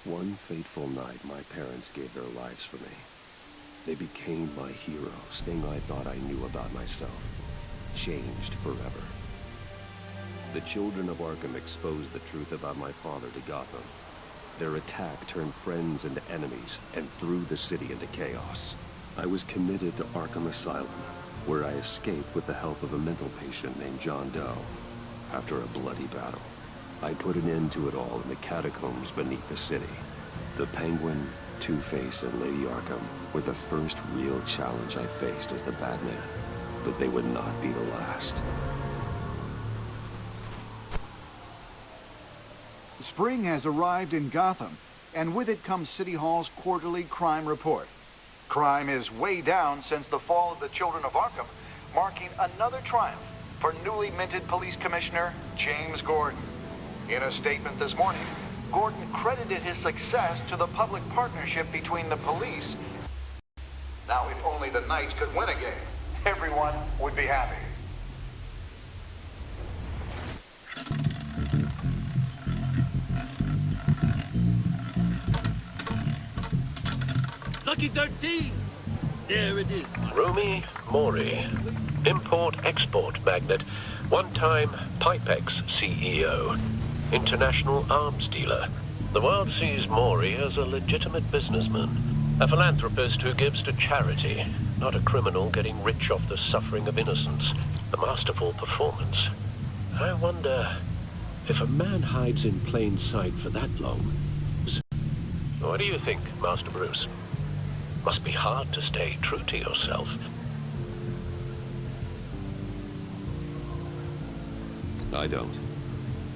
One fateful night, my parents gave their lives for me. They became my heroes. Thing I thought I knew about myself changed forever. The children of Arkham exposed the truth about my father to Gotham. Their attack turned friends into enemies and threw the city into chaos. I was committed to Arkham Asylum, where I escaped with the help of a mental patient named John Doe. After a bloody battle, I put an end to it all in the catacombs beneath the city. The Penguin, Two-Face, and Lady Arkham were the first real challenge I faced as the Batman, but they would not be the last. Spring has arrived in Gotham, and with it comes City Hall's quarterly crime report. Crime is way down since the fall of the Children of Arkham, marking another triumph for newly minted Police Commissioner James Gordon. In a statement this morning, Gordon credited his success to the public partnership between the police. Now, if only the Knights could win a game, everyone would be happy. Lucky 13! There it is. Rumi Mori, import-export magnate, one-time Pipex CEO, international arms dealer. The world sees Mori as a legitimate businessman, a philanthropist who gives to charity, not a criminal getting rich off the suffering of innocence. A masterful performance. I wonder if a man hides in plain sight for that long. What do you think, Master Bruce? Must be hard to stay true to yourself. I don't.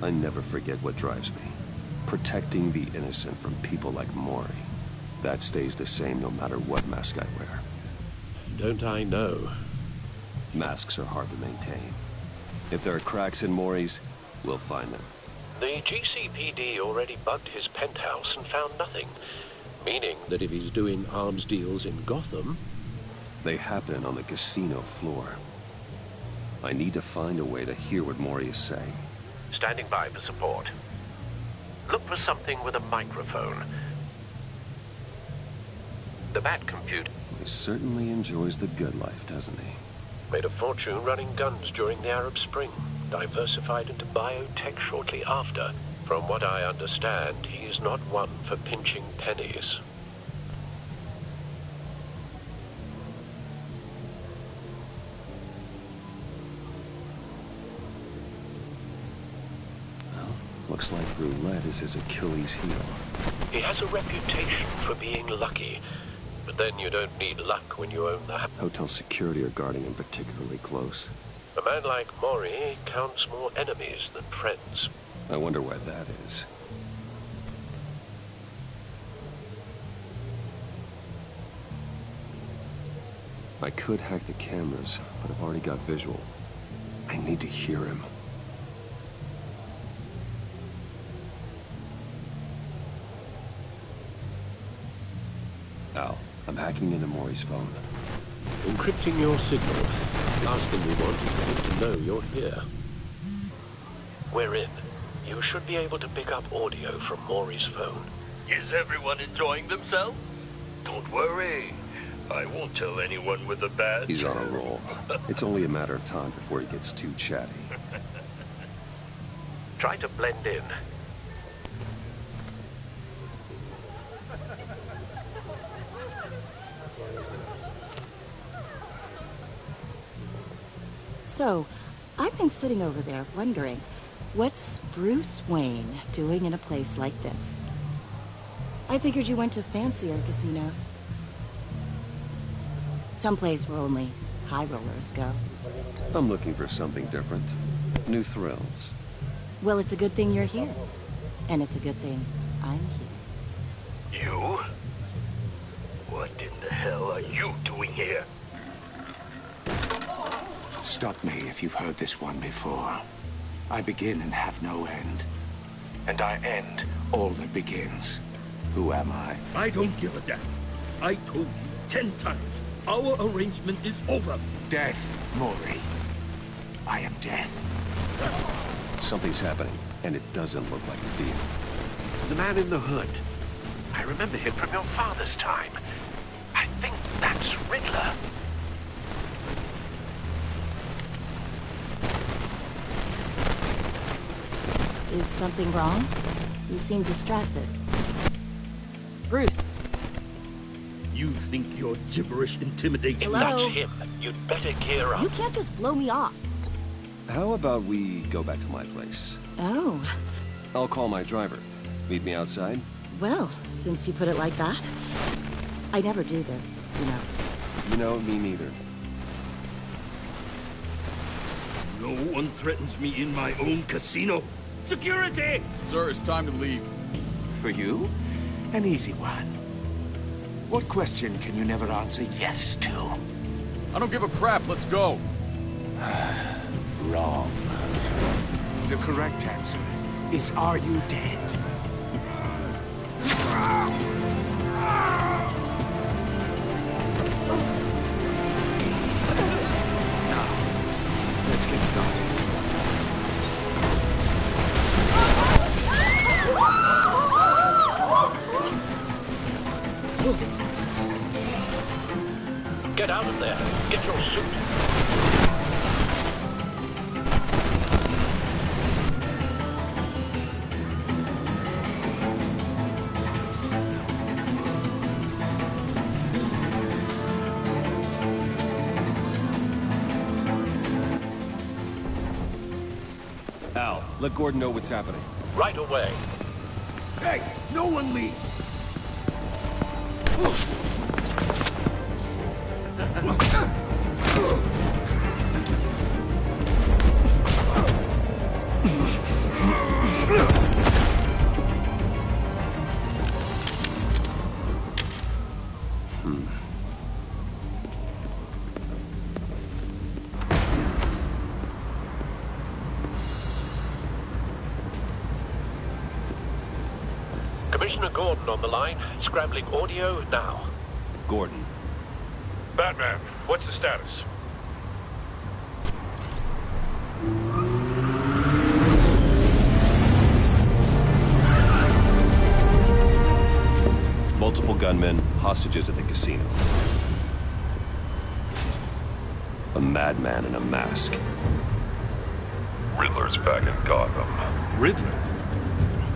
I never forget what drives me. Protecting the innocent from people like Mori. That stays the same no matter what mask I wear. Don't I know? Masks are hard to maintain. If there are cracks in Mori's, we'll find them. The GCPD already bugged his penthouse and found nothing. Meaning that if he's doing arms deals in Gotham... They happen on the casino floor. I need to find a way to hear what Mori is saying. Standing by for support. Look for something with a microphone. The Bat computer... He certainly enjoys the good life, doesn't he? Made a fortune running guns during the Arab Spring. Diversified into biotech shortly after. From what I understand, he's not one for pinching pennies. Well, looks like roulette is his Achilles heel. He has a reputation for being lucky, but then you don't need luck when you own the hotel security are guarding him particularly close. A man like Mori counts more enemies than friends. I wonder why that is. I could hack the cameras, but I've already got visual. I need to hear him. Al, I'm hacking into Mori's phone. Encrypting your signal. Last thing we want is for him to know you're here. We're in. You should be able to pick up audio from Mori's phone. Is everyone enjoying themselves? Don't worry. I won't tell anyone with a badge. He's on a roll. It's only a matter of time before he gets too chatty. Try to blend in. So, I've been sitting over there wondering, what's Bruce Wayne doing in a place like this? I figured you went to fancier casinos. Someplace where only high rollers go. I'm looking for something different. New thrills. Well, it's a good thing you're here. And it's a good thing I'm here. You? What in the hell are you doing here? Stop me if you've heard this one before. I begin and have no end. And I end all that begins. Who am I? I don't give a damn. I told you 10 times. Our arrangement is over. Death, Mori. I am death. Something's happening, and it doesn't look like a deal. The man in the hood. I remember him from your father's time. I think that's Riddler. Is something wrong? You seem distracted. Bruce. You think your gibberish intimidates me? Hello? That's him. You'd better gear up. You can't just blow me off. How about we go back to my place? Oh. I'll call my driver. Meet me outside? Well, since you put it like that. I never do this, you know. You know, me neither. No one threatens me in my own casino. Security! Sir, it's time to leave. For you, an easy one. What question can you never answer yes to? I don't give a crap. Let's go. Wrong. The correct answer is, are you dead? Now, let's get started. Get out of there. Get your suit. Al, let Gordon know what's happening. Right away. Hey, no one leaves! Commissioner Gordon on the line. Scrambling audio now. Gordon. Batman, what's the status? Multiple gunmen, hostages at the casino. A madman in a mask. Riddler's back in Gotham. Riddler?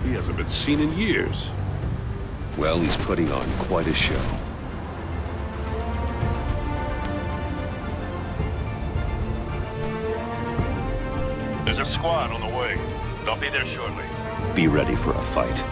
He hasn't been seen in years. Well, he's putting on quite a show. There's a squad on the way. They'll be there shortly. Be ready for a fight.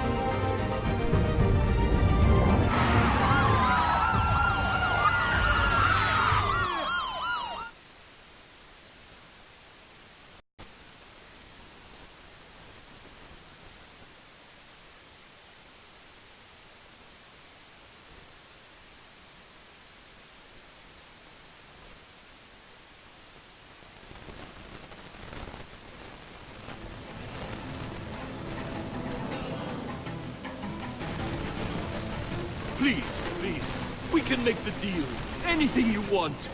Please, please. We can make the deal. Anything you want.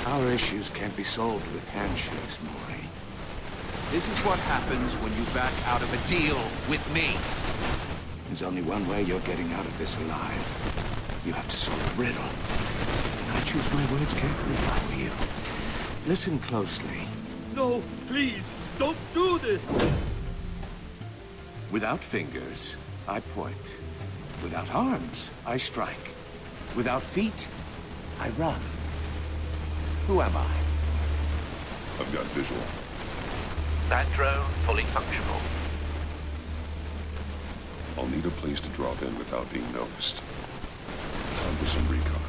Our issues can't be solved with handshakes, Maury. This is what happens when you back out of a deal with me. There's only one way you're getting out of this alive. You have to solve the riddle. And I choose my words carefully if I were you. Listen closely. No, please, don't do this! Without fingers, I point. Without arms, I strike. Without feet, I run. Who am I? I've got visual. That drone fully functional. I'll need a place to drop in without being noticed. Time for some recon.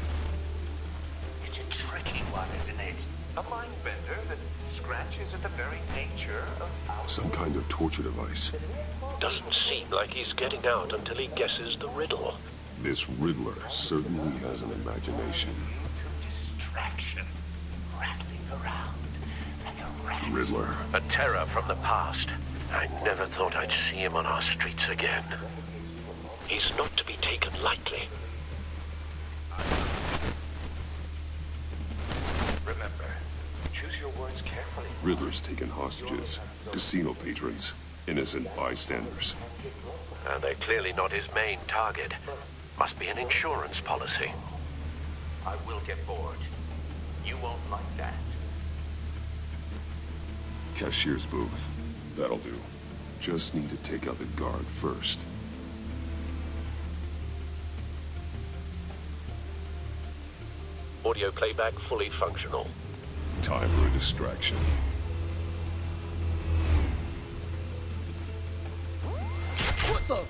It's a tricky one, isn't it? A mind bender that scratches at the very nature of our... Some kind of torture device. Doesn't seem like he's getting out until he guesses the riddle. This Riddler certainly has an imagination. Distraction. Rattling around like a rat. Riddler. A terror from the past. I never thought I'd see him on our streets again. He's not to be taken lightly. Remember, choose your words carefully. Riddler's taken hostages. Casino patrons. innocent bystanders. And they're clearly not his main target. Must be an insurance policy. I will get bored. You won't like that. Cashier's booth. That'll do. Just need to take out the guard first. Audio playback fully functional. Time for a distraction. What the?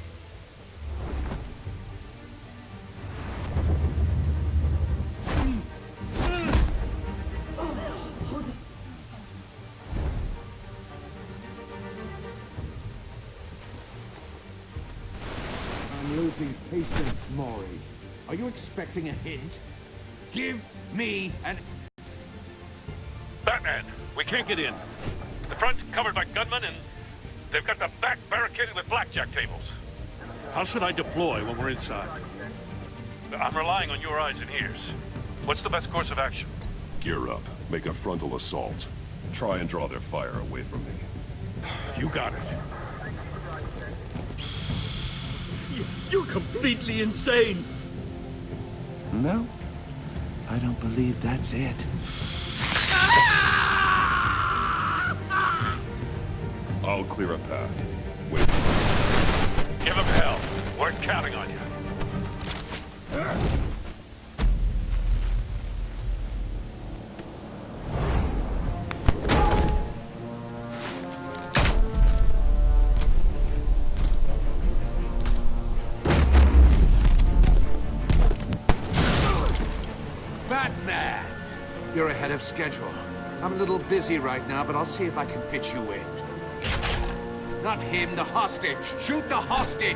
I'm losing patience, Maury. Are you expecting a hint? Give me an... Batman, we can't get in. The front's covered by gunmen, and they've got the back barricaded with blackjack tables. How should I deploy when we're inside? I'm relying on your eyes and ears. What's the best course of action? Gear up. Make a frontal assault. Try and draw their fire away from me. You got it. You're completely insane! No, I don't believe that's it. I'll clear a path. Wait for us. Give him hell. We're counting on you. Batman! You're ahead of schedule. I'm a little busy right now, but I'll see if I can fit you in. Not him, the hostage! Shoot the hostage!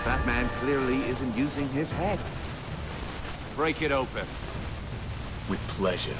Batman clearly isn't using his head. Break it open. With pleasure.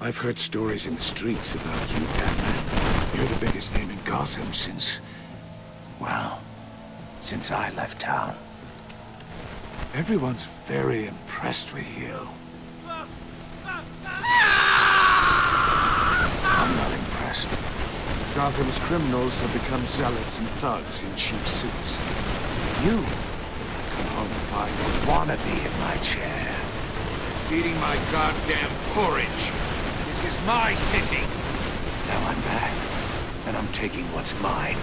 I've heard stories in the streets about you, Batman. You're the biggest name in Gotham since... well, since I left town. Everyone's very impressed with you. I'm not impressed. Gotham's criminals have become zealots and thugs in cheap suits. You come home to find a wannabe in my chair. Eating my goddamn porridge. This is my city. Now I'm back, and I'm taking what's mine.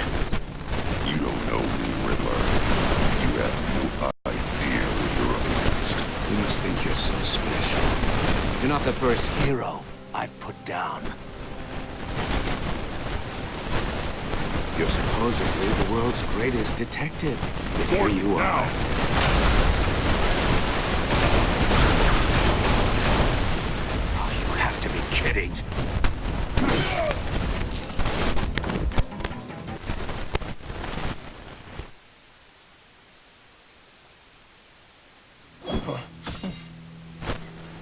You don't know me, Riddler. You have no idea what you're up against. You must think you're so special. You're not the first hero I've put down. You're supposedly the world's greatest detective. But here you are. To be kidding.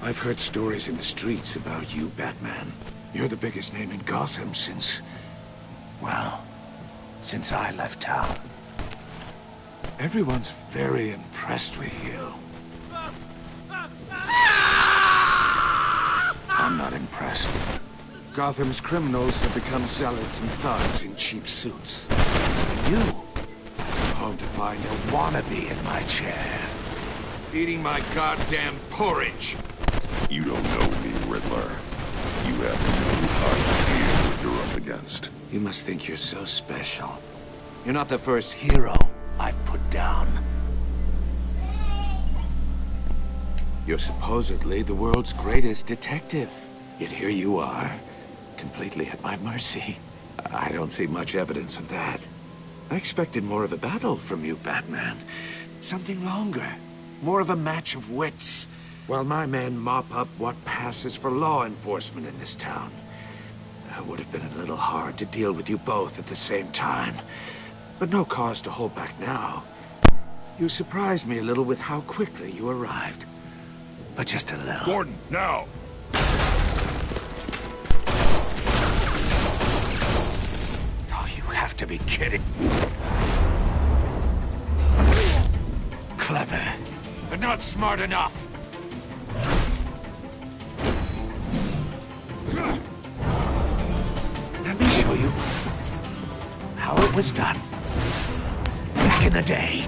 I've heard stories in the streets about you, Batman. You're the biggest name in Gotham since... well, since I left town. Everyone's very impressed with you. I'm not impressed. Gotham's criminals have become zealots and thugs in cheap suits. And you come home to find a wannabe in my chair. eating my goddamn porridge. You don't know me, Riddler. You have no idea what you're up against. You must think you're so special. You're not the first hero I've put down. You're supposedly the world's greatest detective. Yet here you are, completely at my mercy. I don't see much evidence of that. I expected more of a battle from you, Batman. Something longer. More of a match of wits. While my men mop up what passes for law enforcement in this town. It would have been a little hard to deal with you both at the same time. But no cause to hold back now. You surprised me a little with how quickly you arrived. But just a little. Gordon, now! Oh, you have to be kidding. Clever, but not smart enough. Let me show you how it was done back in the day.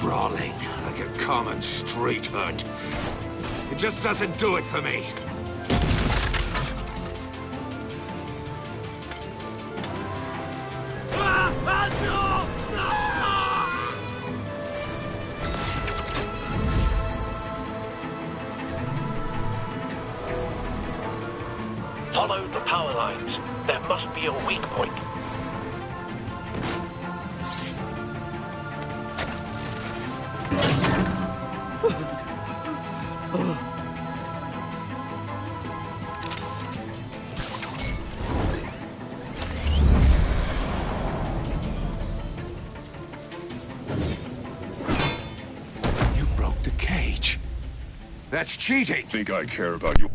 Brawling like a common street hood. It just doesn't do it for me. Follow the power lines. There must be a weak point. You broke the cage. That's cheating. Think I care about you?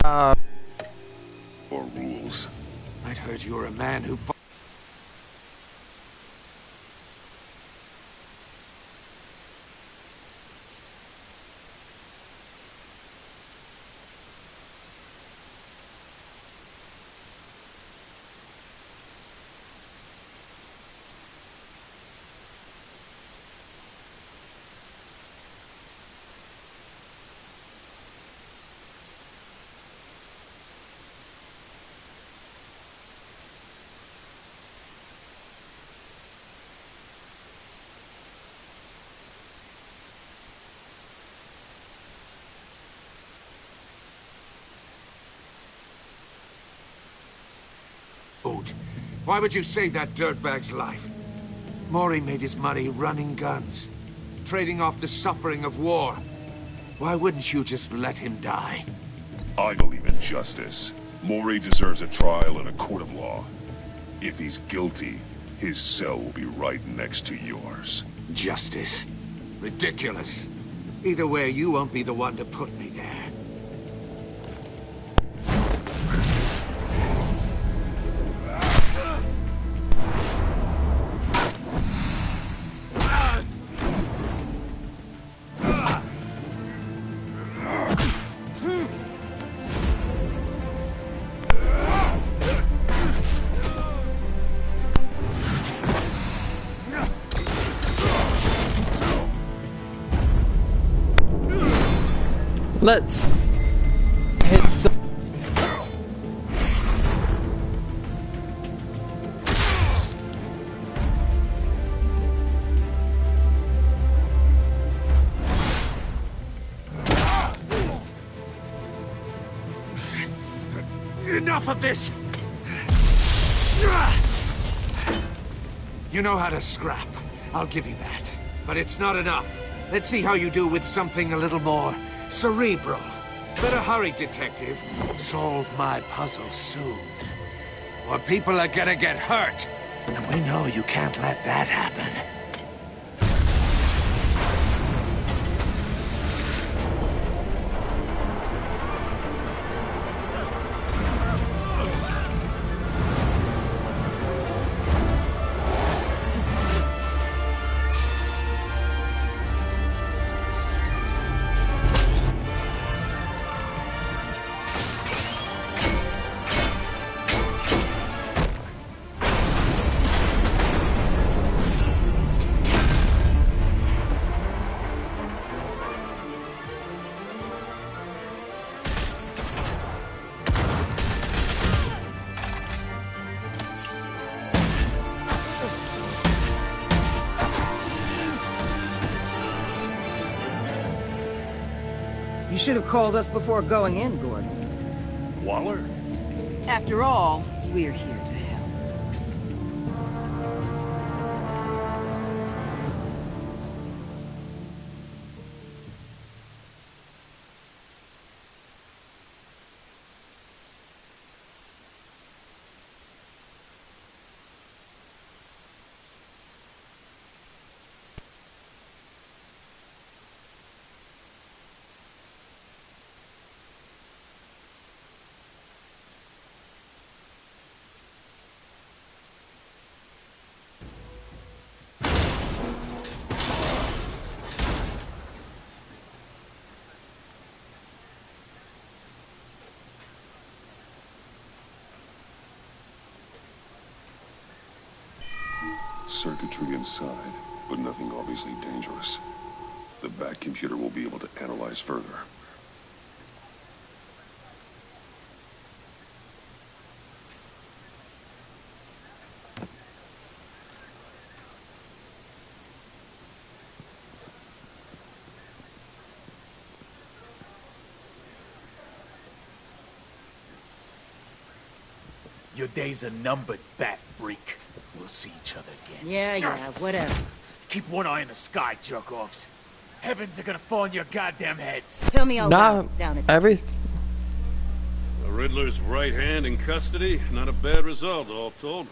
Or rules. I'd heard you were a man who fought. Why would you save that dirtbag's life? Mori made his money running guns, trading off the suffering of war. Why wouldn't you just let him die? I believe in justice. Mori deserves a trial in a court of law. If he's guilty, his cell will be right next to yours. Justice? Ridiculous. Either way, you won't be the one to put me there. Let's hit some. Enough of this! You know how to scrap. I'll give you that. But it's not enough. Let's see how you do with something a little more cerebral. Better hurry, detective. Solve my puzzle soon. Or people are gonna get hurt. And we know you can't let that happen. You should have called us before going in, Gordon. Waller? After all, we're here to help. Circuitry inside, but nothing obviously dangerous. The back computer will be able to analyze further. Your days are numbered, bat freak. We'll see each other again. Yeah, whatever. Keep one eye in the sky, jerk-offs. Heavens are gonna fall on your goddamn heads. Tell me all about it down at the Riddler's right hand in custody. Not a bad result, all told.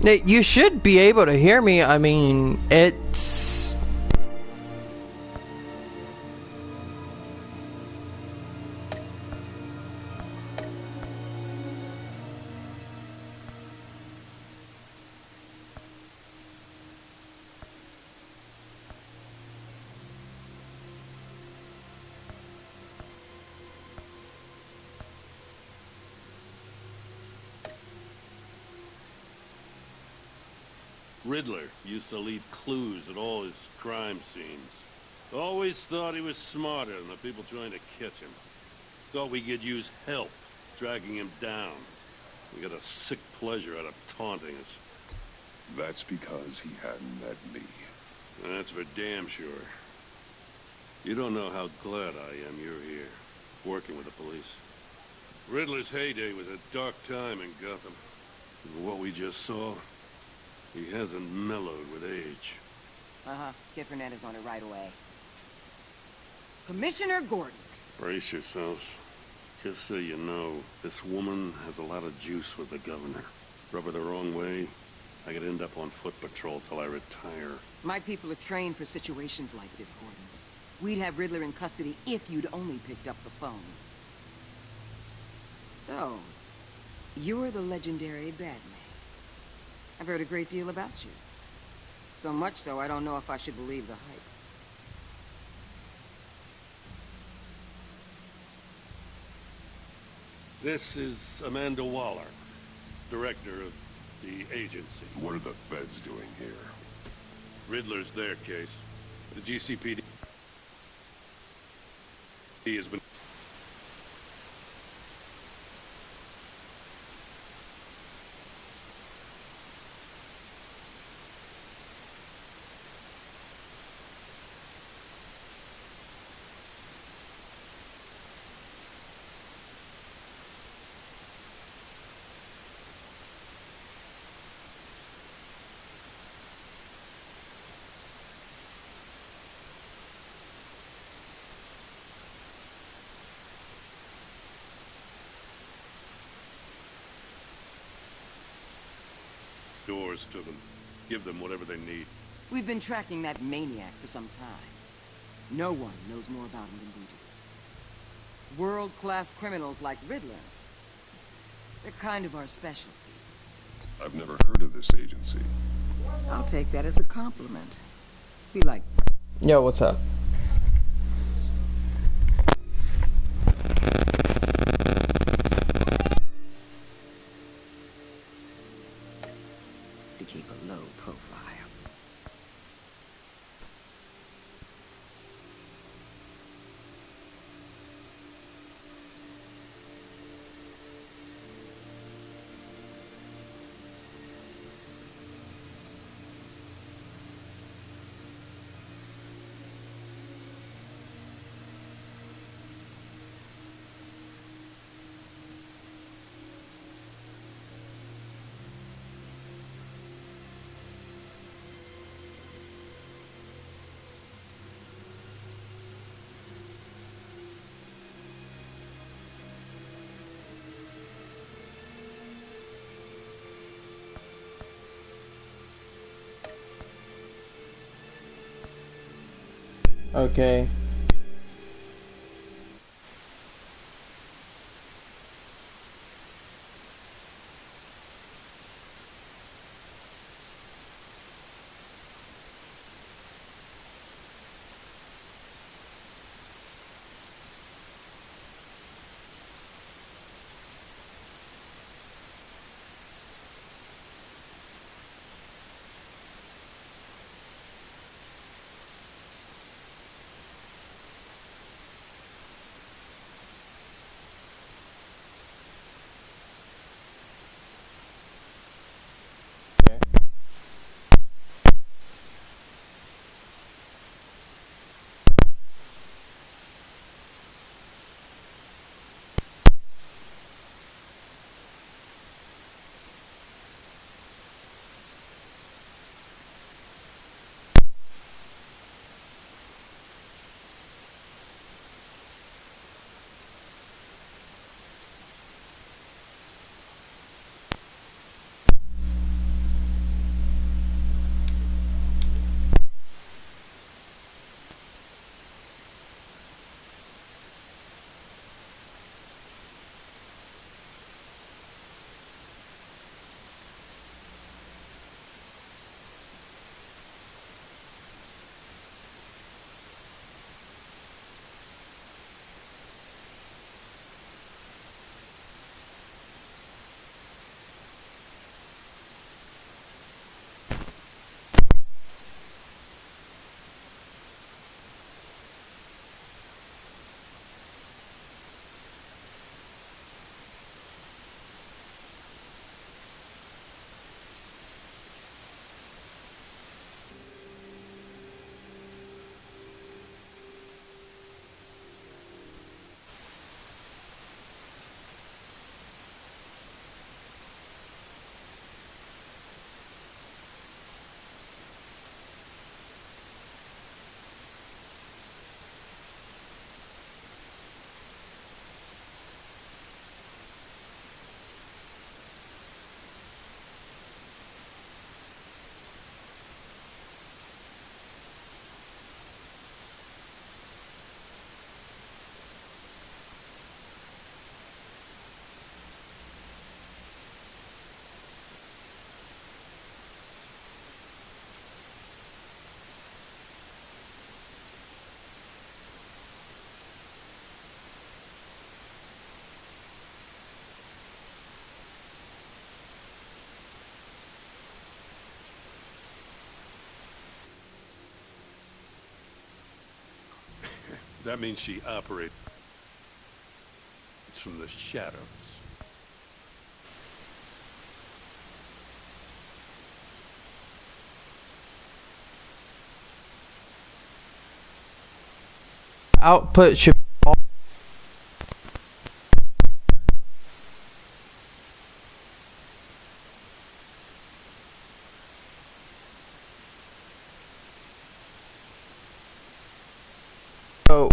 You should be able to hear me. I mean, it's... Riddler used to leave clues at all his crime scenes. Always thought he was smarter than the people trying to catch him. Thought we could use help tracking him down. We got a sick pleasure out of taunting us. That's because he hadn't met me. That's for damn sure. You don't know how glad I am you're here, working with the police. Riddler's heyday was a dark time in Gotham. And what we just saw, he hasn't mellowed with age. Uh-huh. Get Fernandez on it right away. Commissioner Gordon. Brace yourselves. Just so you know, this woman has a lot of juice with the governor. Rub her the wrong way, I could end up on foot patrol till I retire. My people are trained for situations like this, Gordon. We'd have Riddler in custody if you'd only picked up the phone. So, you're the legendary Batman. I've heard a great deal about you. So much so, I don't know if I should believe the hype. This is Amanda Waller, director of the agency. What are the feds doing here? Riddler's their case. The GCPD has been... doors to them. Give them whatever they need. We've been tracking that maniac for some time. No one knows more about him than we do. World-class criminals like Riddler. They're kind of our specialty. I've never heard of this agency. I'll take that as a compliment. We like... Yo, what's up? to keep a low profile. Okay. That means she operates from the shadows. Output should oh.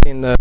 In the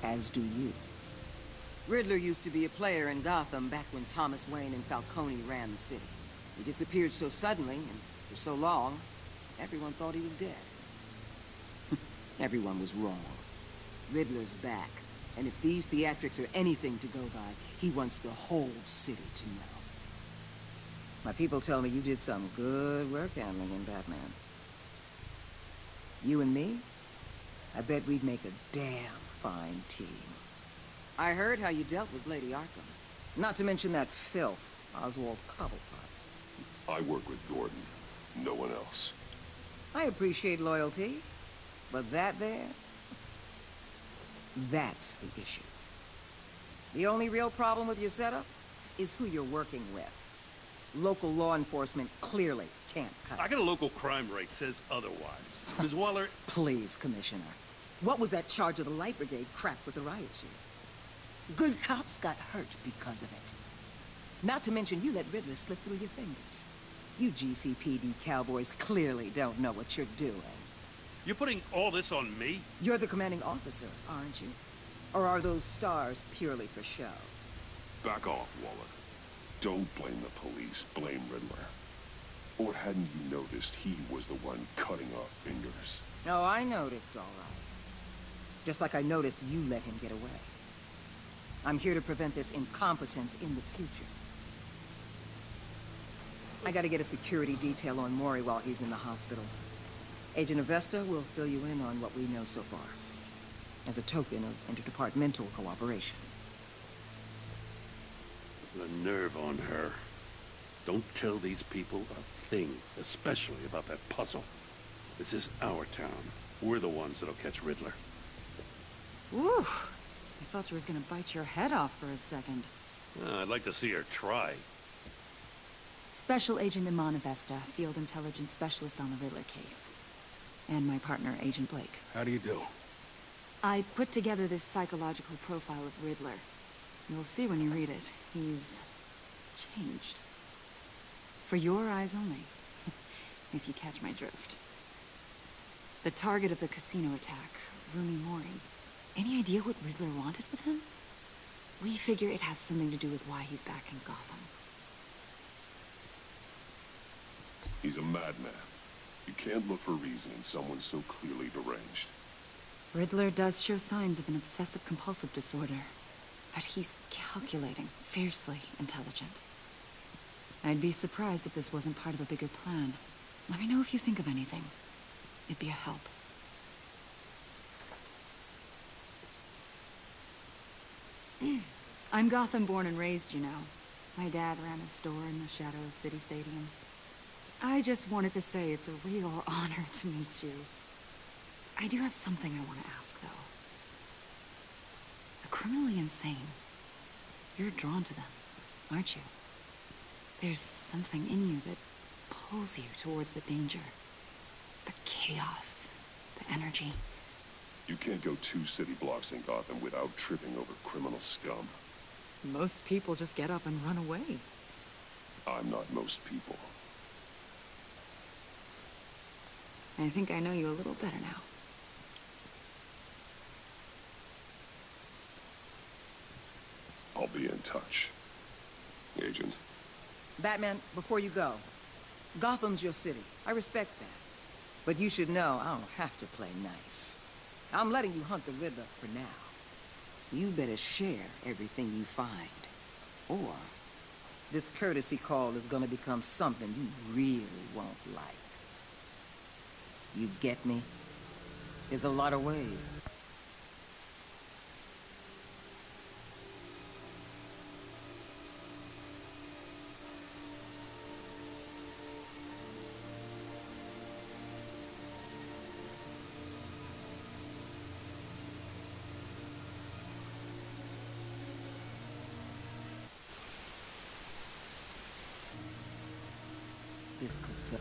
As do you. Riddler used to be a player in Gotham back when Thomas Wayne and Falcone ran the city. He disappeared so suddenly and for so long, everyone thought he was dead. Everyone was wrong. Riddler's back, and if these theatrics are anything to go by, he wants the whole city to know. My people tell me you did some good work handling in Batman. You and me? I bet we'd make a damn fine team. I heard how you dealt with Lady Arkham. Not to mention that filth, Oswald Cobblepot. I work with Gordon. No one else. I appreciate loyalty, but that there... that's the issue. The only real problem with your setup is who you're working with. Local law enforcement clearly can't cut it. I got a local crime rate says otherwise. Ms. Waller... Please, Commissioner. What was that charge of the Light Brigade crap with the riot shields? Good cops got hurt because of it. Not to mention you let Riddler slip through your fingers. You GCPD cowboys clearly don't know what you're doing. You're putting all this on me? You're the commanding officer, aren't you? Or are those stars purely for show? Back off, Waller. Don't blame the police, blame Riddler. Or hadn't you noticed he was the one cutting off fingers? Oh, I noticed, all right. Just like I noticed you let him get away. I'm here to prevent this incompetence in the future. I gotta get a security detail on Mori while he's in the hospital. Agent Avesta will fill you in on what we know so far, as a token of interdepartmental cooperation. The nerve on her. Don't tell these people a thing, especially about that puzzle. This is our town. We're the ones that'll catch Riddler. Ooh, I thought she was gonna bite your head off for a second. I'd like to see her try. Special Agent Iman Avesta, Field Intelligence Specialist on the Riddler case. And my partner, Agent Blake. How do you do? I put together this psychological profile of Riddler. You'll see when you read it. He's changed. For your eyes only, if you catch my drift. The target of the casino attack, Rooney Mori. Any idea what Riddler wanted with him? We figure it has something to do with why he's back in Gotham. He's a madman. You can't look for reason in someone so clearly deranged. Riddler does show signs of an obsessive-compulsive disorder, but he's calculating, fiercely intelligent. I'd be surprised if this wasn't part of a bigger plan. Let me know if you think of anything. It'd be a help. I'm Gotham born and raised, you know. My dad ran a store in the shadow of City Stadium. I just wanted to say it's a real honor to meet you. I do have something I want to ask, though. The criminally insane. You're drawn to them, aren't you? There's something in you that pulls you towards the danger. The chaos, the energy. You can't go 2 city blocks in Gotham without tripping over criminal scum. Most people just get up and run away. I'm not most people. I think I know you a little better now. I'll be in touch. Agent. Batman, before you go, Gotham's your city. I respect that. But you should know I don't have to play nice. I'm letting you hunt the Riddler for now. You better share everything you find. Or this courtesy call is gonna become something you really won't like. You get me? There's a lot of ways. This could go.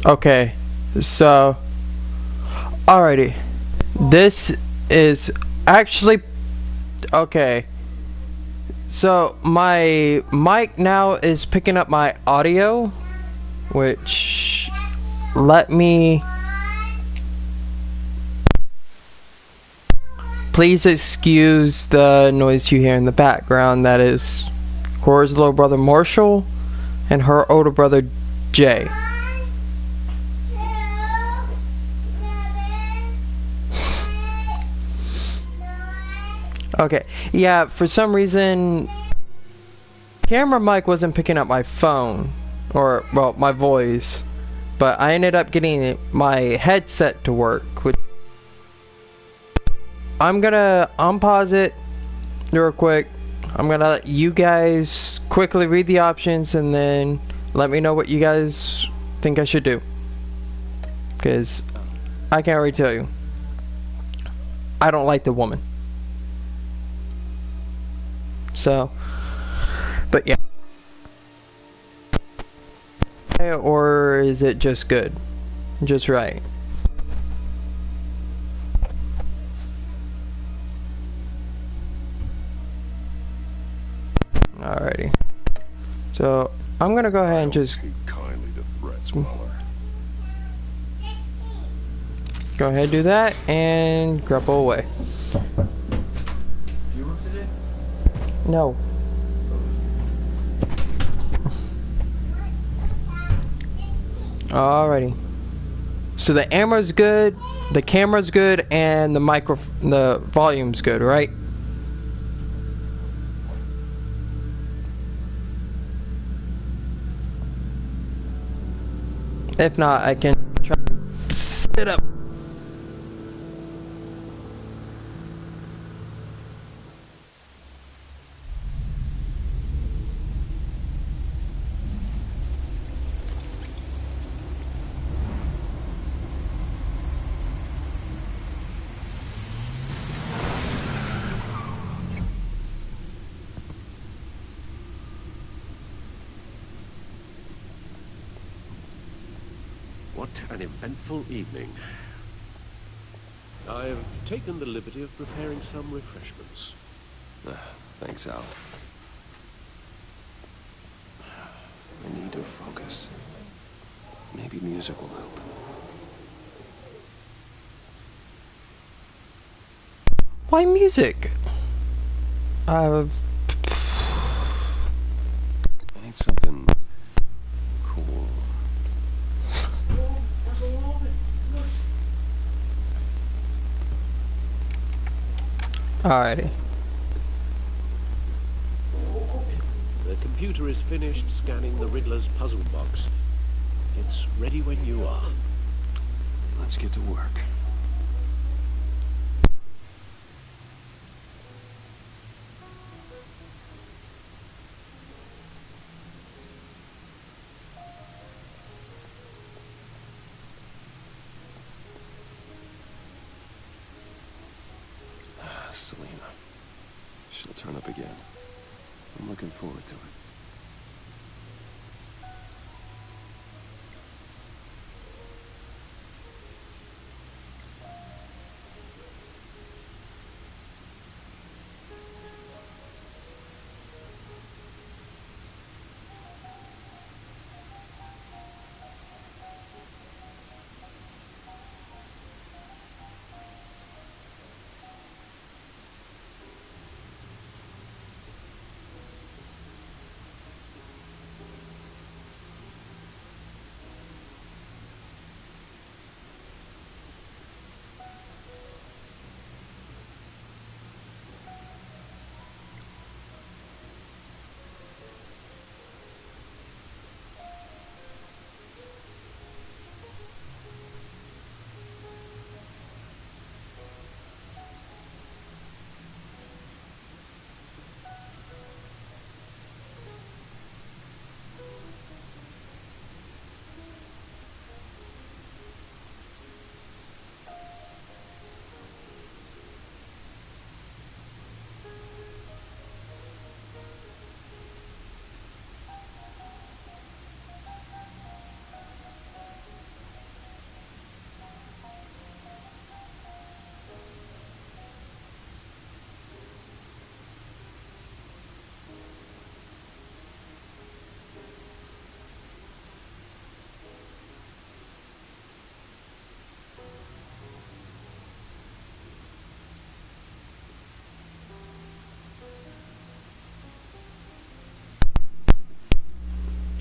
Okay, so alrighty, this is actually okay. So my mic now is picking up my audio, which let me please excuse the noise you hear in the background. That is Cora's little brother Marshall and her older brother Jay. Okay, yeah, for some reason camera mic wasn't picking up my phone, or well, my voice, but I ended up getting my headset to work, which I'm gonna unpause it real quick. I'm gonna let you guys quickly read the options and then let me know what you guys think I should do, because I can't already tell you, I don't like the woman. So, but yeah. Or is it just good? Just right? Alrighty. So, I'm gonna go ahead and just kindly to threats, Waller. go ahead and do that and grapple away. No. Alrighty. So the camera's good, and the volume's good, right? If not, I can try to sit up. What an eventful evening. I've taken the liberty of preparing some refreshments. Thanks, Al. I need to focus. Maybe music will help. Why music? I need something cool. Alrighty. The computer is finished scanning the Riddler's puzzle box. It's ready when you are. Let's get to work. Selina. She'll turn up again. I'm looking forward to it.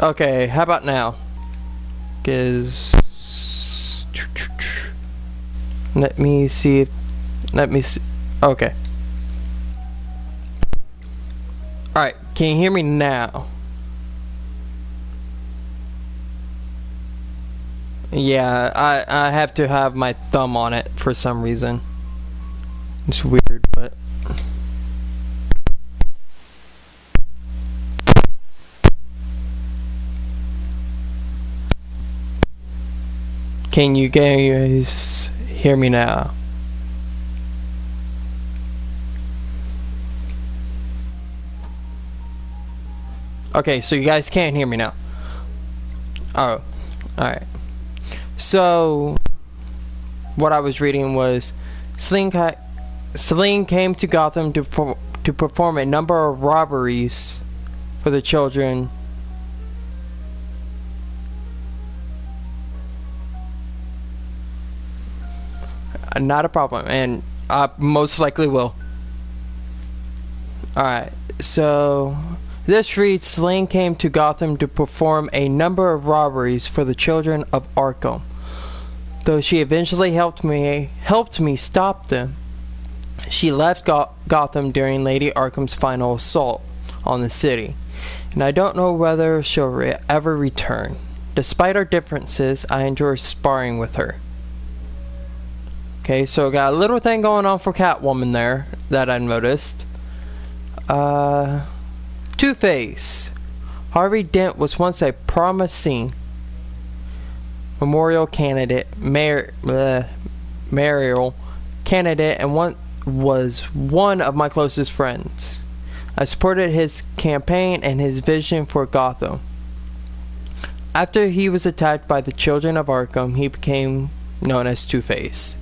Okay, how about now? Cause let me see. Okay. All right. Can you hear me now? Yeah, I have to have my thumb on it for some reason. It's weird, but can you guys hear me now? Okay, so you guys can't hear me now. Oh, alright. So, what I was reading was, Celine came to Gotham to perform a number of robberies for the children. Not a problem, and I most likely will. Alright, so this reads, Celine came to Gotham to perform a number of robberies for the children of Arkham. Though she eventually helped me stop them, she left Gotham during Lady Arkham's final assault on the city, and I don't know whether she'll ever return. Despite our differences, I enjoy sparring with her. Okay, so got a little thing going on for Catwoman there that I noticed. Two-Face. Harvey Dent was once a promising mayoral candidate, and was one of my closest friends. I supported his campaign and his vision for Gotham. After he was attacked by the children of Arkham, he became known as Two-Face,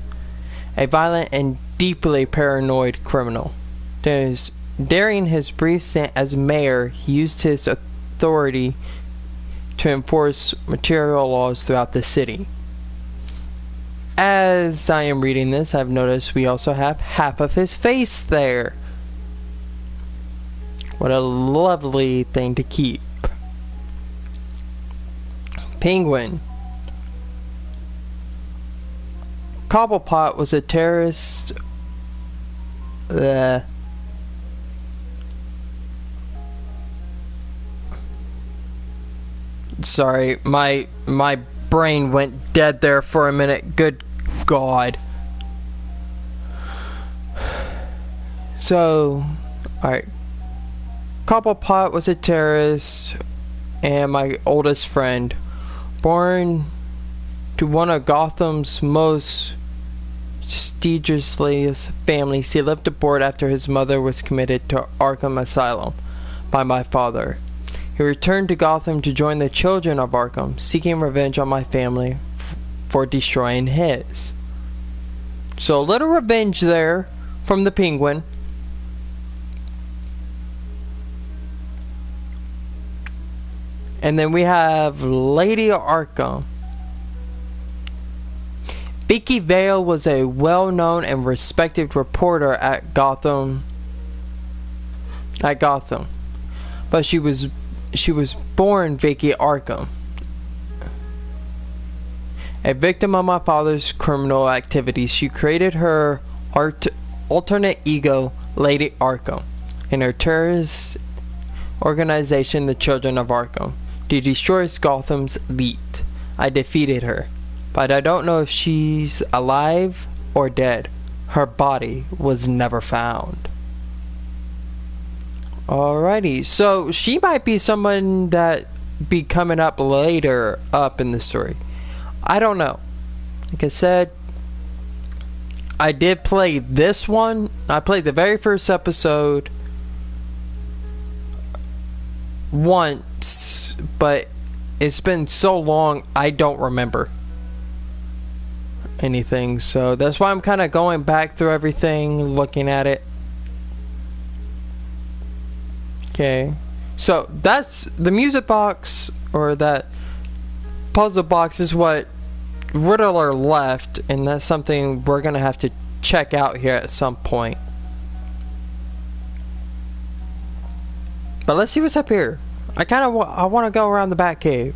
a violent and deeply paranoid criminal. During his brief stint as mayor, he used his authority to enforce material laws throughout the city. As I am reading this, I've noticed we also have half of his face there. What a lovely thing to keep. Penguin. Cobblepot was a terrorist. Sorry, my brain went dead there for a minute. Good God. So, alright. Cobblepot was a terrorist and my oldest friend. Born to one of Gotham's most prestigious families, he lived aboard after his mother was committed to Arkham Asylum by my father. He returned to Gotham to join the children of Arkham, seeking revenge on my family for destroying his. So a little revenge there from the Penguin. And then we have Lady Arkham. Vicky Vale was a well-known and respected reporter at Gotham. But she was born Vicky Arkham, a victim of my father's criminal activities. She created her alternate ego, Lady Arkham, and her terrorist organization, the Children of Arkham, to destroy Gotham's elite. I defeated her, but I don't know if she's alive or dead. Her body was never found. Alrighty, so she might be someone that be coming up later up in the story. I don't know. Like I said, I did play this one. I played the very first episode once, but it's been so long I don't remember anything. So that's why I'm kind of going back through everything, looking at it. Okay, so that's the music box, or that puzzle box is what Riddler left, and that's something we're gonna have to check out here at some point. But let's see what's up here. I want to go around the Batcave.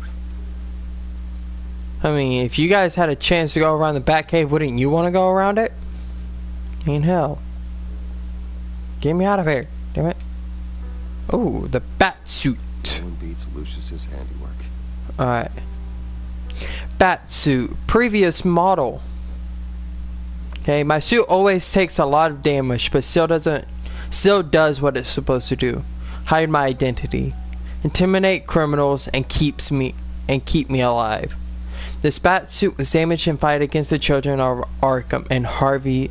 I mean, if you guys had a chance to go around the Batcave, wouldn't you want to go around it? I mean, hell. Get me out of here, damn it. Oh, the bat suit. No one beats Lucius's handiwork. Alright. Bat suit. Previous model. Okay, my suit always takes a lot of damage, but still does what it's supposed to do. Hide my identity. Intimidate criminals and keep me alive. This bat suit was damaged in fight against the children of Arkham and Harvey's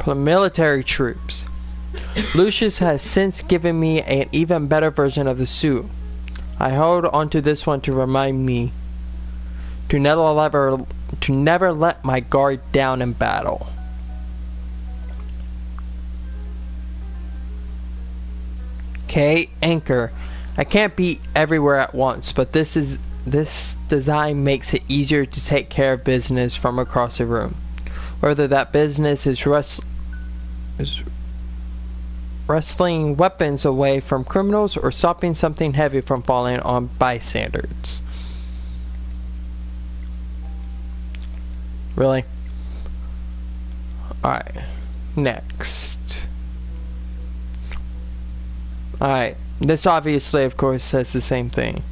military troops. Lucius has since given me an even better version of the suit. I hold onto this one to remind me to never let my guard down in battle. Okay, anchor. I can't be everywhere at once, but this design makes it easier to take care of business from across the room. Whether that business is wrestling weapons away from criminals or stopping something heavy from falling on bystanders. Really? Alright. Next. Alright. This obviously, of course, says the same thing.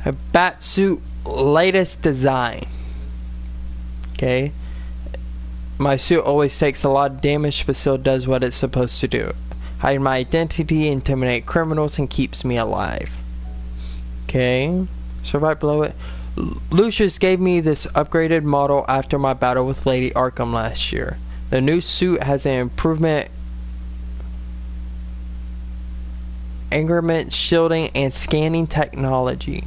A Batsuit latest design. Okay. My suit always takes a lot of damage, but still does what it's supposed to do. Hide my identity, intimidate criminals, and keeps me alive. Okay. So right below it. Lucius gave me this upgraded model after my battle with Lady Arkham last year. The new suit has an improvement angerment, shielding, and scanning technology.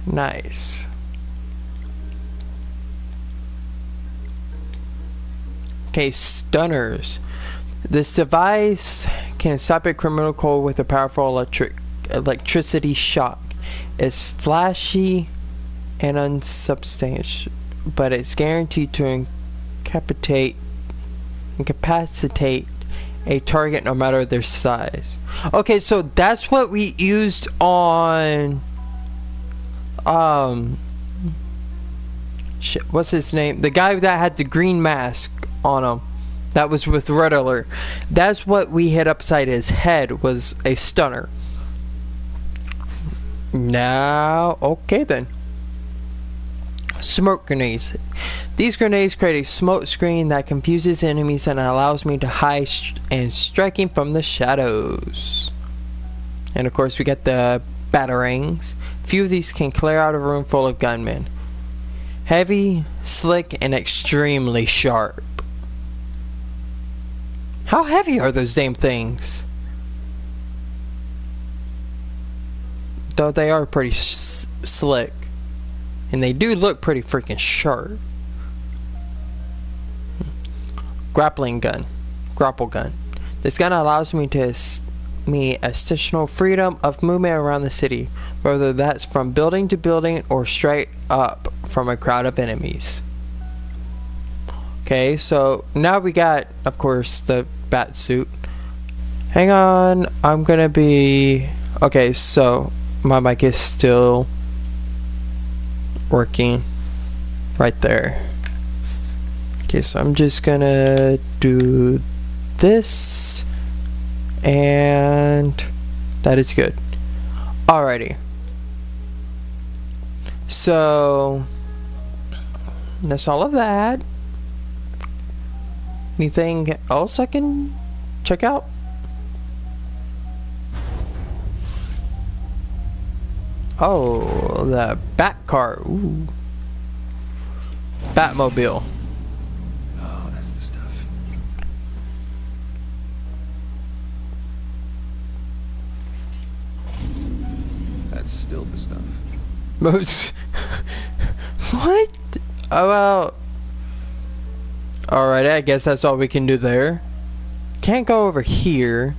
Nice. Okay, stunners. This device can stop a criminal cold with a powerful electricity shock. It's flashy and unsubstantial, but it's guaranteed to incapacitate a target no matter their size. Okay, so that's what we used on shit, what's his name? The guy that had the green mask on him. That was with Riddler. That's what we hit upside his head, was a stunner. Now, okay then. Smoke grenades. These grenades create a smoke screen that confuses enemies and allows me to hide and striking from the shadows. And of course we get the batarangs. Few of these can clear out a room full of gunmen. Heavy, slick, and extremely sharp. How heavy are those damn things? Though they are pretty slick. And they do look pretty freaking sharp. Grappling gun. Grapple gun. This gun allows me additional freedom of movement around the city, whether that's from building to building or straight up from a crowd of enemies. Okay, so now we got, of course, the bat suit. Hang on, I'm gonna be... Okay, so my mic is still working right there. Okay, so I'm just gonna do this, and that is good. Alrighty. So that's all of that. Anything else I can check out? Oh, the Bat car. Ooh. Batmobile. Oh, that's the stuff. That's still the stuff. What? Oh, well. Alright, I guess that's all we can do there. Can't go over here.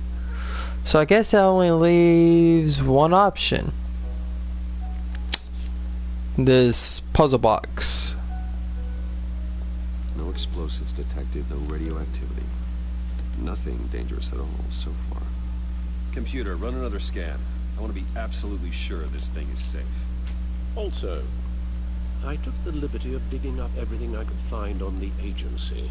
So I guess that only leaves one option. This puzzle box. No explosives detected, no radioactivity. Nothing dangerous at all so far. Computer, run another scan. I want to be absolutely sure this thing is safe. Also, I took the liberty of digging up everything I could find on the agency.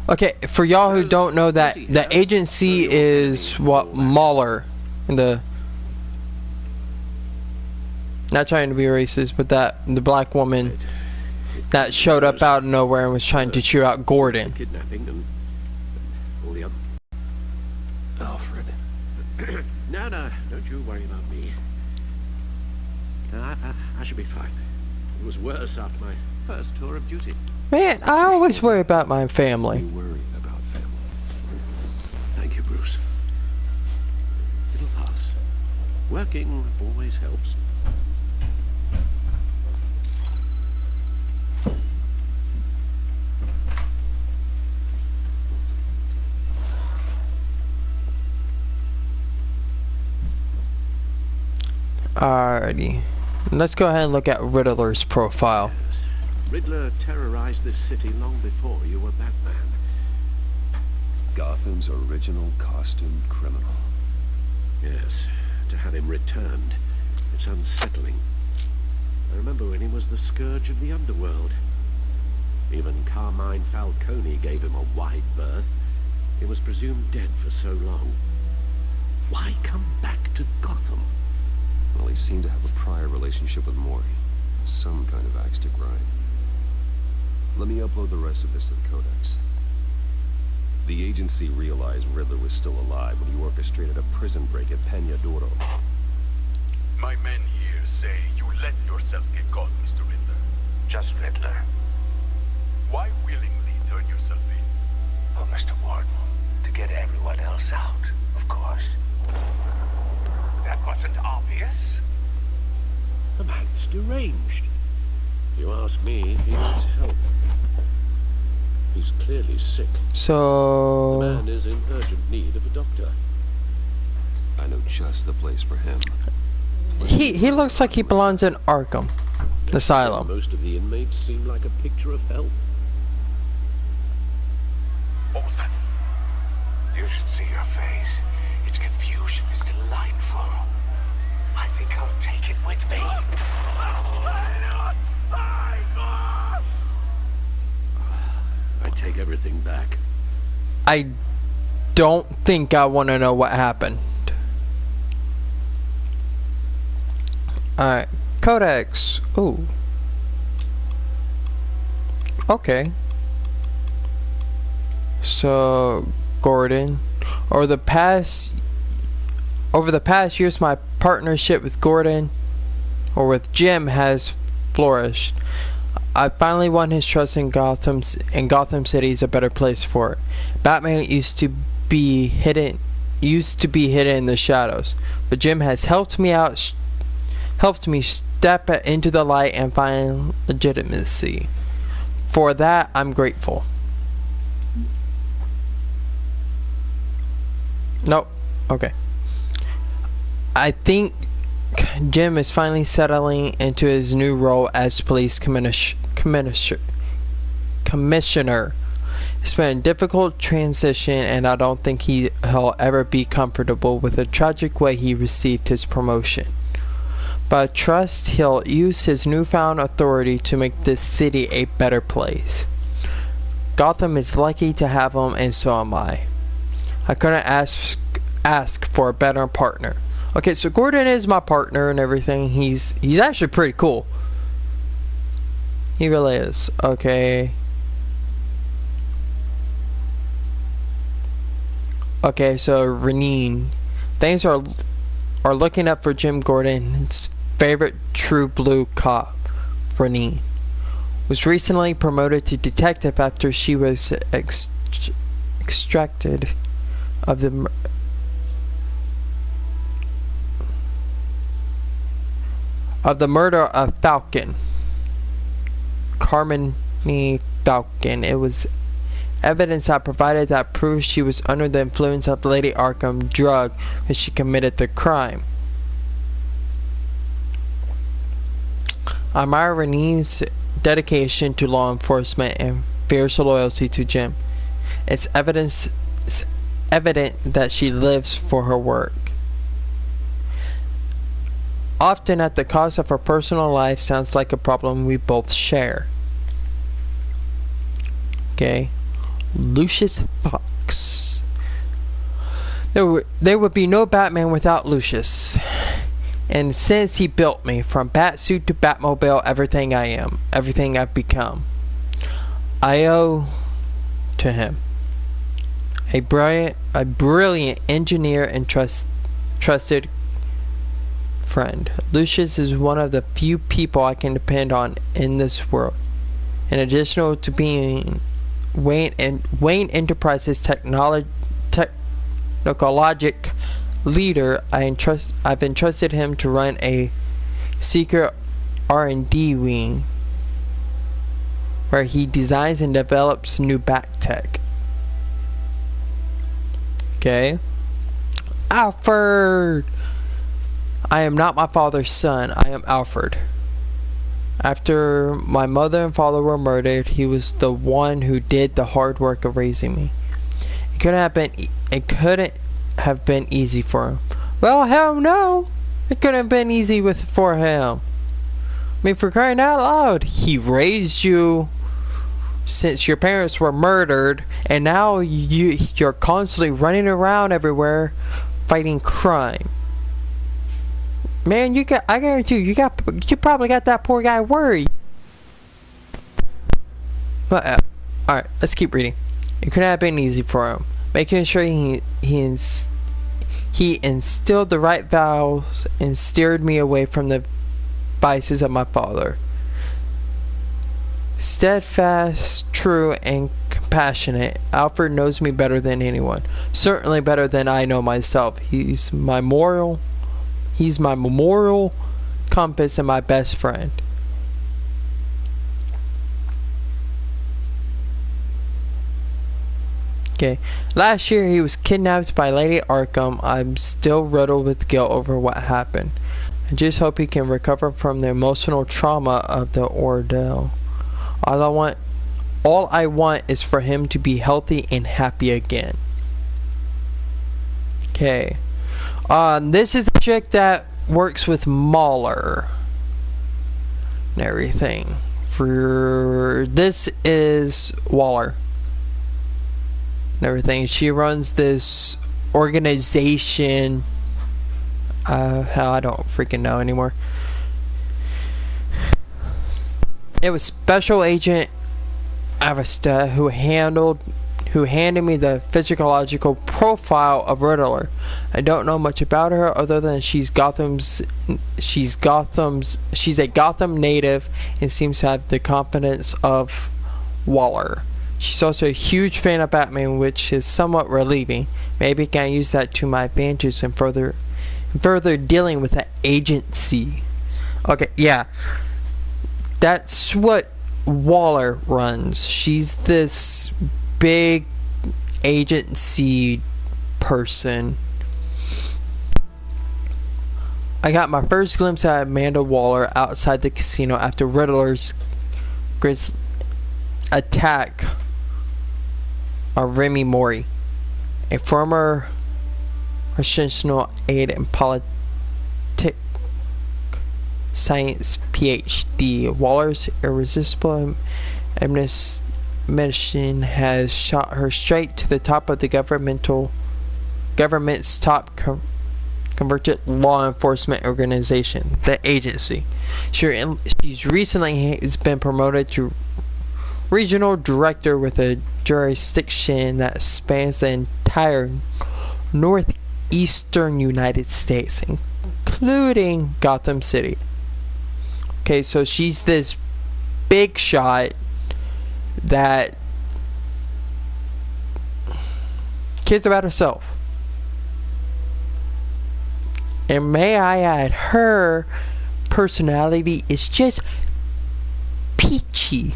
Okay, for y'all who don't know that, the agency is what Mahler in the... Not trying to be racist, but the black woman that showed up out of nowhere and was trying to cheer out Gordon. Kidnapping and all the other... Alfred. No, don't you worry about me. I should be fine. It was worse after my first tour of duty. Man, I always worry about my family. You worry about family. Thank you, Bruce. It'll pass. Working always helps. Alrighty. Let's go ahead and look at Riddler's profile. Yes. Riddler terrorized this city long before you were Batman. Gotham's original costumed criminal. Yes, to have him returned, it's unsettling. I remember when he was the scourge of the underworld. Even Carmine Falcone gave him a wide berth. He was presumed dead for so long. Why come back to Gotham? Well, he seemed to have a prior relationship with Mori. Some kind of axe to grind. Let me upload the rest of this to the Codex. The agency realized Riddler was still alive when he orchestrated a prison break at Peñadoro. My men here say you let yourself get caught, Mr. Riddler. Just Riddler. Why willingly turn yourself in? Oh, Mr. Warden, to get everyone else out, of course. That wasn't obvious. The man's deranged. You ask me, he needs help. He's clearly sick. So... The man is in urgent need of a doctor. I know just the place for him. He looks like he belongs in Arkham Asylum. Most of the inmates seem like a picture of health. What was that? You should see your face. Its confusion is delightful. I think I'll take it with me. I take everything back. I don't think I want to know what happened. Alright, Codex. Ooh. Okay. So, Gordon. Over the past years, my partnership with Gordon, or with Jim, has flourished. I finally won his trust in Gotham, and Gotham City is a better place for it. Batman used to be hidden in the shadows, but Jim has helped me step into the light and find legitimacy. For that, I'm grateful. Nope. Okay. I think Jim is finally settling into his new role as police commissioner. It's been a difficult transition, and I don't think he'll ever be comfortable with the tragic way he received his promotion. But I trust he'll use his newfound authority to make this city a better place. Gotham is lucky to have him, and so am I. I couldn't ask for a better partner. Okay, so Gordon is my partner and everything. He's actually pretty cool. He really is. Okay. Okay, so Renine. Things are looking up for Jim Gordon's favorite true blue cop, Renine. Was recently promoted to detective after she was extracted of the murder of Falcon. Carmine Falcon. It was evidence I provided that proves she was under the influence of Lady Arkham drug when she committed the crime. I admire Renine's dedication to law enforcement and fierce loyalty to Jim. It's evidence evident that she lives for her work, often at the cost of her personal life. Sounds like a problem we both share. Okay. Lucius Fox. There would be no Batman without Lucius. And since he built me, from Batsuit to Batmobile, everything I am, everything I've become, I owe to him. A brilliant engineer and trusted friend. Lucius is one of the few people I can depend on in this world. In addition to being Wayne Enterprises technologic leader, I've entrusted him to run a secret R&D wing where he designs and develops new bat tech. Okay. Alfred! I am not my father's son. I am Alfred. After my mother and father were murdered, he was the one who did the hard work of raising me. It couldn't have been easy for him. Well, hell no! It couldn't have been easy for him. I mean, for crying out loud, he raised you since your parents were murdered, and now you're constantly running around everywhere fighting crime. Man, I guarantee you probably got that poor guy worried. But alright, let's keep reading. It couldn't have been easy for him. Making sure he instilled the right values and steered me away from the vices of my father. Steadfast, true, and compassionate, Alfred knows me better than anyone. Certainly better than I know myself. He's my moral compass and my best friend. Okay. Last year he was kidnapped by Lady Arkham. I'm still riddled with guilt over what happened. I just hope he can recover from the emotional trauma of the ordeal. All I want is for him to be healthy and happy again. Okay. This is the chick that works with Mahler and everything. This is Waller and everything. She runs this organization. Hell, I don't freaking know anymore. It was Special Agent Avesta who handed me the physiological profile of Riddler. I don't know much about her other than she's a Gotham native and seems to have the confidence of Waller. She's also a huge fan of Batman, which is somewhat relieving. Maybe I can use that to my advantage in further dealing with the agency. Okay, yeah. That's what Waller runs. She's this big agency person. I got my first glimpse at Amanda Waller outside the casino after Riddler's attack on Remy Mori, a former professional aide in politics science PhD. Waller's irresistible mission has shot her straight to the top of the government's top convergent law enforcement organization, the agency. She's recently has been promoted to regional director with a jurisdiction that spans the entire northeastern United States, including Gotham City. Okay, so she's this big shot that cares about herself. And may I add, her personality is just peachy.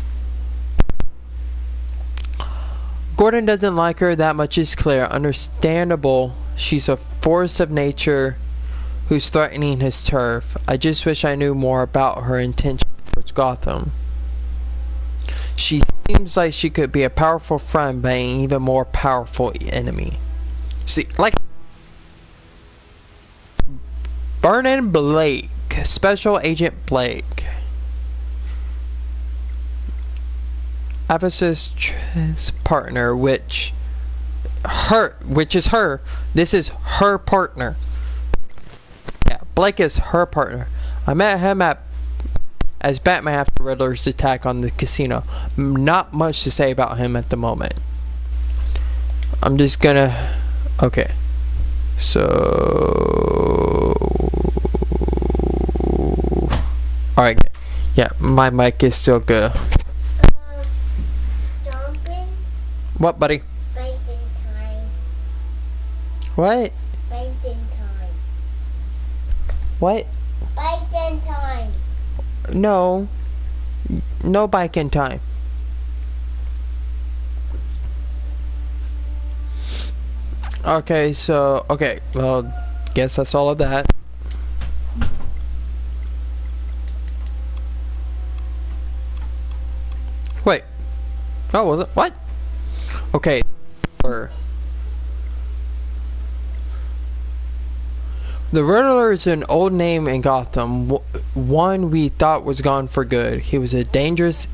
Gordon doesn't like her that much is clear. Understandable. She's a force of nature who's threatening his turf. I just wish I knew more about her intention towards Gotham. She seems like she could be a powerful friend but an even more powerful enemy. See, like Vernon Blake, Special Agent Blake. Avis's partner, which is her. This is her partner. Yeah, Blake is her partner. I met him as Batman after Riddler's attack on the casino. Not much to say about him at the moment. I'm just gonna... Okay. So... Alright. Yeah, my mic is still good. What, buddy? Fighting time. What? Fighting time. What? Fighting time. No. No biking time. Okay, so... Okay, well, guess that's all of that. Wait. Oh, was it? What? Okay. The Riddler is an old name in Gotham. One we thought was gone for good. He was dangerous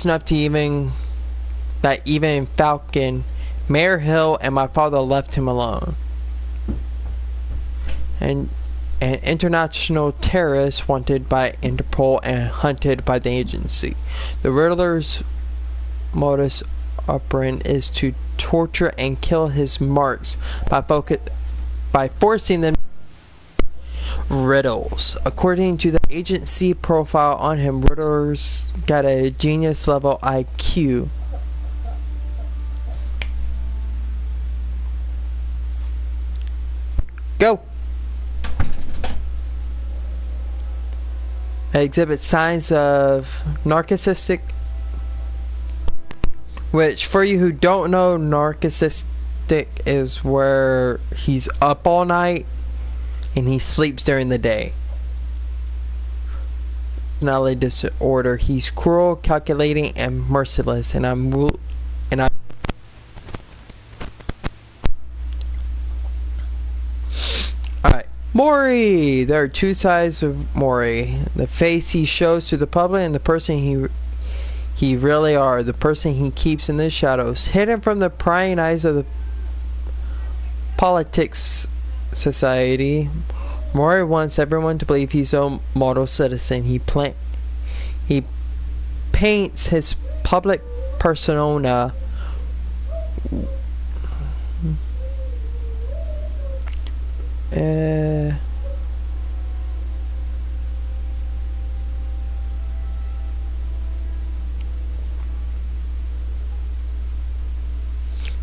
enough to even Falcon, Mayor Hill, and my father left him alone. And an international terrorist wanted by Interpol and hunted by the agency. The Riddler's modus operandi is to torture and kill his marks by forcing them riddles. According to the agency profile on him, Riddler's got a genius level IQ. Go! Exhibits signs of narcissistic, which for you who don't know, narcissistic is where he's up all night and he sleeps during the day. Personality disorder. He's cruel, calculating, and merciless. Alright. Mori! There are two sides of Mori. The face he shows to the public and the person he really are. The person he keeps in the shadows. Hidden from the prying eyes of the politics society. Mori wants everyone to believe he's a model citizen. He paints his public persona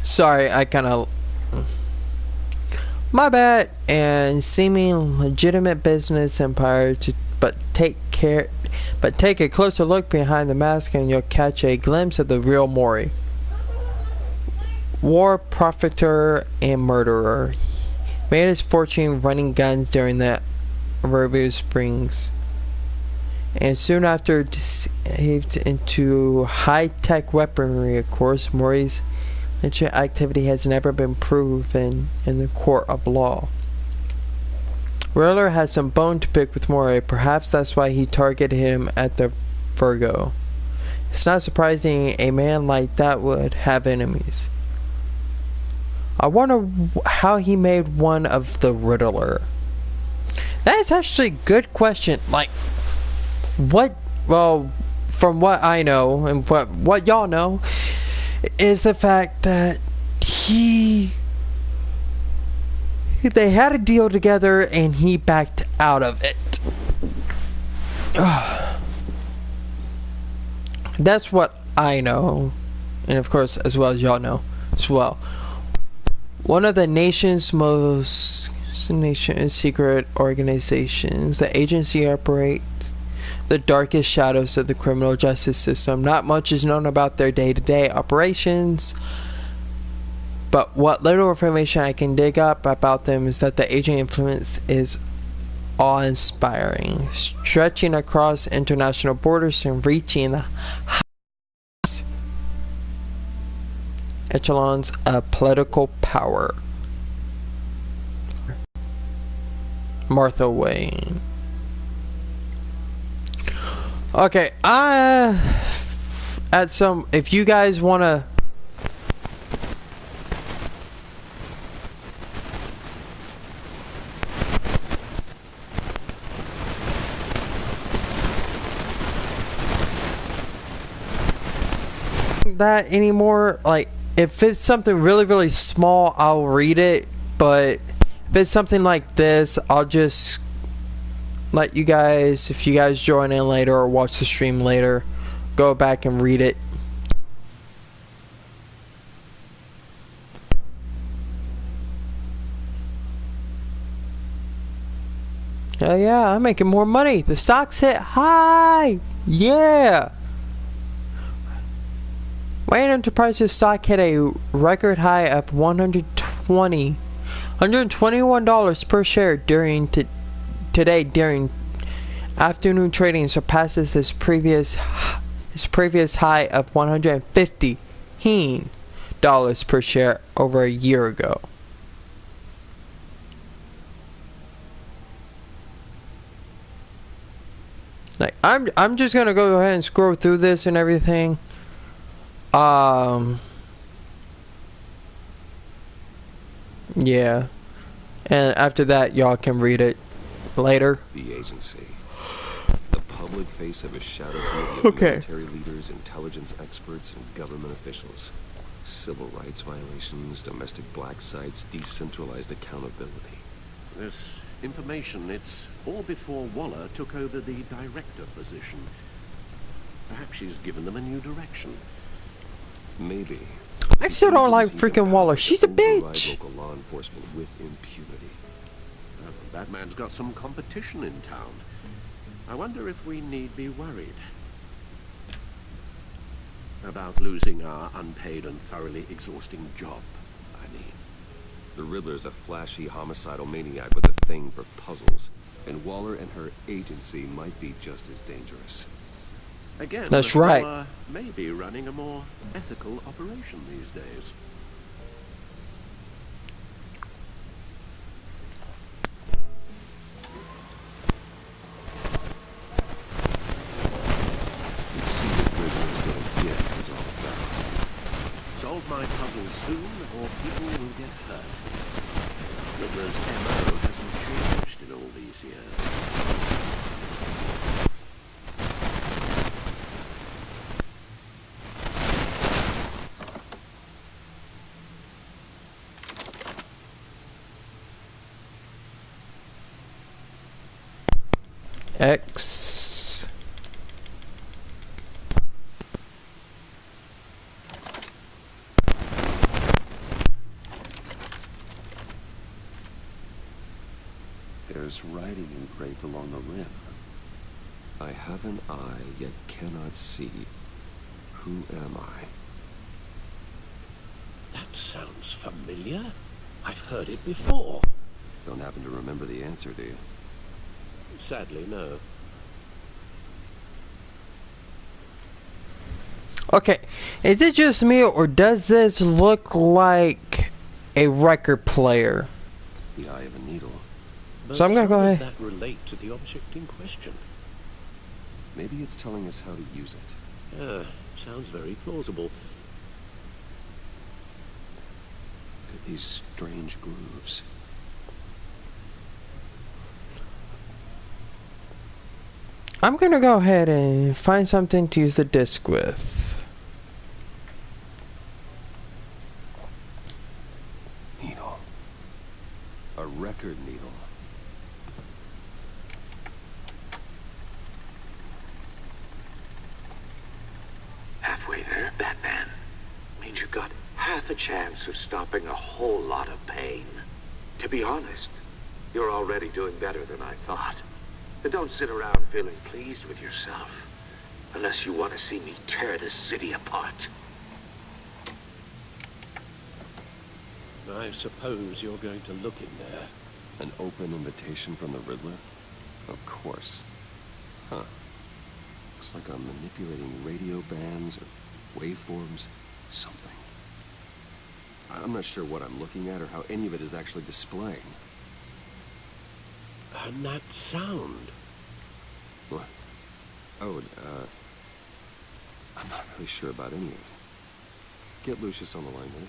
sorry, I kind of my bad. And seeming legitimate business empire but take a closer look behind the mask and you'll catch a glimpse of the real Mori. War profiteer and murderer. Made his fortune running guns during the Arabian Springs, and soon after dived into high-tech weaponry. Of course, Mori's activity has never been proven in the court of law. Riddler has some bone to pick with Mori. Perhaps that's why he targeted him at the Virgo. It's not surprising a man like that would have enemies. I wonder how he made one of the Riddler. That is actually a good question. Like, what? Well, from what I know and what y'all know, is the fact that they had a deal together and he backed out of it. That's what I know, and of course, as well as y'all know as well. One of the nation's most secret organizations, the agency operates the darkest shadows of the criminal justice system. Not much is known about their day-to-day operations, but what little information I can dig up about them is that the agent influence is awe-inspiring, stretching across international borders and reaching the echelons of political power. Martha Wayne. Okay, if you guys wanna that anymore, like if it's something really small, I'll read it, but if it's something like this, I'll just let you guys, if you guys join in later or watch the stream later, go back and read it. Oh yeah, I'm making more money. The stocks hit high. Yeah. Wayne Enterprises stock hit a record high of $121 per share today during afternoon trading, surpasses this previous high of $115 per share over a year ago. Like I'm just gonna go ahead and scroll through this and everything. Yeah, and after that y'all can read it later. The agency, the public face of a shadow committee of military leaders, intelligence experts, and government officials. Civil rights violations, domestic black sites, decentralized accountability. This information, it's all before Waller took over the director position. Perhaps she's given them a new direction. Maybe. I still don't like freaking Waller. She's a bitch. Local law enforcement with impunity. Well, Batman's got some competition in town. I wonder if we need be worried about losing our unpaid and thoroughly exhausting job, I mean. The Riddler's a flashy homicidal maniac with a thing for puzzles, and Waller and her agency might be just as dangerous. Again, that's right. Waller may be running a more ethical operation these days. Let's see what Riddler's gonna get is all about. Solve my puzzle soon, or people will get hurt. Riddler's MO hasn't changed in all these years. X. There's writing engraved along the rim. I have an eye, yet cannot see. Who am I? That sounds familiar. I've heard it before. Don't happen to remember the answer, do you? Sadly, no. Okay, is it just me, or does this look like a record player? The eye of a needle. But so I'm gonna go ahead. How does that relate to the object in question? Maybe it's telling us how to use it. Sounds very plausible. Look at these strange grooves. I'm gonna go ahead and find something to use the disc with. Needle. A record needle. Halfway there, Batman. Means you've got half a chance of stopping a whole lot of pain. To be honest, you're already doing better than I thought. But don't sit around feeling pleased with yourself, unless you want to see me tear this city apart. I suppose you're going to look in there. An open invitation from the Riddler? Of course. Huh. Looks like I'm manipulating radio bands or waveforms. Something. I'm not sure what I'm looking at or how any of it is actually displaying. And that sound. What? Oh, I'm not really sure about any of it. Get Lucius on the line, will you?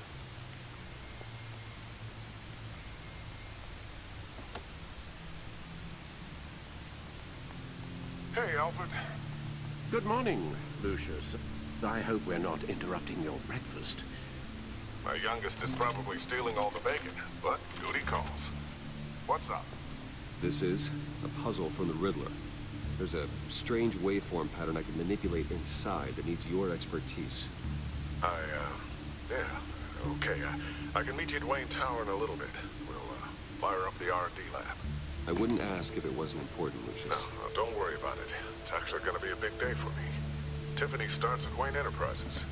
Hey, Alfred. Good morning, Lucius. I hope we're not interrupting your breakfast. My youngest is probably stealing all the bacon, but duty calls. What's up? This is a puzzle from the Riddler. There's a strange waveform pattern I can manipulate inside that needs your expertise. Yeah, okay. I can meet you at Wayne Tower in a little bit. We'll, fire up the R&D lab. I wouldn't ask if it wasn't important, Lucius. No, don't worry about it. It's actually gonna be a big day for me. Tiffany starts at Wayne Enterprises.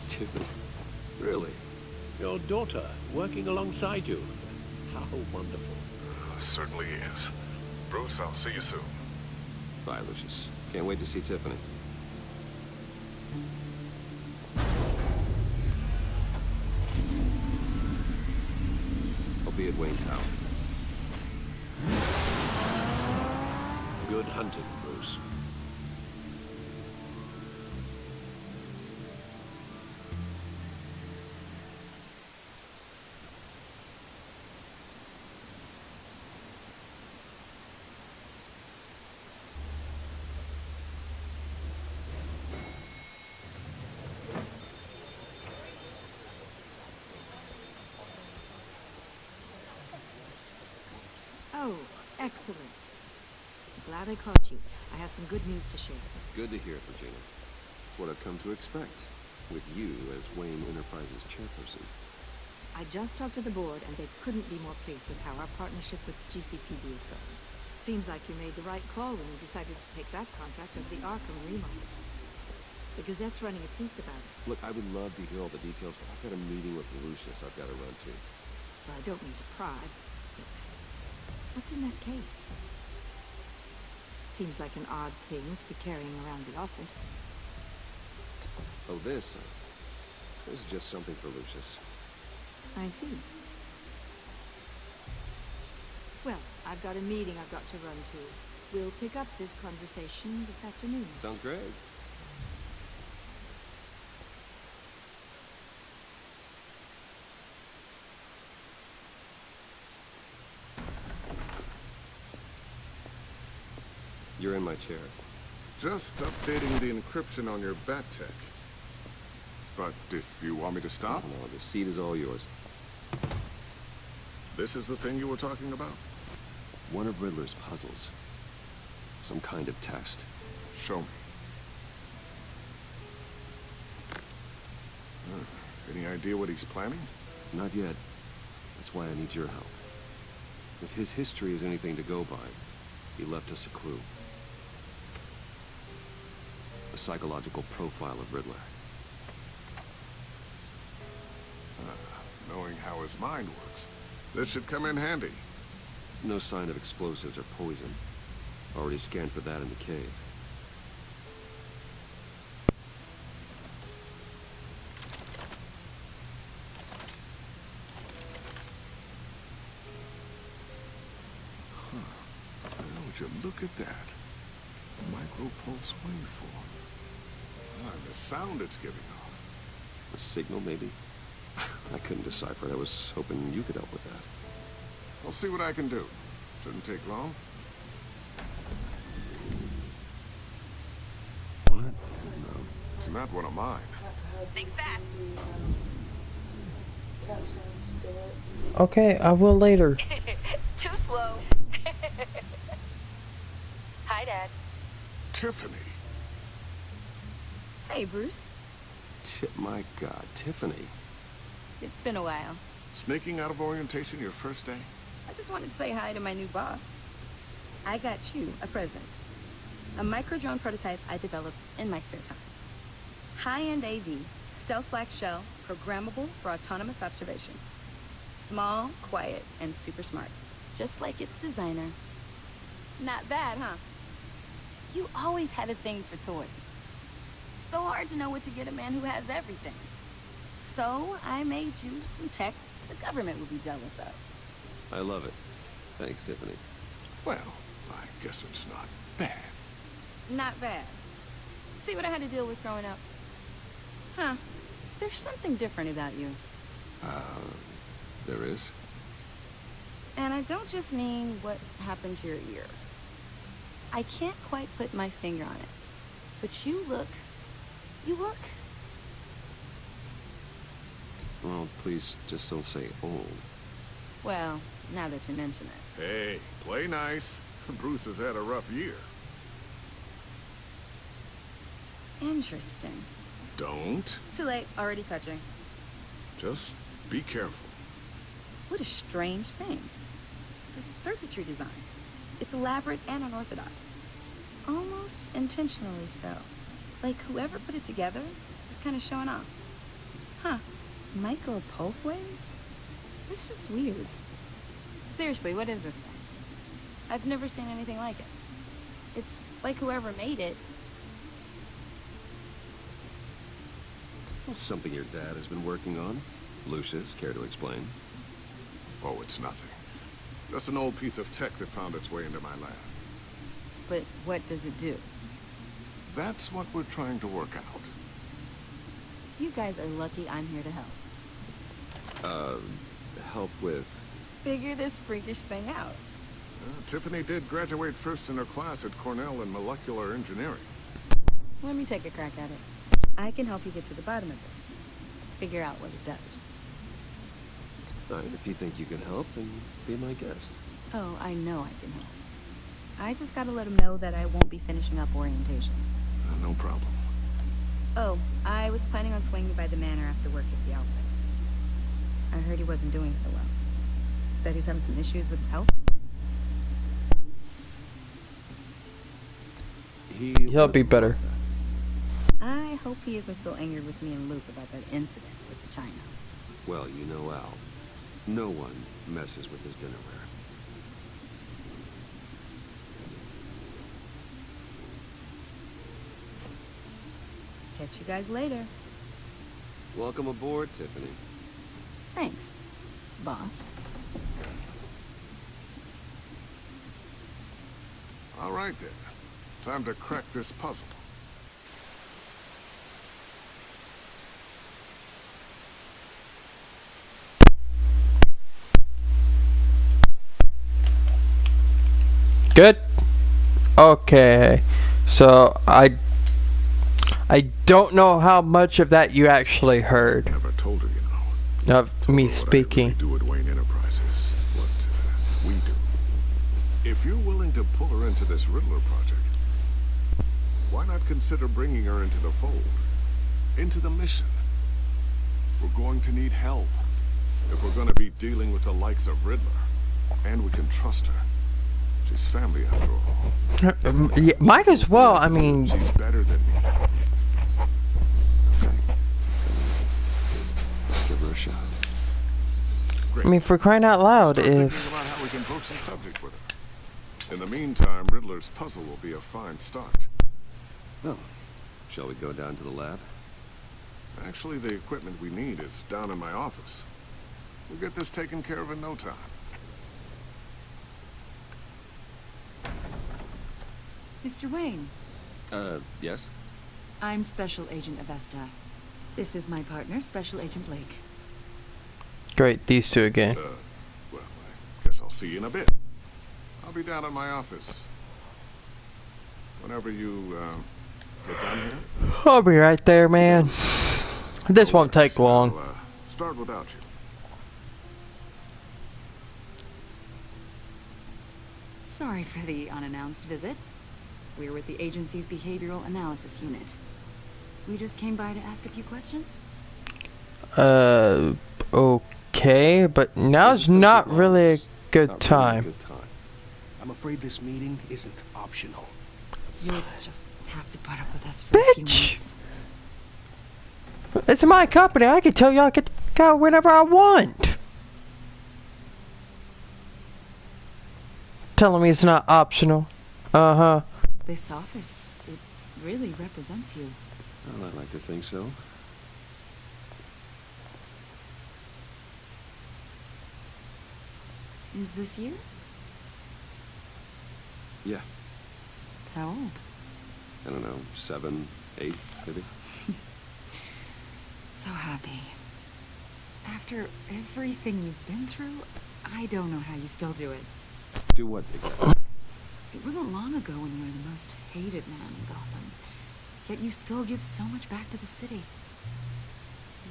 Tiffany? Really? Your daughter, working alongside you. How wonderful. Certainly is. Bruce, I'll see you soon. Bye, Lucius. Can't wait to see Tiffany. I'll be at Wayne Tower. Good hunting, Bruce. Oh, excellent. Glad I caught you. I have some good news to share. Good to hear, Virginia. It's what I've come to expect, with you as Wayne Enterprises chairperson. I just talked to the board, and they couldn't be more pleased with how our partnership with GCPD is going. Seems like you made the right call when you decided to take that contract over the Arkham remodel. The Gazette's running a piece about it. Look, I would love to hear all the details, but I've got a meeting with Lucius I've got to run to. Well, I don't mean to pry, but what's in that case? Seems like an odd thing to be carrying around the office. Oh, this is just something for Lucius. I see. Well, I've got a meeting I've got to run to. We'll pick up this conversation this afternoon. Sounds great. You're in my chair. Just updating the encryption on your bat tech. But if you want me to stop? No, the seat is all yours. This is the thing you were talking about? One of Riddler's puzzles. Some kind of test. Show me. Any idea what he's planning? Not yet. That's why I need your help. If his history is anything to go by, he left us a clue. A psychological profile of Riddler. Knowing how his mind works, this should come in handy. No sign of explosives or poison. Already scanned for that in the cave. Would you look at that? A micro-pulse waveform. And the sound it's giving off. A signal, maybe? I couldn't decipher it. I was hoping you could help with that. I'll see what I can do. Shouldn't take long. What? No. It's not one of mine. Think fast. Okay, I will later. Too slow. Hi, Dad. Tiffany. Hey, Bruce. My God, Tiffany. It's been a while. Sneaking out of orientation your first day? I just wanted to say hi to my new boss. I got you a present. A micro-drone prototype I developed in my spare time. High-end AV, stealth black shell, programmable for autonomous observation. Small, quiet, and super smart. Just like its designer. Not bad, huh? You always had a thing for toys. So hard to know what to get a man who has everything. So I made you some tech the government would be jealous of. I love it. Thanks, Tiffany. Well, I guess it's not bad. Not bad. See what I had to deal with growing up? Huh. There's something different about you. There is? And I don't just mean what happened to your ear. I can't quite put my finger on it. But you look... Well, please, just don't say old. Well, now that you mention it. Hey, play nice. Bruce has had a rough year. Interesting. Don't. Too late. Already touching. Just be careful. What a strange thing. The circuitry design. It's elaborate and unorthodox. Almost intentionally so. Like whoever put it together was kind of showing off. Huh. Micro pulse waves? This is weird. Seriously, what is this thing? I've never seen anything like it. It's like whoever made it. Well, something your dad has been working on. Lucius, care to explain? Oh, it's nothing. Just an old piece of tech that found its way into my lab. But what does it do? That's what we're trying to work out. You guys are lucky I'm here to help. Help with... Figure this freakish thing out. Tiffany did graduate first in her class at Cornell in molecular engineering. Let me take a crack at it. I can help you get to the bottom of this. Figure out what it does. If you think you can help, then be my guest. Oh, I know I can help. I just gotta let him know that I won't be finishing up orientation. No problem. Oh, I was planning on swinging by the manor after work to see Alfred. I heard he wasn't doing so well. That he was having some issues with his health. He'll be better. I hope he isn't still angered with me and Luke about that incident with the China. Well, you know Al. No one messes with his dinnerware. Catch you guys later. Welcome aboard, Tiffany. Thanks, boss. All right, then. Time to crack this puzzle. Good? Okay. So, I don't know how much of that you actually heard. Never told her, you know. Of me speaking. What I really do at Wayne Enterprises. What we do. If you're willing to pull her into this Riddler project, why not consider bringing her into the fold? Into the mission? We're going to need help. If we're going to be dealing with the likes of Riddler. And we can trust her. She's family after all. Yeah, might as well, I mean... She's better than me. Okay. Let's give her a shot. I mean, for crying out loud, Start if... thinking about how we can broach the subject with her. In the meantime, Riddler's puzzle will be a fine start. Well, shall we go down to the lab? Actually, the equipment we need is down in my office. We'll get this taken care of in no time. Mr. Wayne. Yes? I'm Special Agent Avesta. This is my partner, Special Agent Blake. Great, these two again. Well, I guess I'll see you in a bit. I'll be down in my office. Whenever you, get down here. I'll be right there, man. This won't take long. I'll, start without you. Sorry for the unannounced visit. We're with the agency's behavioral analysis unit. We just came by to ask a few questions. Okay, but now's not really a good time. I'm afraid this meeting isn't optional. You'll just have to put up with us for a few minutes. It's my company. I can tell y'all get go whenever I want. Telling me it's not optional. Uh-huh. This office, it really represents you. Well, I like to think so. is this year? Yeah. How old? I don't know, 7, 8, maybe? So happy. After everything you've been through, I don't know how you still do it. Do what exactly? It wasn't long ago when you were the most hated man in Gotham. Yet you still give so much back to the city.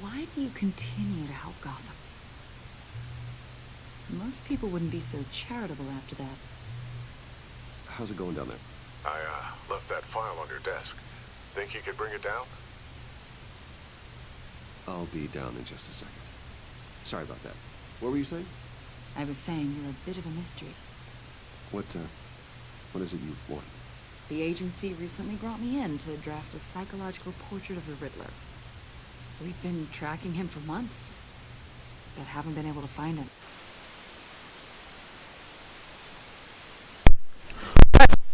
Why do you continue to help Gotham? Most people wouldn't be so charitable after that. How's it going down there? I, left that file on your desk. Think you could bring it down? I'll be down in just a second. Sorry about that. What were you saying? I was saying you're a bit of a mystery. What is it you want? The agency recently brought me in to draft a psychological portrait of the Riddler. We've been tracking him for months, but haven't been able to find him.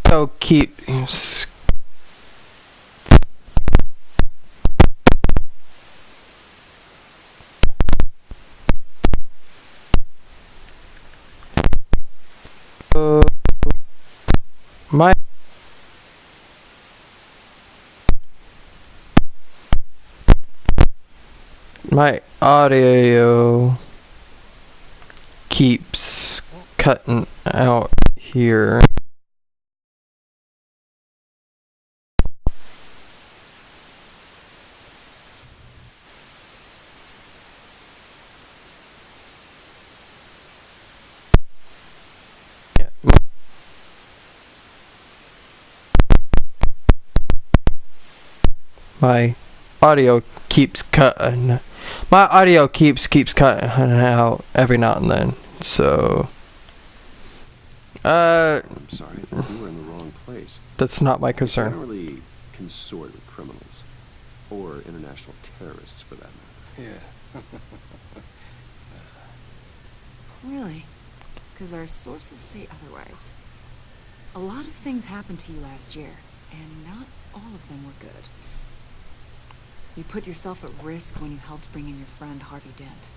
So keep my audio keeps cutting out here. My audio keeps cutting. My audio keeps cutting out every now and then. So, I'm sorry, you were in the wrong place. That's not my concern. I generally consort with criminals, or international terrorists, for that matter. Yeah. Really? Because our sources say otherwise. A lot of things happened to you last year, and not all of them were good. You put yourself at risk when you helped bring in your friend Harvey Dent.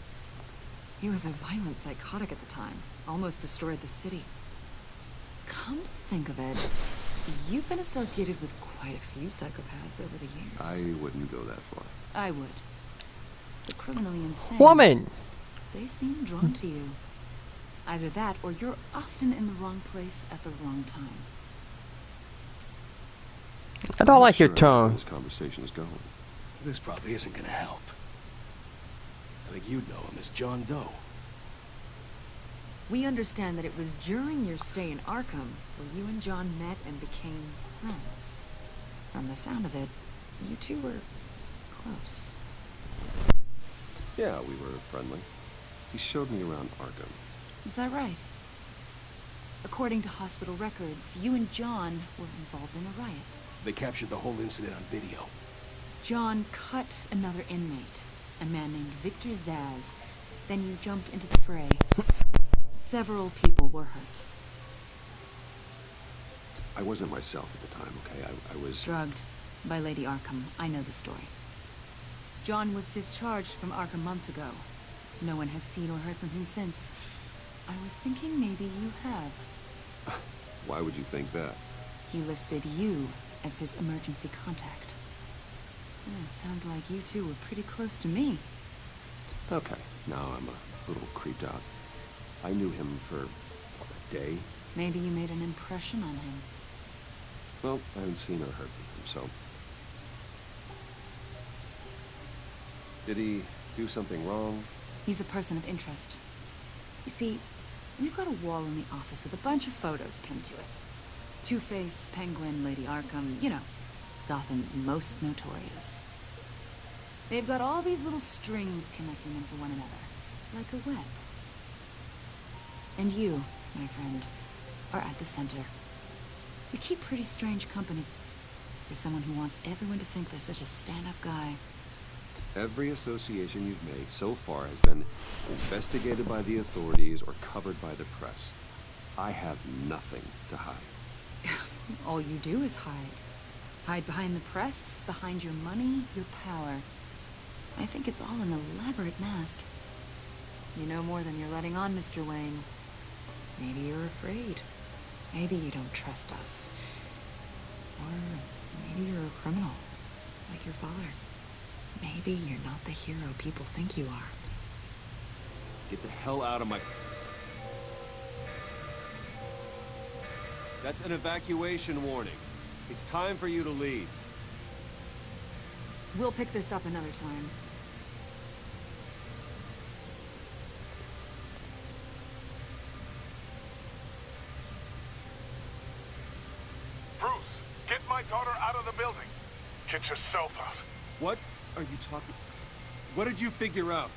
He was a violent psychotic at the time, almost destroyed the city. Come to think of it, you've been associated with quite a few psychopaths over the years. I wouldn't go that far. I would. The criminally insane. Woman! They seem drawn to you. Either that, or you're often in the wrong place at the wrong time. I don't like your Sure tone. This conversation is going. This probably isn't gonna help. I think you'd know him as John Doe. We understand that it was during your stay in Arkham where you and John met and became friends. From the sound of it, you two were close. Yeah, we were friendly. He showed me around Arkham. Is that right? According to hospital records, you and John were involved in a riot. They captured the whole incident on video. John cut another inmate, a man named Victor Zsasz. Then you jumped into the fray. Several people were hurt. I wasn't myself at the time, okay? I was... Drugged by Lady Arkham. I know the story. John was discharged from Arkham months ago. No one has seen or heard from him since. I was thinking maybe you have. Why would you think that? He listed you as his emergency contact. Yeah, sounds like you two were pretty close to me. Okay, now I'm a little creeped out. I knew him for, what, a day? Maybe you made an impression on him. Well, I haven't seen or heard from him, so... Did he do something wrong? He's a person of interest. You see, we've got a wall in the office with a bunch of photos pinned to it. Two-Face, Penguin, Lady Arkham, you know, Gotham's most notorious. They've got all these little strings connecting into one another, like a web. And you, my friend, are at the center. You keep pretty strange company for someone who wants everyone to think they're such a stand-up guy. Every association you've made so far has been investigated by the authorities or covered by the press. I have nothing to hide. All you do is hide. Hide behind the press, behind your money, your power. I think it's all an elaborate mask. You know more than you're letting on, Mr. Wayne. Maybe you're afraid. Maybe you don't trust us. Or maybe you're a criminal, like your father. Maybe you're not the hero people think you are. Get the hell out of my... That's an evacuation warning. It's time for you to leave. We'll pick this up another time. Bruce, get my daughter out of the building. Get yourself out. What are you talking... What did you figure out?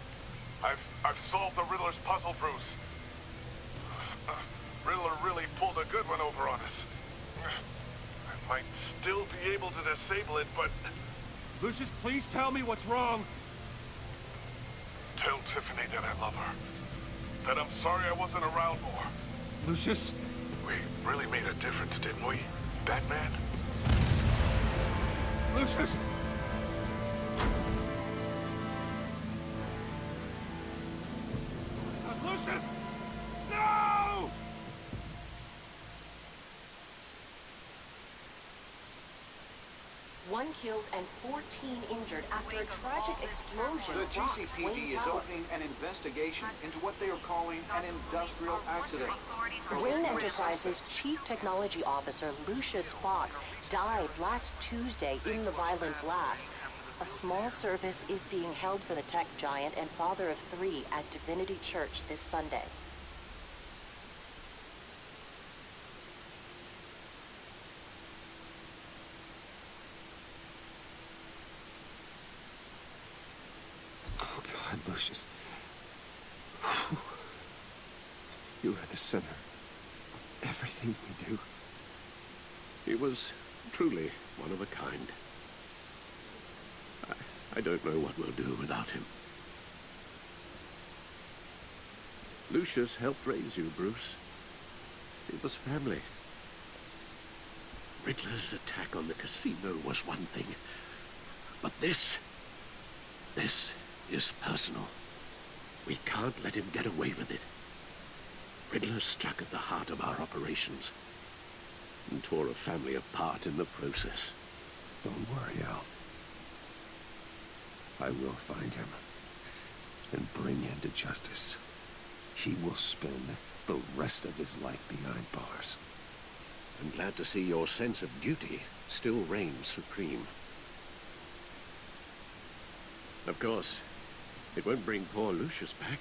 I've solved the Riddler's puzzle, Bruce. Riddler really pulled a good one over on us. I might still be able to disable it, but... Lucius, please tell me what's wrong. Tell Tiffany that I love her. That I'm sorry I wasn't around more. Lucius? We really made a difference, didn't we, Batman? Lucius! Lucius! No! One killed and 14 injured after a tragic explosion. The rocks GCPD Wayne is Tower. opening an investigation into what they are calling an industrial accident. Wayne Enterprises Chief Technology Officer Lucius Fox died last Tuesday in the violent blast. A small service is being held for the tech giant and father of 3 at Divinity Church this Sunday. Oh, God, Lucius. You were at the center of everything we do. He was truly one of a kind. I don't know what we'll do without him. Lucius helped raise you, Bruce. It was family. Riddler's attack on the casino was one thing, but this is personal. We can't let him get away with it. Riddler struck at the heart of our operations and tore a family apart in the process. Don't worry, Al. I will find him and bring him to justice. He will spend the rest of his life behind bars. I'm glad to see your sense of duty still reigns supreme. Of course, it won't bring poor Lucius back.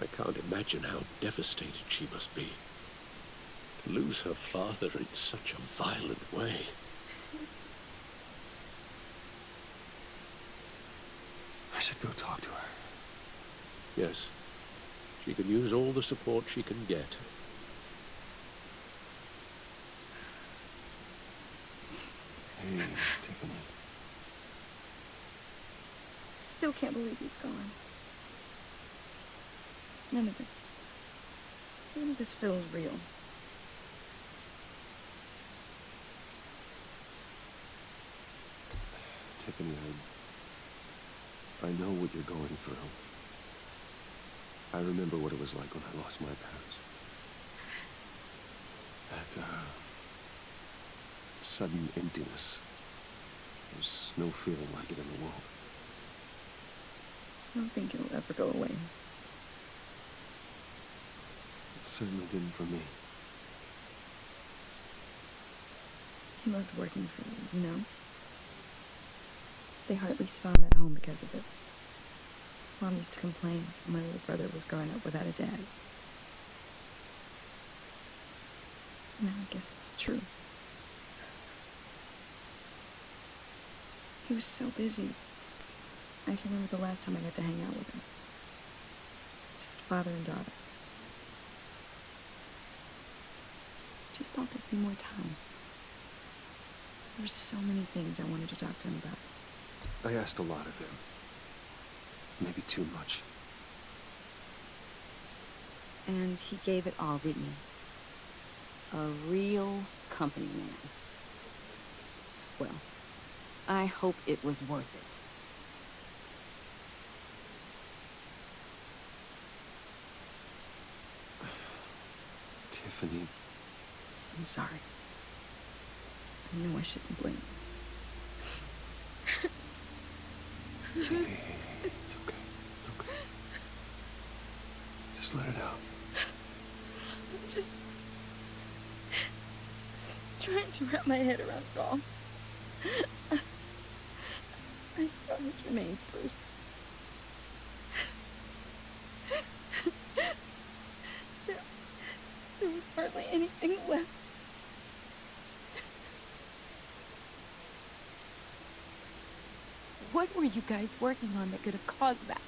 I can't imagine how devastated she must be to lose her father in such a violent way. I should go talk to her. Yes, she can use all the support she can get. Hey, Tiffany. Still can't believe he's gone. None of this feels real. Tiffany, I know what you're going through. I remember what it was like when I lost my parents. That, sudden emptiness. There's no feeling like it in the world. I don't think it'll ever go away. It certainly didn't for me. He loved working for you, you know? They hardly saw him at home because of it. Mom used to complain my little brother was growing up without a dad. Now I guess it's true. He was so busy. I can remember the last time I got to hang out with him. Just father and daughter. Just thought there'd be more time. There were so many things I wanted to talk to him about. I asked a lot of him. Maybe too much. And he gave it all, didn't he? A real company man. Well, I hope it was worth it. Tiffany. I'm sorry. I know I shouldn't blame you. Hey, it's okay. It's okay. Just let it out. I'm just trying to wrap my head around it all. I saw his remains, Bruce. There was hardly anything left. What were you guys working on that could have caused that?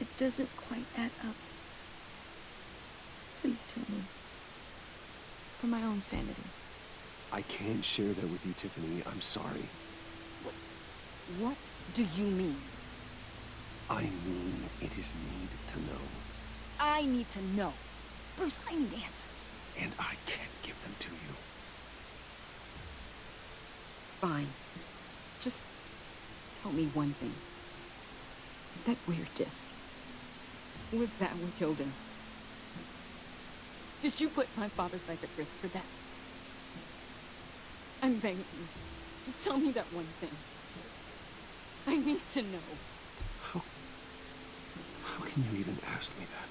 It doesn't quite add up. Please tell me. For my own sanity. I can't share that with you, Tiffany. I'm sorry. What do you mean? I mean, it is need to know. I need to know. Bruce, I need answers. And I can't give them to you. Fine. Just tell me one thing. That weird disc. Was that what killed him? Did you put my father's life at risk for that? I'm begging you. Just tell me that one thing. I need to know. How can you even ask me that?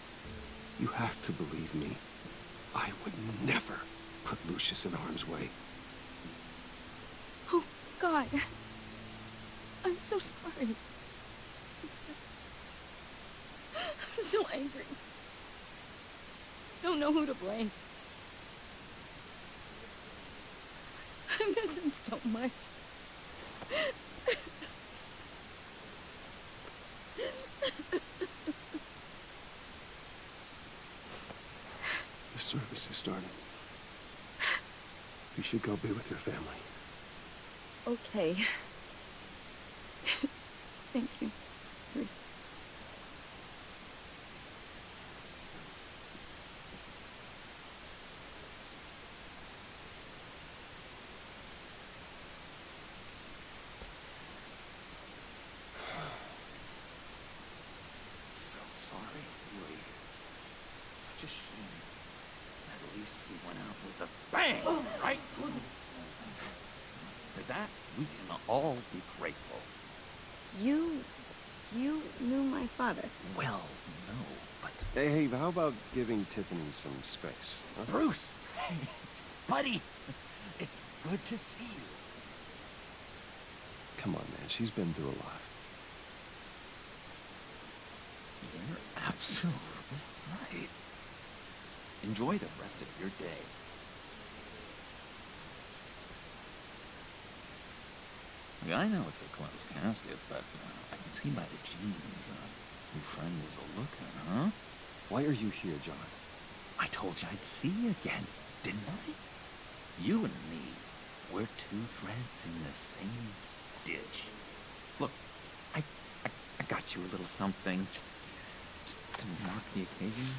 You have to believe me. I would never put Lucius in harm's way. Oh, God. I'm so sorry. It's just... I'm so angry. Just don't know who to blame. I miss him so much. The service is starting. You should go be with your family. Okay. Thank you, Bruce. So sorry, Lee. Such a shame. At least we went out with a bang, right? For that, we can all be grateful. You knew my father. Well, no, but... Hey, how about giving Tiffany some space? Huh? Bruce! Buddy! It's good to see you. Come on, man. She's been through a lot. You're absolutely right. Enjoy the rest of your day. I know it's a closed casket, but I can see by the jeans your friend was a looker, huh? Why are you here, John? I told you I'd see you again, didn't I? You and me, we're two threads in the same stitch. Look, I got you a little something, just to mark the occasion.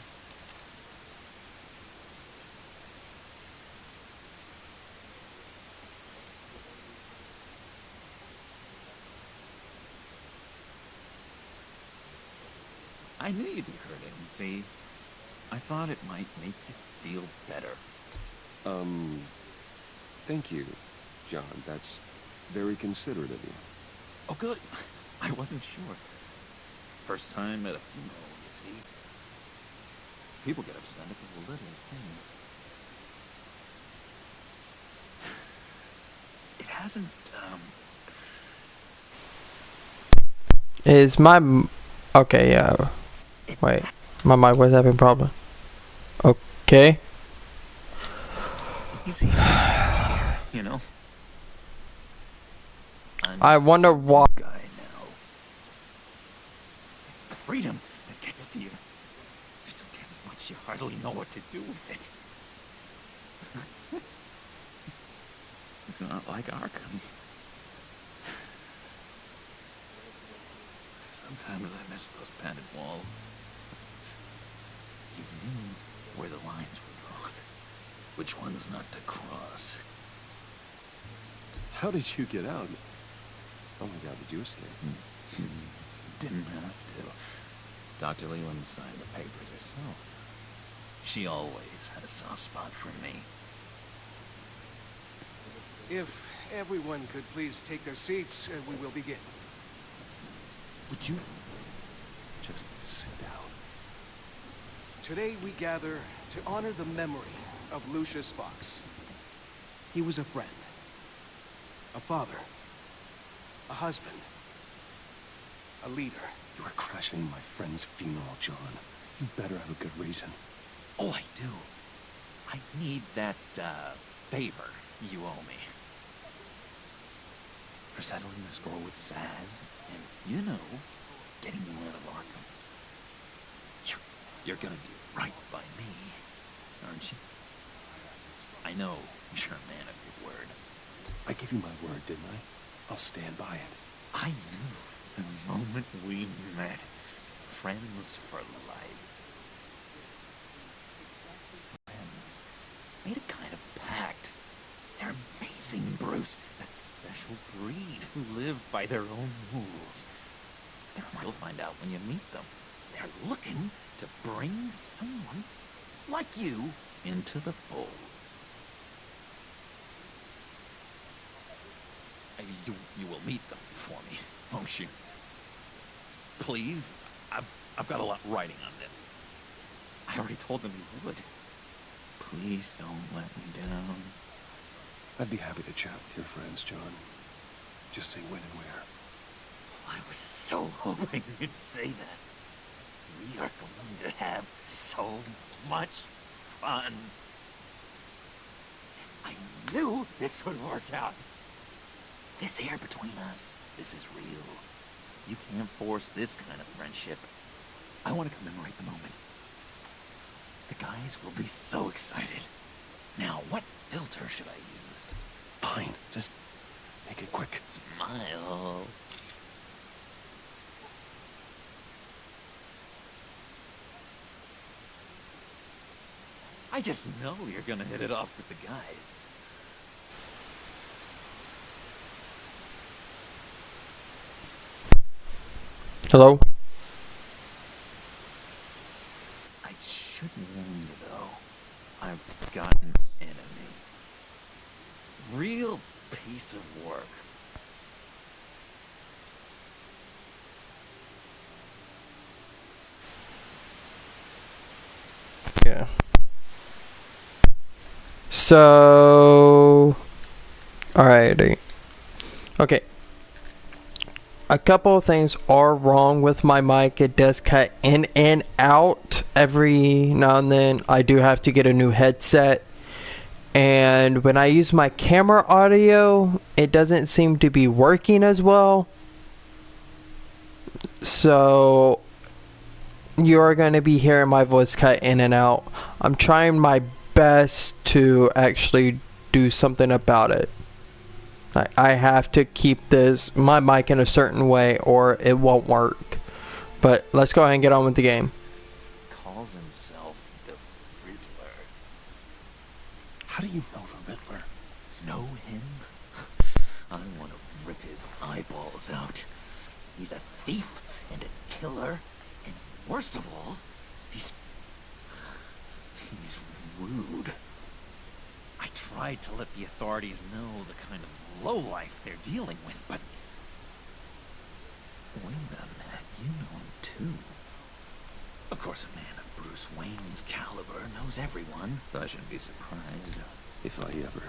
I knew you'd be hurting, see? I thought it might make you feel better. Thank you, John. That's very considerate of you. Oh, good. I wasn't sure. First time at a funeral, you see. People get upset at the littlest things. It hasn't, Is my... Okay, yeah. Wait. My mic was having a problem. Okay. Easy here, you know? I wonder why. Guy now. It's the freedom that gets to you. There's so damn much you hardly know what to do with it. It's not like Arkham. Sometimes I miss those padded walls. You knew where the lines were drawn. Which ones not to cross. How did you get out? Oh my God, did you escape? Didn't have to. Dr. Leland signed the papers herself. She always had a soft spot for me. If everyone could please take their seats, we will begin. Would you just sit down? Today we gather to honor the memory of Lucius Fox. He was a friend, a father, a husband, a leader. You are crashing my friend's funeral, John. You better have a good reason. Oh, I do. I need that, favor you owe me. For settling the score with Zsasz, and, you know, getting you out of Arkham. You're gonna do right by me, aren't you? I know you're a man of your word. I gave you my word, didn't I? I'll stand by it. I knew the moment we met. Friends for life. Friends made a kind of pact. They're amazing, Bruce. That special breed who live by their own rules. You'll find out when you meet them. They're looking to bring someone like you into the fold. You will meet them for me, won't you? Please? I've got a lot riding on this. I already told them you would. Please don't let me down. I'd be happy to chat with your friends, John. Just say when and where. I was so hoping you'd say that. We are going to have so much fun. I knew this would work out. This air between us, this is real. You can't force this kind of friendship. I want to commemorate the moment. The guys will be so excited. Now, what filter should I use? Fine, just make it quick. Smile. I just know you're gonna hit it off with the guys. Hello? I should warn you, though. I've got an enemy. Real piece of work. Yeah. So... Alrighty. Okay. A couple of things are wrong with my mic. It does cut in and out every now and then. I do have to get a new headset. And when I use my camera audio, it doesn't seem to be working as well. So you're going to be hearing my voice cut in and out. I'm trying my best to actually do something about it. I have to keep my mic in a certain way or it won't work. But let's go ahead and get on with the game. Calls himself the Riddler. How do you know the Riddler? Know him? I want to rip his eyeballs out. He's a thief and a killer, and worst of all, he's rude. I tried to let the authorities know the kind of lowlife they're dealing with, but... Wait a minute, you know him too. Of course, a man of Bruce Wayne's caliber knows everyone, but I shouldn't be surprised. If I ever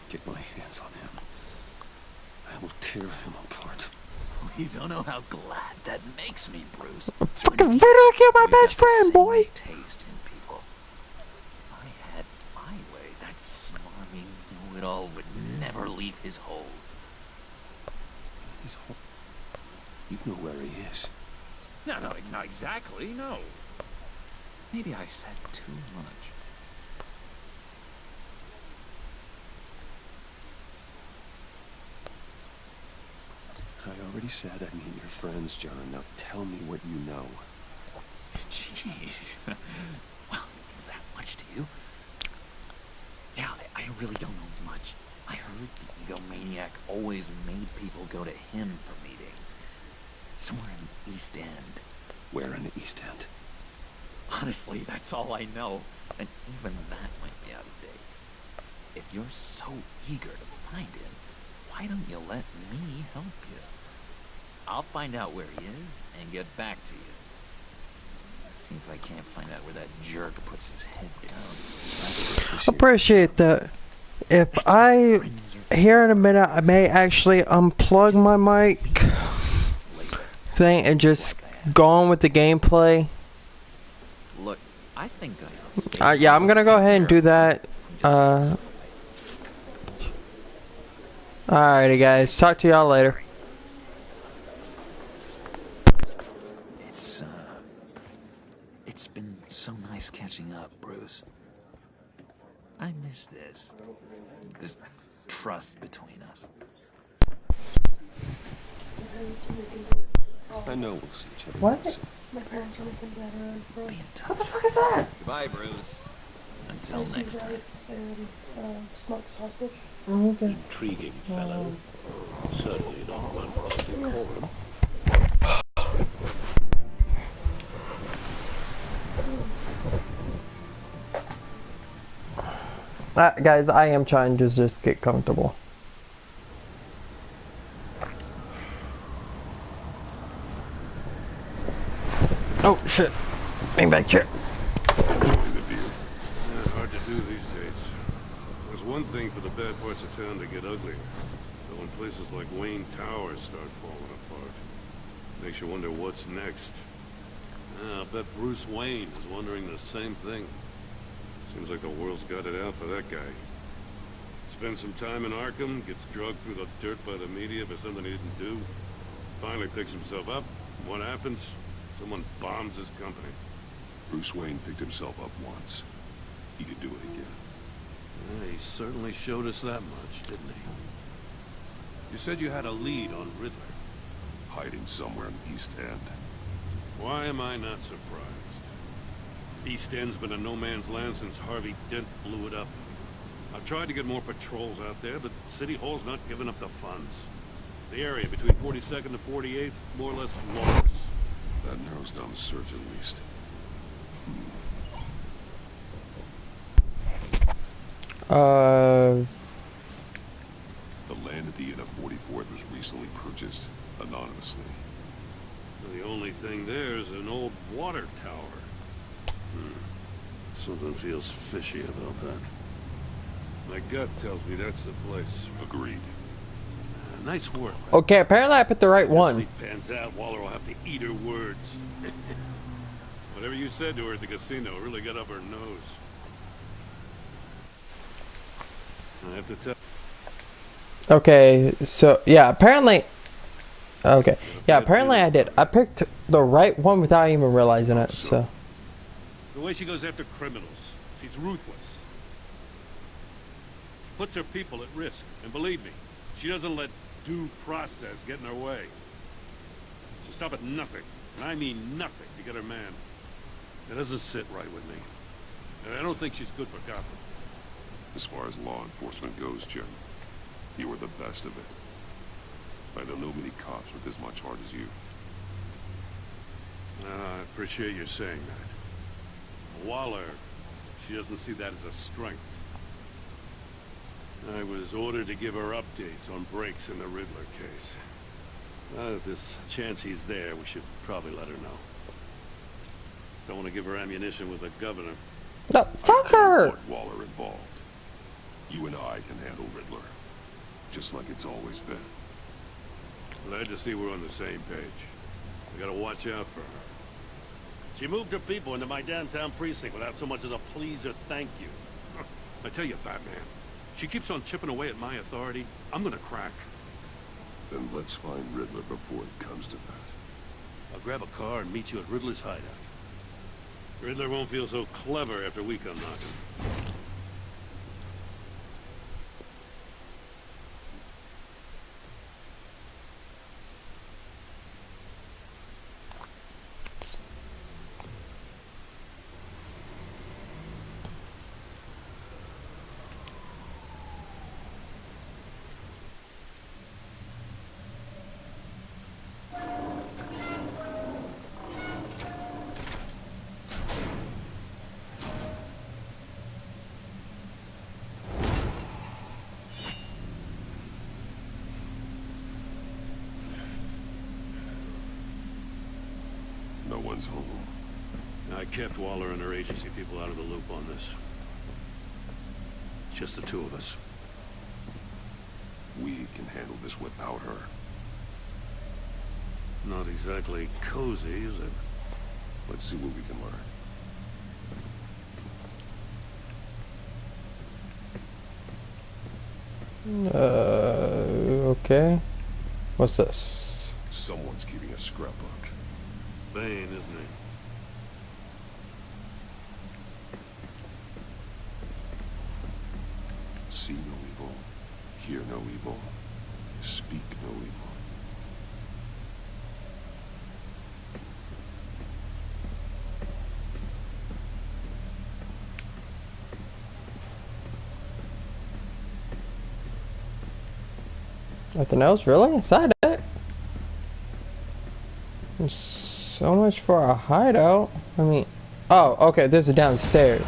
get my hands on him, I will tear him apart. You don't know how glad that makes me, Bruce. Fucking Riddler killed my best friend, boy! Taste in people. If I had my way, that smarmy know-it-all would never leave his hole. His hole? You know where he is. No, not exactly, no. Maybe I said too much. I already said I'd meet your friends, John. Now tell me what you know. Jeez. Well, it means that much to you. Yeah, I really don't know much. I heard the egomaniac always made people go to him for meetings. Somewhere in the East End. Where in the East End? Honestly, that's all I know. And even that might be out of date. If you're so eager to find him, why don't you let me help you? I'll find out where he is and get back to you. See if I can't find out where that jerk puts his head down. Appreciate that. If I, here in a minute, I may actually unplug my mic thing and just go on with the gameplay. Look, I think yeah, I'm gonna go ahead and do that. Alrighty guys, talk to y'all later. It's been so nice catching up, Bruce. I miss this trust between us. I know we'll see each other. What? My parents are making that around for us. What the fuck is that? Goodbye, Bruce. Until next time. And smoked sausage. Oh, okay. Intriguing fellow. Certainly not one for decorum. Guys, I am trying to just get comfortable. Oh shit! Bang back here. Hard to do these days. There's one thing for the bad parts of town to get uglier. But when places like Wayne Towers start falling apart, makes you wonder what's next. I'll bet Bruce Wayne is wondering the same thing. Seems like the world's got it out for that guy. Spends some time in Arkham, gets drugged through the dirt by the media for something he didn't do. Finally picks himself up. What happens? Someone bombs his company. Bruce Wayne picked himself up once. He could do it again. Yeah, he certainly showed us that much, didn't he? You said you had a lead on Riddler. Hiding somewhere in the East End. Why am I not surprised? East End's been a no-man's land since Harvey Dent blew it up. I've tried to get more patrols out there, but City Hall's not giving up the funds. The area between 42nd and 48th, more or less lawless. That narrows down the search at least. The land at the end of 44th was recently purchased anonymously. The only thing there is an old water tower. Something feels fishy about that. My gut tells me that's the place. Agreed. Nice work. Okay, apparently I put the right one. If it pans out, Waller will have to eat her words. Whatever you said to her at the casino really got up her nose. I have to tell. Okay, so yeah, apparently. Okay, yeah, apparently I did. I picked the right one without even realizing it. So. The way she goes after criminals, she's ruthless. Puts her people at risk, and believe me, she doesn't let due process get in her way. She'll stop at nothing, and I mean nothing, to get her man. That doesn't sit right with me. And I don't think she's good for Gotham. As far as law enforcement goes, Jim, you were the best of it. I don't know many cops with as much heart as you. I appreciate you saying that. Waller, she doesn't see that as a strength. I was ordered to give her updates on breaks in the Riddler case. If there's a chance he's there, we should probably let her know. Don't want to give her ammunition with the governor. No, fuck her! Waller involved. You and I can handle Riddler. Just like it's always been. Glad to see we're on the same page. We gotta watch out for her. She moved her people into my downtown precinct without so much as a please or thank you. I tell you, Batman, she keeps on chipping away at my authority. I'm gonna crack. Then let's find Riddler before it comes to that. I'll grab a car and meet you at Riddler's hideout. Riddler won't feel so clever after we come knocking. everyone's home. I kept Waller and her agency people out of the loop on this. Just the two of us. We can handle this without her. Not exactly cozy, is it? Let's see what we can learn. Okay. What's this? Someone's keeping a scrapbook. Vane, isn't he? See no evil, hear no evil, speak no evil. Nothing else, really? Is that it? There's so much for a hideout. I mean, oh, okay, there's a downstairs.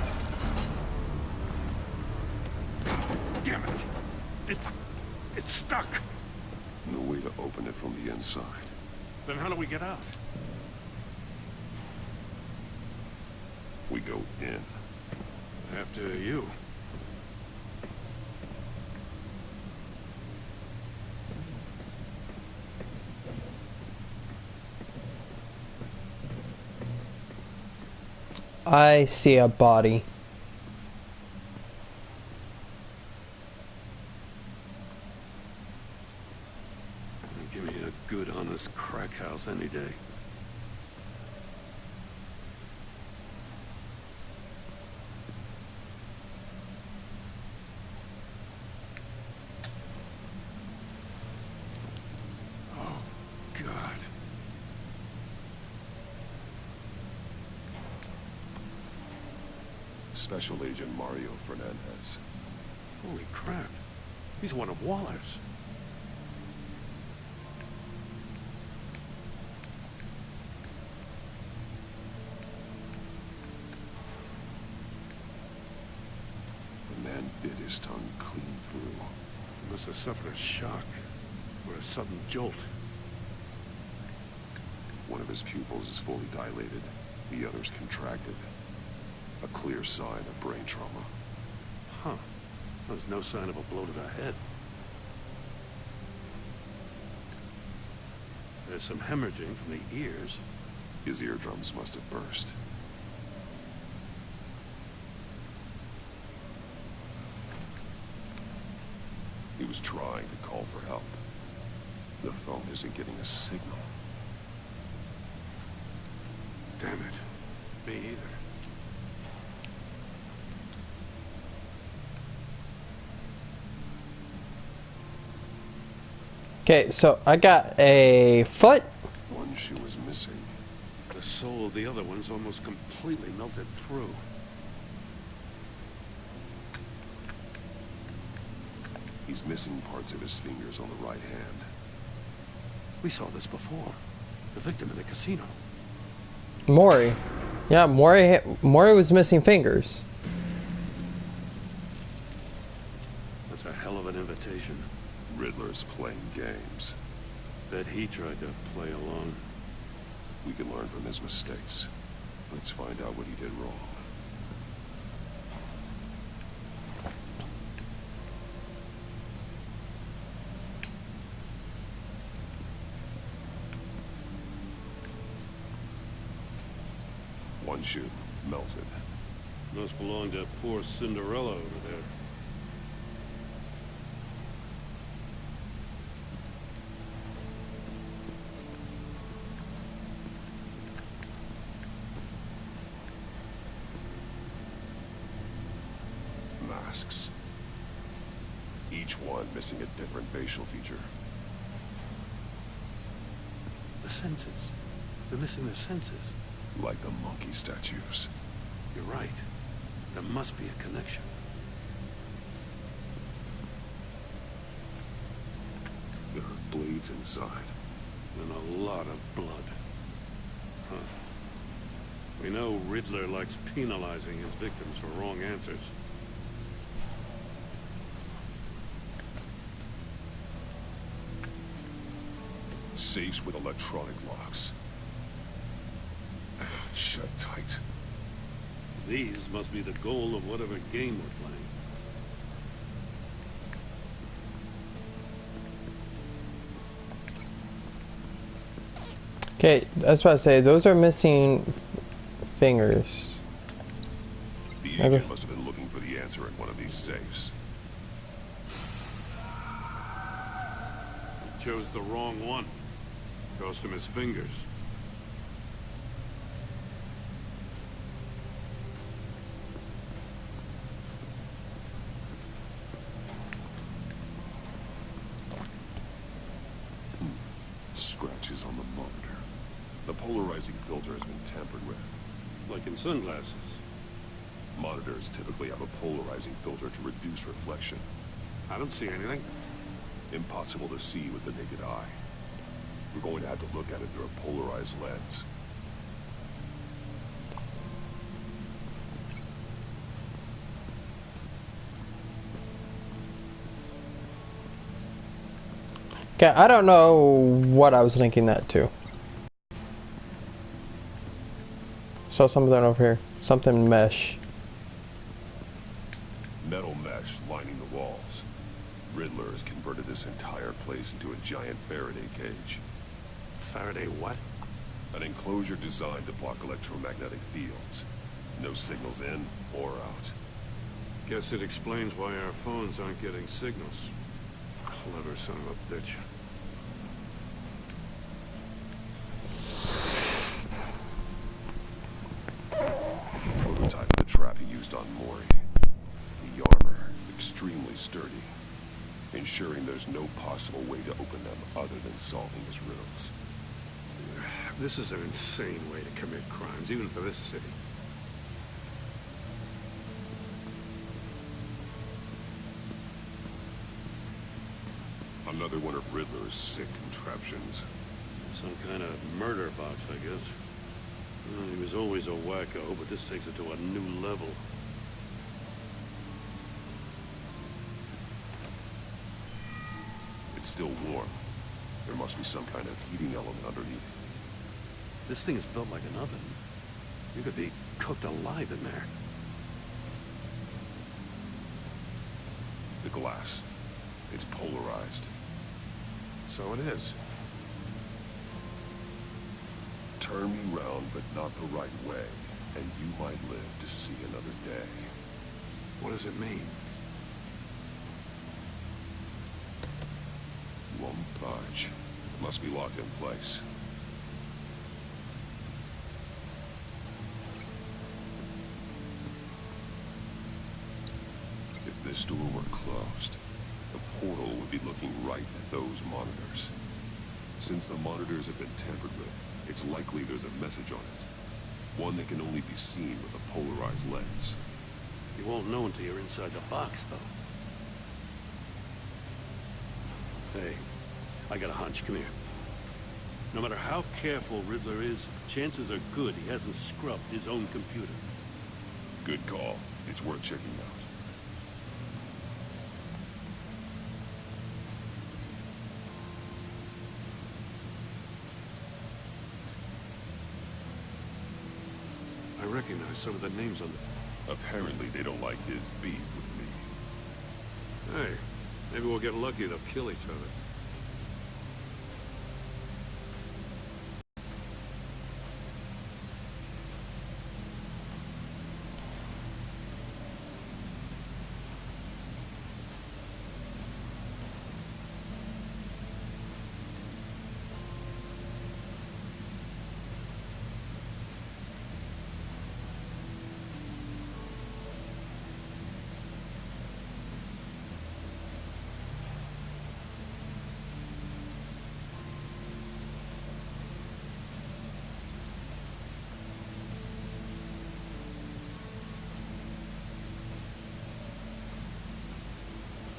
Damn it! It's stuck! No way to open it from the inside. Then how do we get out? We go in. After you. I see a body. Give me a good, honest crack house any day. Oh, God. Special Agent Mario Fernandez. Holy crap. He's one of Waller's. The man bit his tongue clean through. He must have suffered a shock or a sudden jolt. One of his pupils is fully dilated. The other's contracted. A clear sign of brain trauma. Huh. There's no sign of a blow to the head. There's some hemorrhaging from the ears. His eardrums must have burst. He was trying to call for help. The phone isn't getting a signal. Damn it. Me either. Okay, so I got a foot. One shoe is missing. The sole of the other one's almost completely melted through. He's missing parts of his fingers on the right hand. We saw this before. The victim in the casino. Mori. Yeah, Mori was missing fingers. That's a hell of an invitation. Riddler's playing games. Bet he tried to play along. We can learn from his mistakes. Let's find out what he did wrong. One shoe melted. Must belong to poor Cinderella over there. Masks. Each one missing a different facial feature. The senses. They're missing their senses. Like the monkey statues. You're right. There must be a connection. There are blades inside. And a lot of blood. Huh. We know Riddler likes penalizing his victims for wrong answers. Safes with electronic locks. shut tight. These must be the goal of whatever game we're playing. Okay, I was about to say, those are missing fingers. The agent must have been looking for the answer in one of these safes. He chose the wrong one. Cost him his fingers. Scratches on the monitor. The polarizing filter has been tampered with. Like in sunglasses. Monitors typically have a polarizing filter to reduce reflection. I don't see anything. Impossible to see with the naked eye. We're going to have to look at it through a polarized lens. Okay, I don't know what I was linking that to. Saw something over here. Something mesh. Metal mesh lining the walls. Riddler has converted this entire place into a giant Faraday cage. Faraday what? An enclosure designed to block electromagnetic fields. No signals in or out. Guess it explains why our phones aren't getting signals. Clever son of a bitch. Prototype of the trap he used on Mori. The armor, extremely sturdy, ensuring there's no possible way to open them other than solving his riddles. This is an insane way to commit crimes, even for this city. Another one of Riddler's sick contraptions. Some kind of murder box, I guess. Well, he was always a wacko, but this takes it to a new level. It's still warm. There must be some kind of heating element underneath. This thing is built like an oven. You could be cooked alive in there. The glass. It's polarized. So it is. Turn me round, but not the right way, and you might live to see another day. What does it mean? You won't budge. It must be locked in place. If this door were closed, the portal would be looking right at those monitors. Since the monitors have been tampered with, it's likely there's a message on it. One that can only be seen with a polarized lens. You won't know until you're inside the box, though. Hey, I got a hunch. Come here. No matter how careful Riddler is, chances are good he hasn't scrubbed his own computer. Good call. It's worth checking out. I recognize some of the names on the... Apparently they don't like his beef with me. Hey, maybe we'll get lucky they'll kill each other.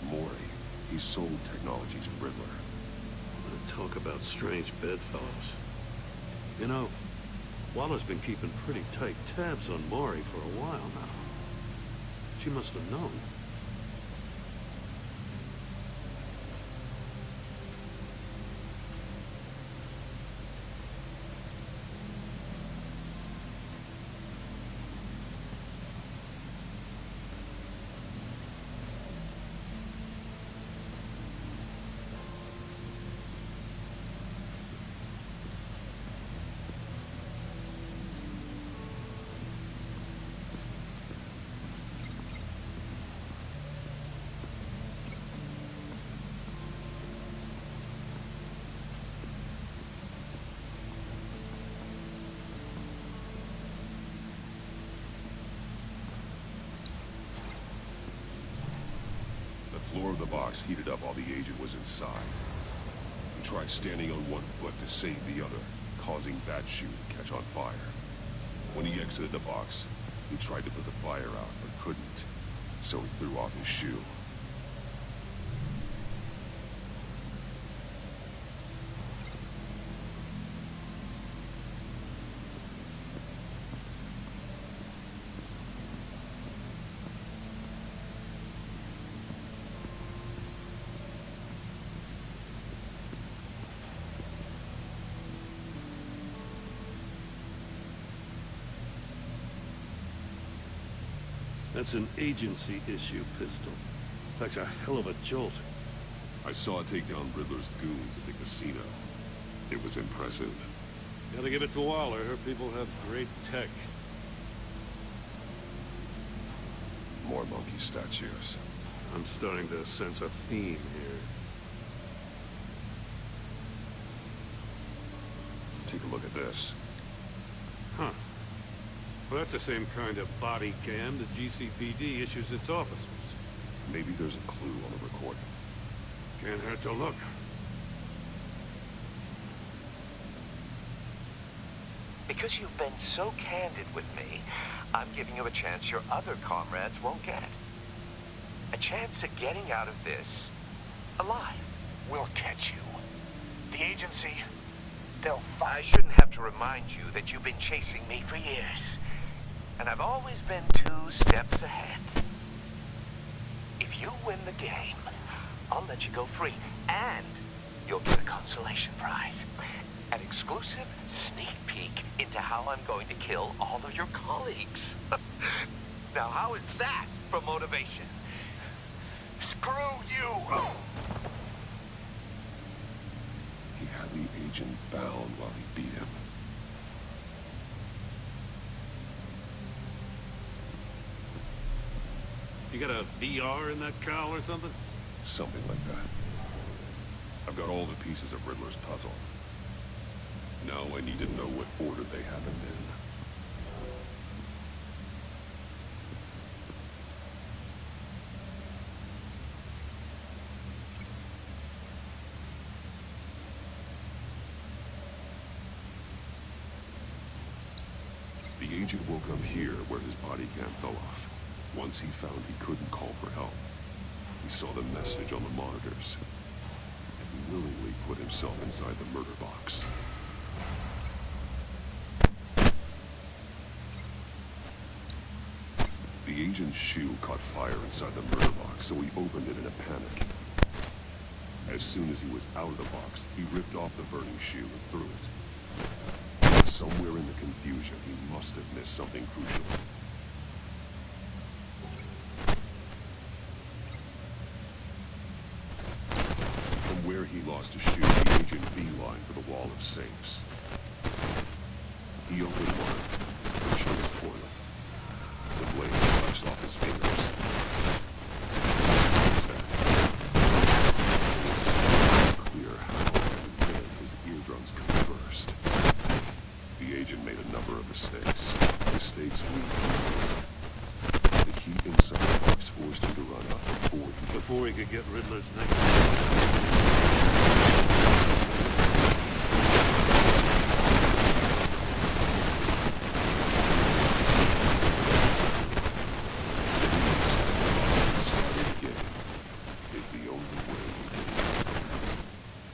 Mori, he sold technology to Riddler. Talk about strange bedfellows. You know, Waller's been keeping pretty tight tabs on Mori for a while now. She must have known. floor of the box heated up while the agent was inside. He tried standing on one foot to save the other, causing that shoe to catch on fire. When he exited the box, he tried to put the fire out, but couldn't, so he threw off his shoe. That's an agency issue pistol. That's a hell of a jolt. I saw it take down Riddler's goons at the casino. It was impressive. Gotta give it to Waller. Her people have great tech. More monkey statues. I'm starting to sense a theme here. Take a look at this. Huh. Well, that's the same kind of body cam the GCPD issues its officers. Maybe there's a clue on the recording. Can't hurt to look. Because you've been so candid with me, I'm giving you a chance your other comrades won't get. A chance at getting out of this alive. We'll catch you. The agency, they'll I shouldn't have to remind you that you've been chasing me for years. And I've always been 2 steps ahead. If you win the game, I'll let you go free. And you'll get a consolation prize. An exclusive sneak peek into how I'm going to kill all of your colleagues. Now, how is that for motivation? Screw you! He had the agent bound while he beat him. You got a VR in that cowl or something? Something like that. I've got all the pieces of Riddler's puzzle. Now I need to know what order they happened in. The agent woke up here where his body cam fell off. Once he found he couldn't call for help, he saw the message on the monitors and willingly put himself inside the murder box. The agent's shoe caught fire inside the murder box, so he opened it in a panic. As soon as he was out of the box, he ripped off the burning shoe and threw it. Somewhere in the confusion, he must have missed something crucial. From where he lost his shoe, the agent beelined for the wall of safes. He opened one, pushing his coil. The blade sliced off his fingers. It was so clear how, and then his eardrums conversed. The agent made a number of mistakes. Mistakes we ignored. The heat inside the box forced him to run out before he could get Riddler's next.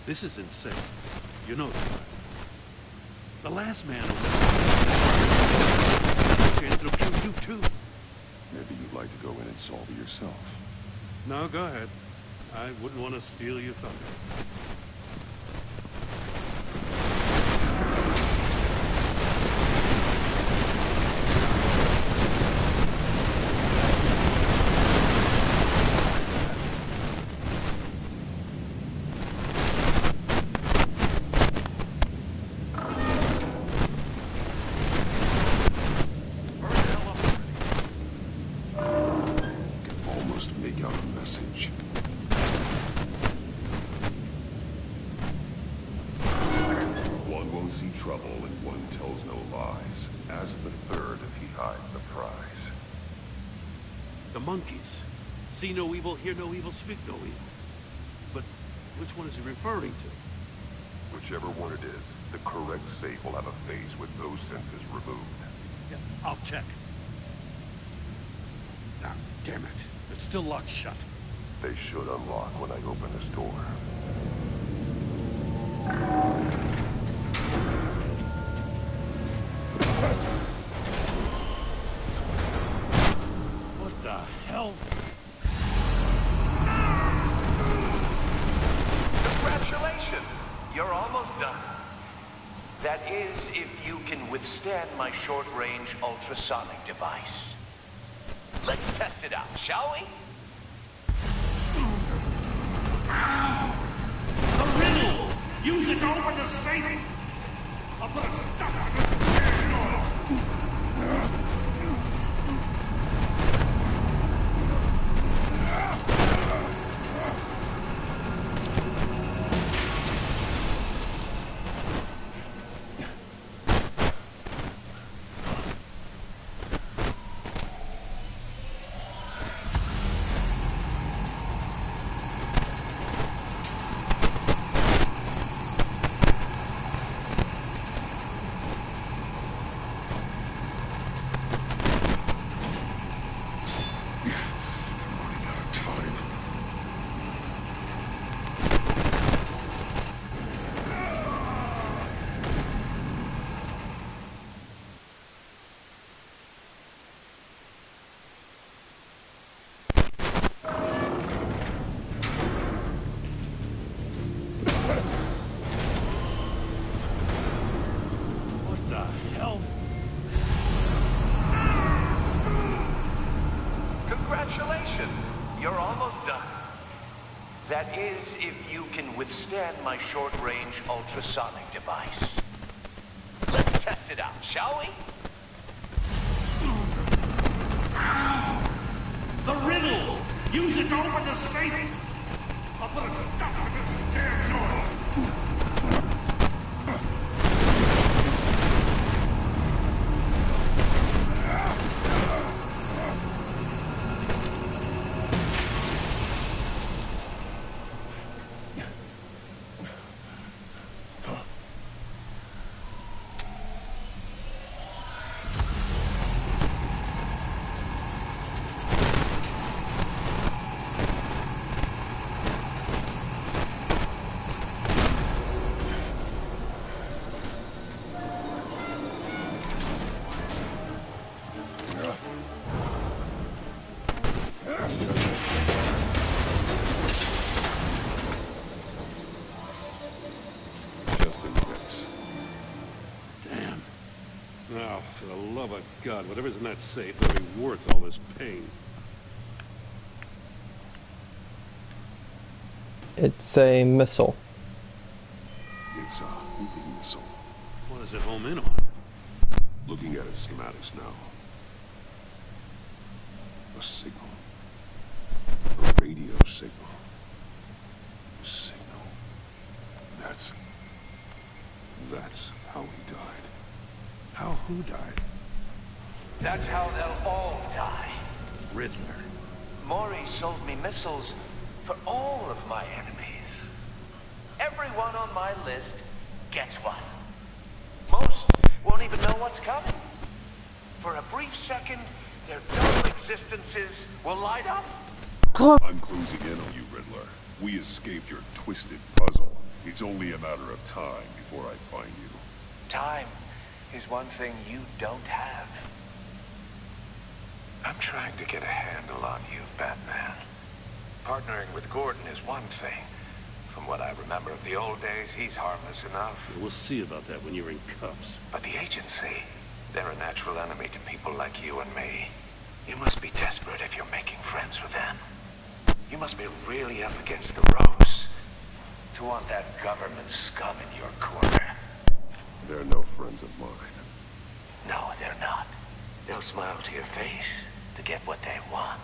This is insane. You know that. The last man chance to kill you too. Maybe you'd like to go in and solve it yourself. No, go ahead. I wouldn't want to steal your thunder. See trouble and one tells no lies. Ask the third if he hides the prize. The monkeys. See no evil, hear no evil, speak no evil. But which one is he referring to? Whichever one it is, the correct safe will have a phase with those senses removed. Yeah, I'll check. Ah, damn it. It's still locked shut. They should unlock when I open this door. What the hell? Congratulations! You're almost done. That is, if you can withstand my short-range ultrasonic device. Let's test it out, shall we? The riddle! Use it to open the safe! I'll put a stop to this damn noise! That is, if you can withstand my short-range ultrasonic device. Let's test it out, shall we? The riddle! Use it to open the safe! I'll put a stop to this damn noise! For the love of God, whatever's in that safe will be worth all this pain. It's a missile. It's a homing missile. What does it home in on? Looking at its schematics now. A signal. A radio signal. A signal. That's how he died. How who died? That's how they'll all die. Riddler. Mori sold me missiles for all of my enemies. Everyone on my list gets one. Most won't even know what's coming. For a brief second, their dull existences will light up. I'm closing in on you, Riddler. We escaped your twisted puzzle. It's only a matter of time before I find you. Time is one thing you don't have. I'm trying to get a handle on you, Batman. Partnering with Gordon is one thing. From what I remember of the old days, he's harmless enough. We'll see about that when you're in cuffs. But the agency, they're a natural enemy to people like you and me. You must be desperate if you're making friends with them. You must be really up against the ropes to want that government scum in your corner. They're no friends of mine. No, they're not. They'll smile to your face to get what they want.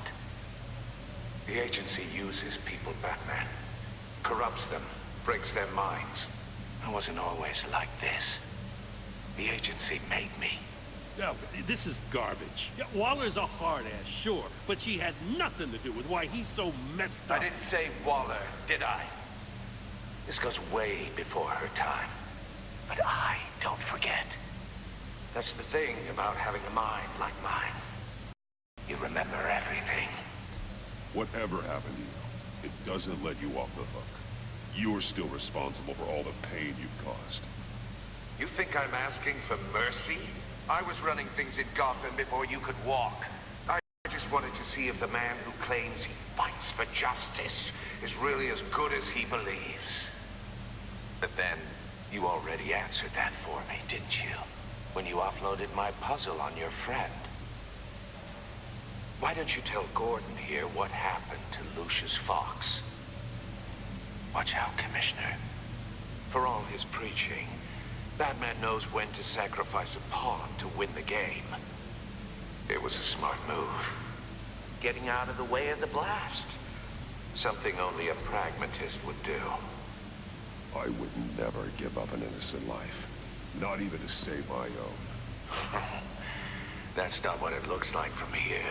The agency uses people, Batman. Corrupts them, breaks their minds. I wasn't always like this. The agency made me. Yeah, this is garbage. Yeah, Waller's a hard-ass, sure, but she had nothing to do with why he's so messed up. I didn't say Waller, did I? This goes way before her time. But I don't forget. That's the thing about having a mind like mine. You remember everything. Whatever happened to you, it doesn't let you off the hook. You're still responsible for all the pain you've caused. You think I'm asking for mercy? I was running things in Gotham before you could walk. I just wanted to see if the man who claims he fights for justice is really as good as he believes. But then, you already answered that for me, didn't you? When you offloaded my puzzle on your friend. Why don't you tell Gordon here what happened to Lucius Fox? Watch out, Commissioner. For all his preaching, Batman knows when to sacrifice a pawn to win the game. It was a smart move. Getting out of the way of the blast. Something only a pragmatist would do. I would never give up an innocent life. Not even to save my own. That's not what it looks like from here.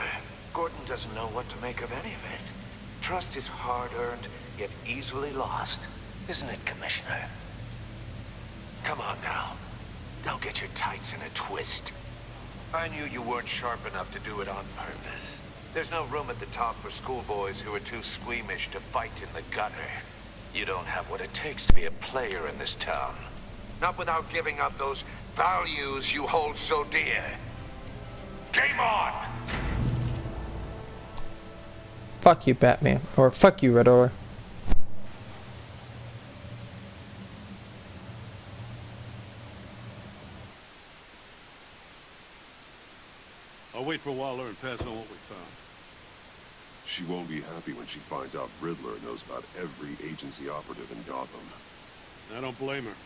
Gordon doesn't know what to make of any of it. Trust is hard-earned, yet easily lost. Isn't it, Commissioner? Come on now. Don't get your tights in a twist. I knew you weren't sharp enough to do it on purpose. There's no room at the top for schoolboys who are too squeamish to fight in the gutter. You don't have what it takes to be a player in this town. Not without giving up those values you hold so dear. Game on! Fuck you, Batman. Or fuck you, Riddler. I'll wait for Waller and pass on what we found. She won't be happy when she finds out Riddler knows about every agency operative in Gotham. I don't blame her.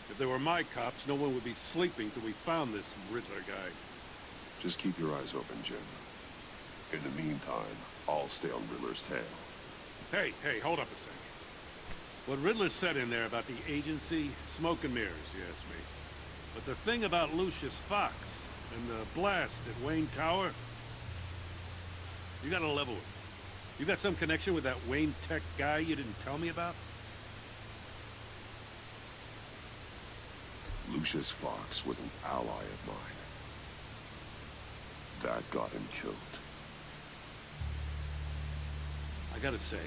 If they were my cops, no one would be sleeping till we found this Riddler guy. Just keep your eyes open, Jim. In the meantime, I'll stay on Riddler's tail. Hey, hold up a second. What Riddler said in there about the agency, smoke and mirrors, you ask me. But the thing about Lucius Fox and the blast at Wayne Tower, you gotta level with me. You got some connection with that Wayne Tech guy you didn't tell me about? Lucius Fox was an ally of mine. That got him killed. I gotta say,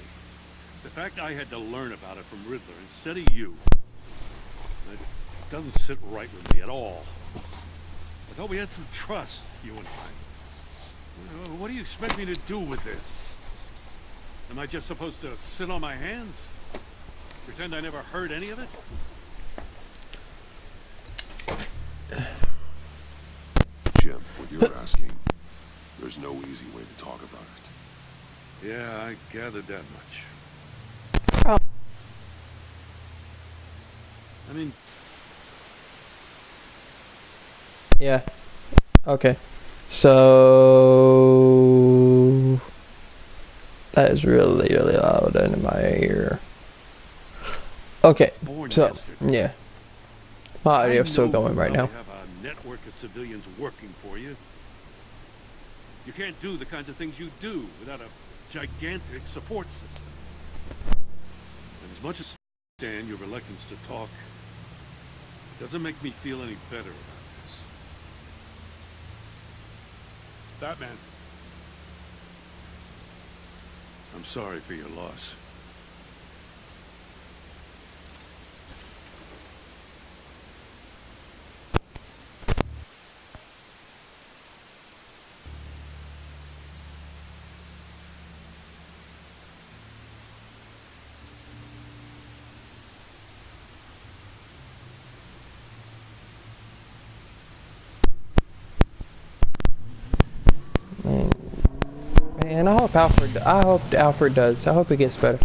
the fact I had to learn about it from Riddler instead of you, that doesn't sit right with me at all. I thought we had some trust, you and I. What do you expect me to do with this? Am I just supposed to sit on my hands? Pretend I never heard any of it? Jim, what you're asking, there's no easy way to talk about it. Yeah, I gathered that much. I mean... Yeah. Okay. So... That is really, really loud in my ear. Okay, so, yeah. My audio's still going right now. You have a network of civilians working for you. You can't do the kinds of things you do without a gigantic support system. And as much as I understand your reluctance to talk, it doesn't make me feel any better about this. Batman. I'm sorry for your loss. And I hope Alfred does. I hope it gets better.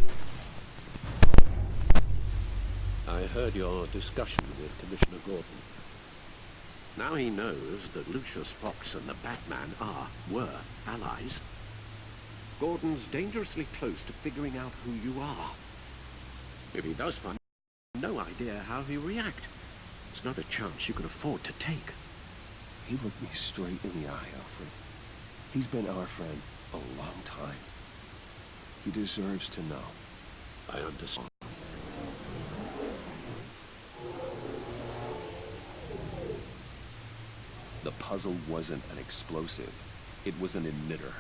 I heard your discussion with Commissioner Gordon. Now he knows that Lucius Fox and the Batman were allies. Gordon's dangerously close to figuring out who you are. If he does find no idea how he'll react. It's not a chance you can afford to take. He looked me straight in the eye, Alfred. He's been our friend a long time. He deserves to know. I understand. The puzzle wasn't an explosive. It was an emitter.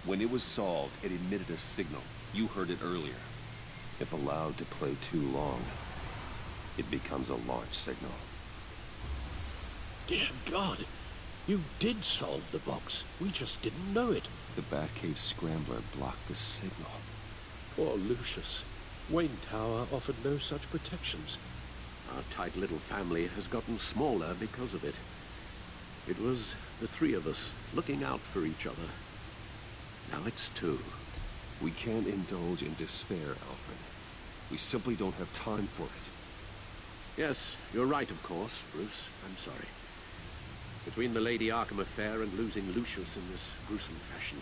When it was solved, it emitted a signal. You heard it earlier. If allowed to play too long, it becomes a launch signal. Dear God, you did solve the box. We just didn't know it. The Batcave Scrambler blocked the signal. Poor Lucius. Wayne Tower offered no such protections. Our tight little family has gotten smaller because of it. It was the three of us looking out for each other. Now it's two. We can't indulge in despair, Alfred. We simply don't have time for it. Yes, you're right, of course, Bruce. I'm sorry. Between the Lady Arkham affair and losing Lucius in this gruesome fashion,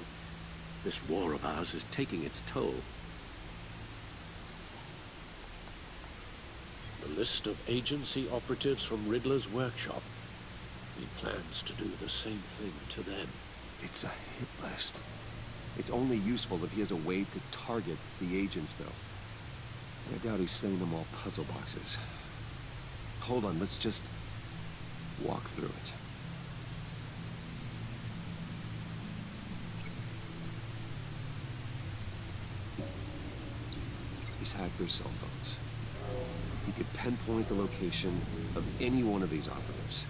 this war of ours is taking its toll. The list of agency operatives from Riddler's workshop. He plans to do the same thing to them. It's a hit list. It's only useful if he has a way to target the agents, though. I doubt he's sending them all puzzle boxes. Hold on, let's just walk through it. He's hacked their cell phones. He could pinpoint the location of any one of these operatives.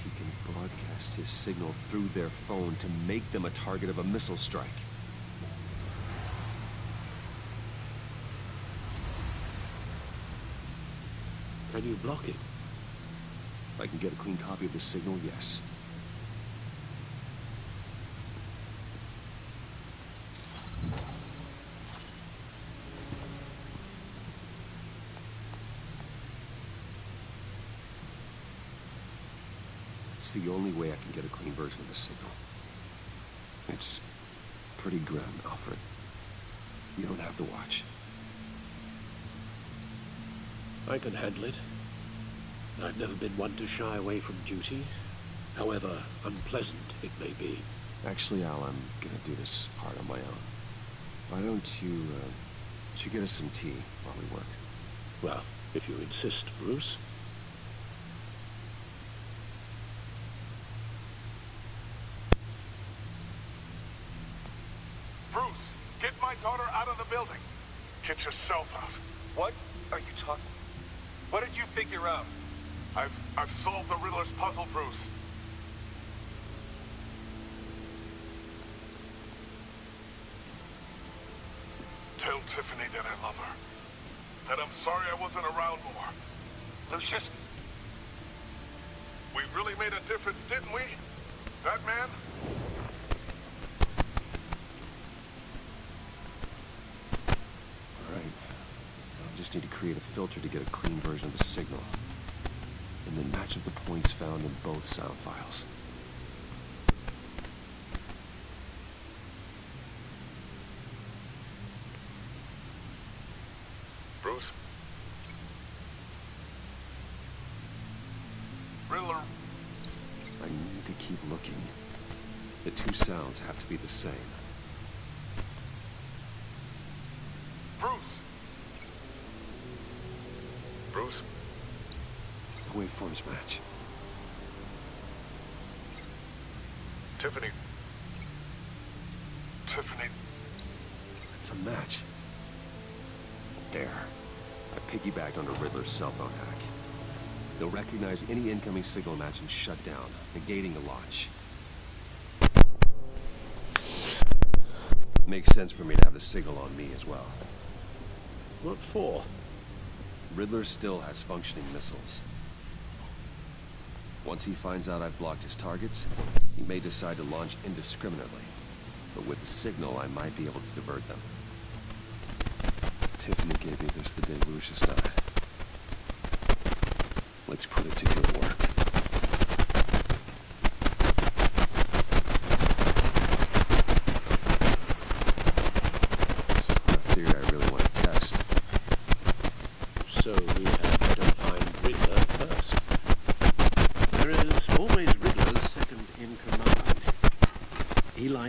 He can broadcast his signal through their phone to make them a target of a missile strike. Can you block it? If I can get a clean copy of the signal, yes. It's the only way I can get a clean version of the signal. It's pretty grim, Alfred. You don't have to watch. I can handle it. I've never been one to shy away from duty, however unpleasant it may be. Actually, Al, I'm gonna do this part on my own. Why don't you get us some tea while we work? Well, if you insist, Bruce. Bruce, get my daughter out of the building. Get yourself out. What are you talking? What did you figure out? I've solved the Riddler's puzzle, Bruce. Tell Tiffany that I love her. That I'm sorry I wasn't around more. Lucius? We really made a difference, didn't we? Batman? All right. I just need to create a filter to get a clean version of the signal. And then match up the points found in both sound files. Bruce? Riddler. I need to keep looking. The two sounds have to be the same. Bruce? Bruce? The waveforms match. Tiffany. Tiffany. It's a match. There. I piggybacked onto Riddler's cell phone hack. They'll recognize any incoming signal match and shut down, negating the launch. Makes sense for me to have the signal on me as well. What for? Riddler still has functioning missiles. Once he finds out I've blocked his targets, he may decide to launch indiscriminately. But with the signal, I might be able to divert them. Tiffany gave me this the day Lucius died. Let's put it to good work.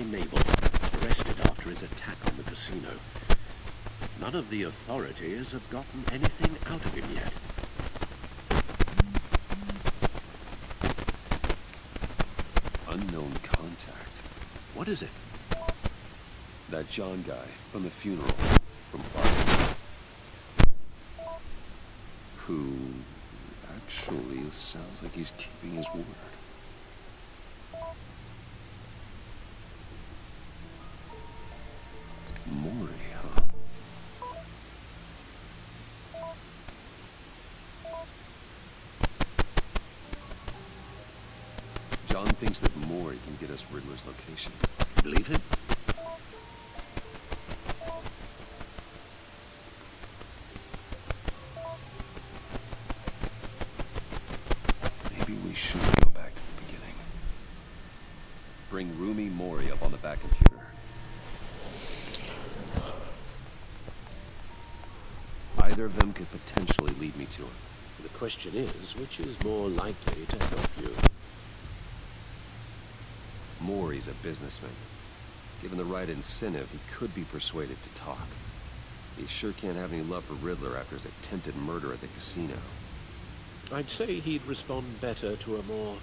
Eli Nabel, arrested after his attack on the casino. None of the authorities have gotten anything out of him yet. Unknown contact. What is it? That John guy from the funeral. From Arkham. Who actually sounds like he's keeping his word. Mori, huh? John thinks that Mori can get us Riddler's location. Believe him? Maybe we should go back to the beginning. Bring Rumi Mori up on the back computer. Either of them could potentially lead me to him. The question is, which is more likely to help you? Mori's a businessman. Given the right incentive, he could be persuaded to talk. He sure can't have any love for Riddler after his attempted murder at the casino. I'd say he'd respond better to a more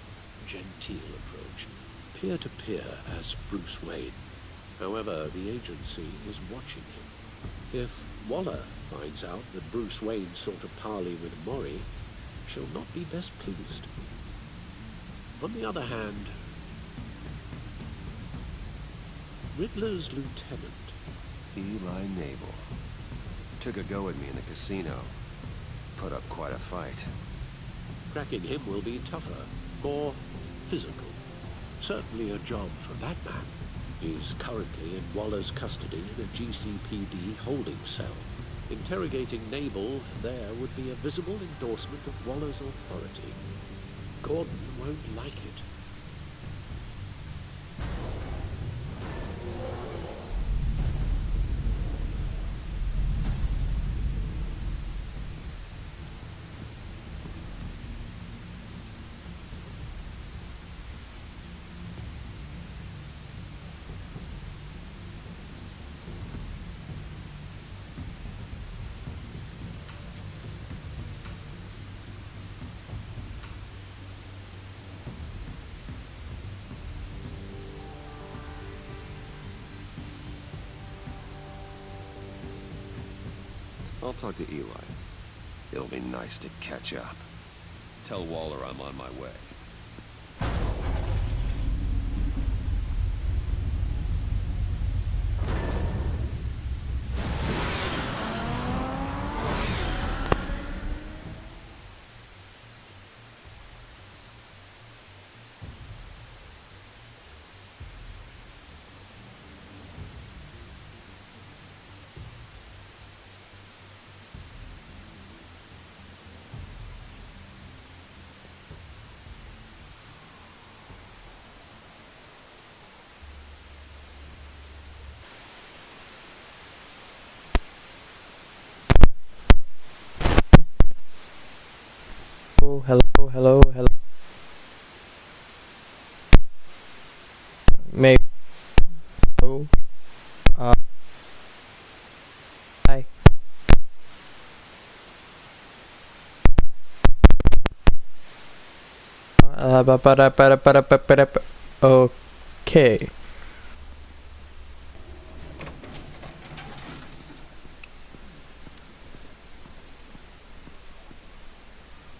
genteel approach. Peer-to-peer as Bruce Wayne. However, the agency is watching him. If Waller finds out that Bruce Wayne sought a parley with Mori, she'll not be best pleased. On the other hand, Riddler's lieutenant, Eli Nabel, took a go at me in the casino. Put up quite a fight. Cracking him will be tougher, more physical. Certainly a job for that man. He's currently in Waller's custody in a GCPD holding cell. Interrogating Nabel there would be a visible endorsement of Waller's authority. Gordon won't like it. I'll talk to Eli. It'll be nice to catch up. Tell Waller I'm on my way. Hello. Maybe. Hello. Hi. Okay.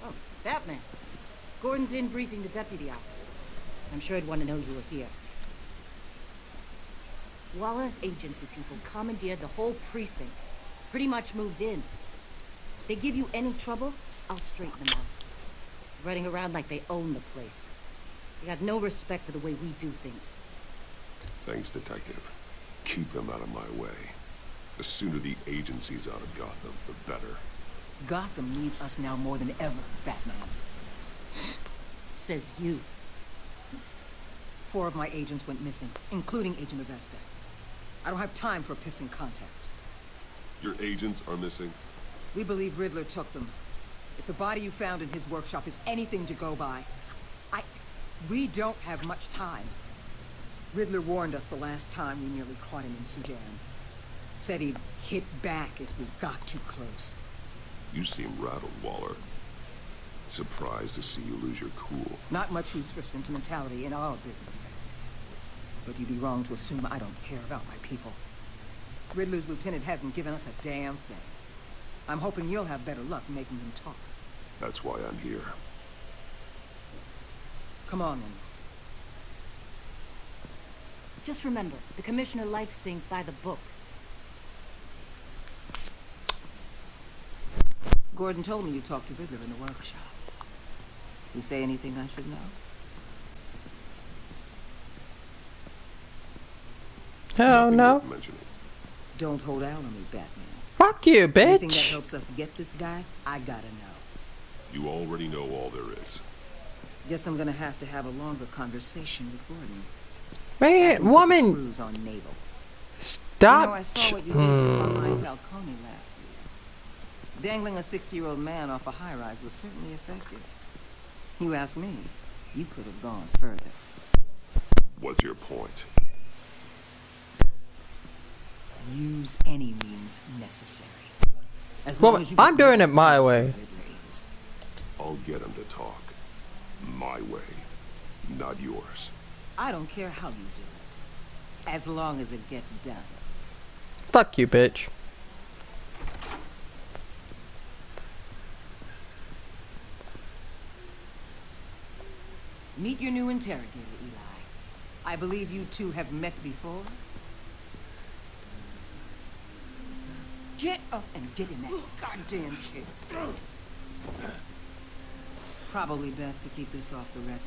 Oh, Batman. Gordon's in briefing the deputy ops. I'm sure he'd want to know you were here. Waller's agency people commandeered the whole precinct. Pretty much moved in. They give you any trouble, I'll straighten them out. Running around like they own the place. They got no respect for the way we do things. Thanks, Detective. Keep them out of my way. The sooner the agency's out of Gotham, the better. Gotham needs us now more than ever, Batman. Says you. 4 of my agents went missing, including Agent Avesta. I don't have time for a pissing contest. Your agents are missing? We believe Riddler took them. If the body you found in his workshop is anything to go by, we don't have much time. Riddler warned us the last time we nearly caught him in Sudan. Said he'd hit back if we got too close. You seem rattled, Waller. Surprised to see you lose your cool. Not much use for sentimentality in our business. But you'd be wrong to assume I don't care about my people. Riddler's lieutenant hasn't given us a damn thing. I'm hoping you'll have better luck making him talk. That's why I'm here. Come on, then. Just remember, the commissioner likes things by the book. Gordon told me you talked to Riddler in the workshop. You say anything I should know? Hell no. Don't hold out on me, Batman. Fuck you, Anything that bitch. helps us get this guy, I gotta know. You already know all there is. Guess I'm gonna have to have a longer conversation with Gordon. Man, woman. Screws on Naval. Stop. You know, I saw what you did with Carmine Falcone last year. Dangling a 60-year-old man off a high-rise was certainly effective. You ask me, you could have gone further. What's your point? Use any means necessary. As Well, long as you I'm doing it my way. I'll get him to talk. My way, not yours. I don't care how you do it, as long as it gets done. Fuck you, bitch. Meet your new interrogator, Eli. I believe you two have met before. Get up and get in that goddamn chair. Probably best to keep this off the record.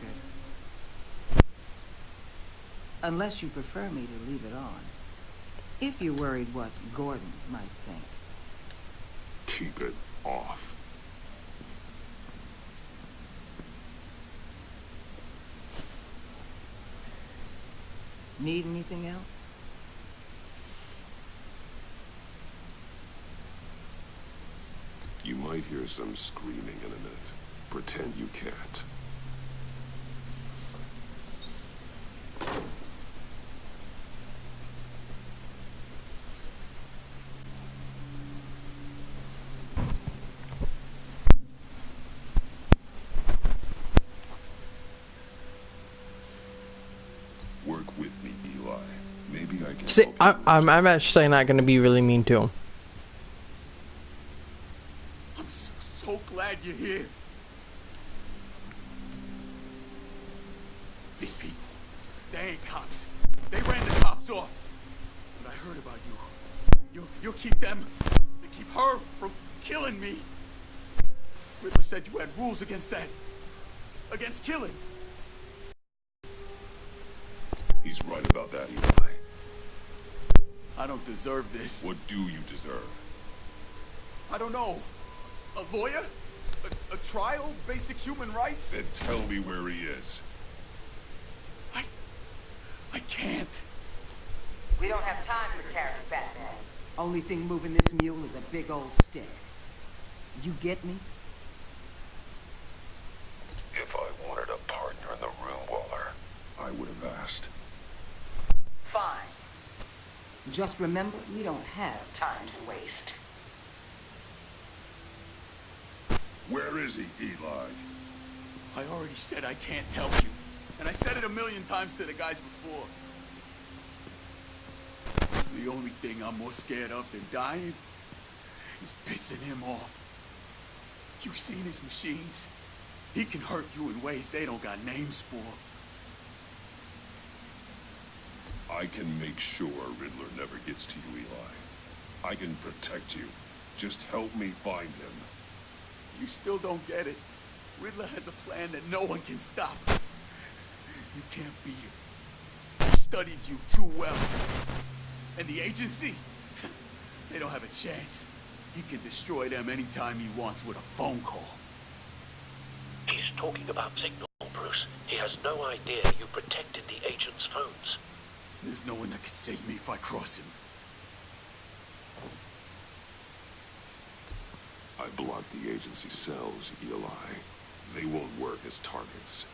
Unless you prefer me to leave it on. If you're worried what Gordon might think. Keep it off. Need anything else? You might hear some screaming in a minute. Pretend you can't. Work with me, Eli. Maybe I can. See, I'm actually not gonna be really mean to him. I'm so glad you're here. These people, they ain't cops. They ran the cops off. But I heard about you. You'll keep them. They keep her from killing me. Riddler said you had rules against that. Against killing. He's right about that, Eli. I don't deserve this. What do you deserve? I don't know. A lawyer? A trial? Basic human rights? Then tell me where he is. I can't. We don't have time for carrots, Batman. Only thing moving this mule is a big old stick. You get me? If I wanted a partner in the room, Waller, I would have asked. Fine. Just remember, we don't have time to waste. Where is he, Eli? I already said I can't tell you. And I said it 1,000,000 times to the guys before. The only thing I'm more scared of than dying is pissing him off. You've seen his machines. He can hurt you in ways they don't got names for. I can make sure Riddler never gets to you, Eli. I can protect you. Just help me find him. You still don't get it. Riddler has a plan that no one can stop. You can't beat him. I studied you too well. And the agency? They don't have a chance. He can destroy them anytime he wants with a phone call. He's talking about signal, Bruce. He has no idea you protected the agent's phones. There's no one that can save me if I cross him. I blocked the agency cells, Eli. They won't work as targets.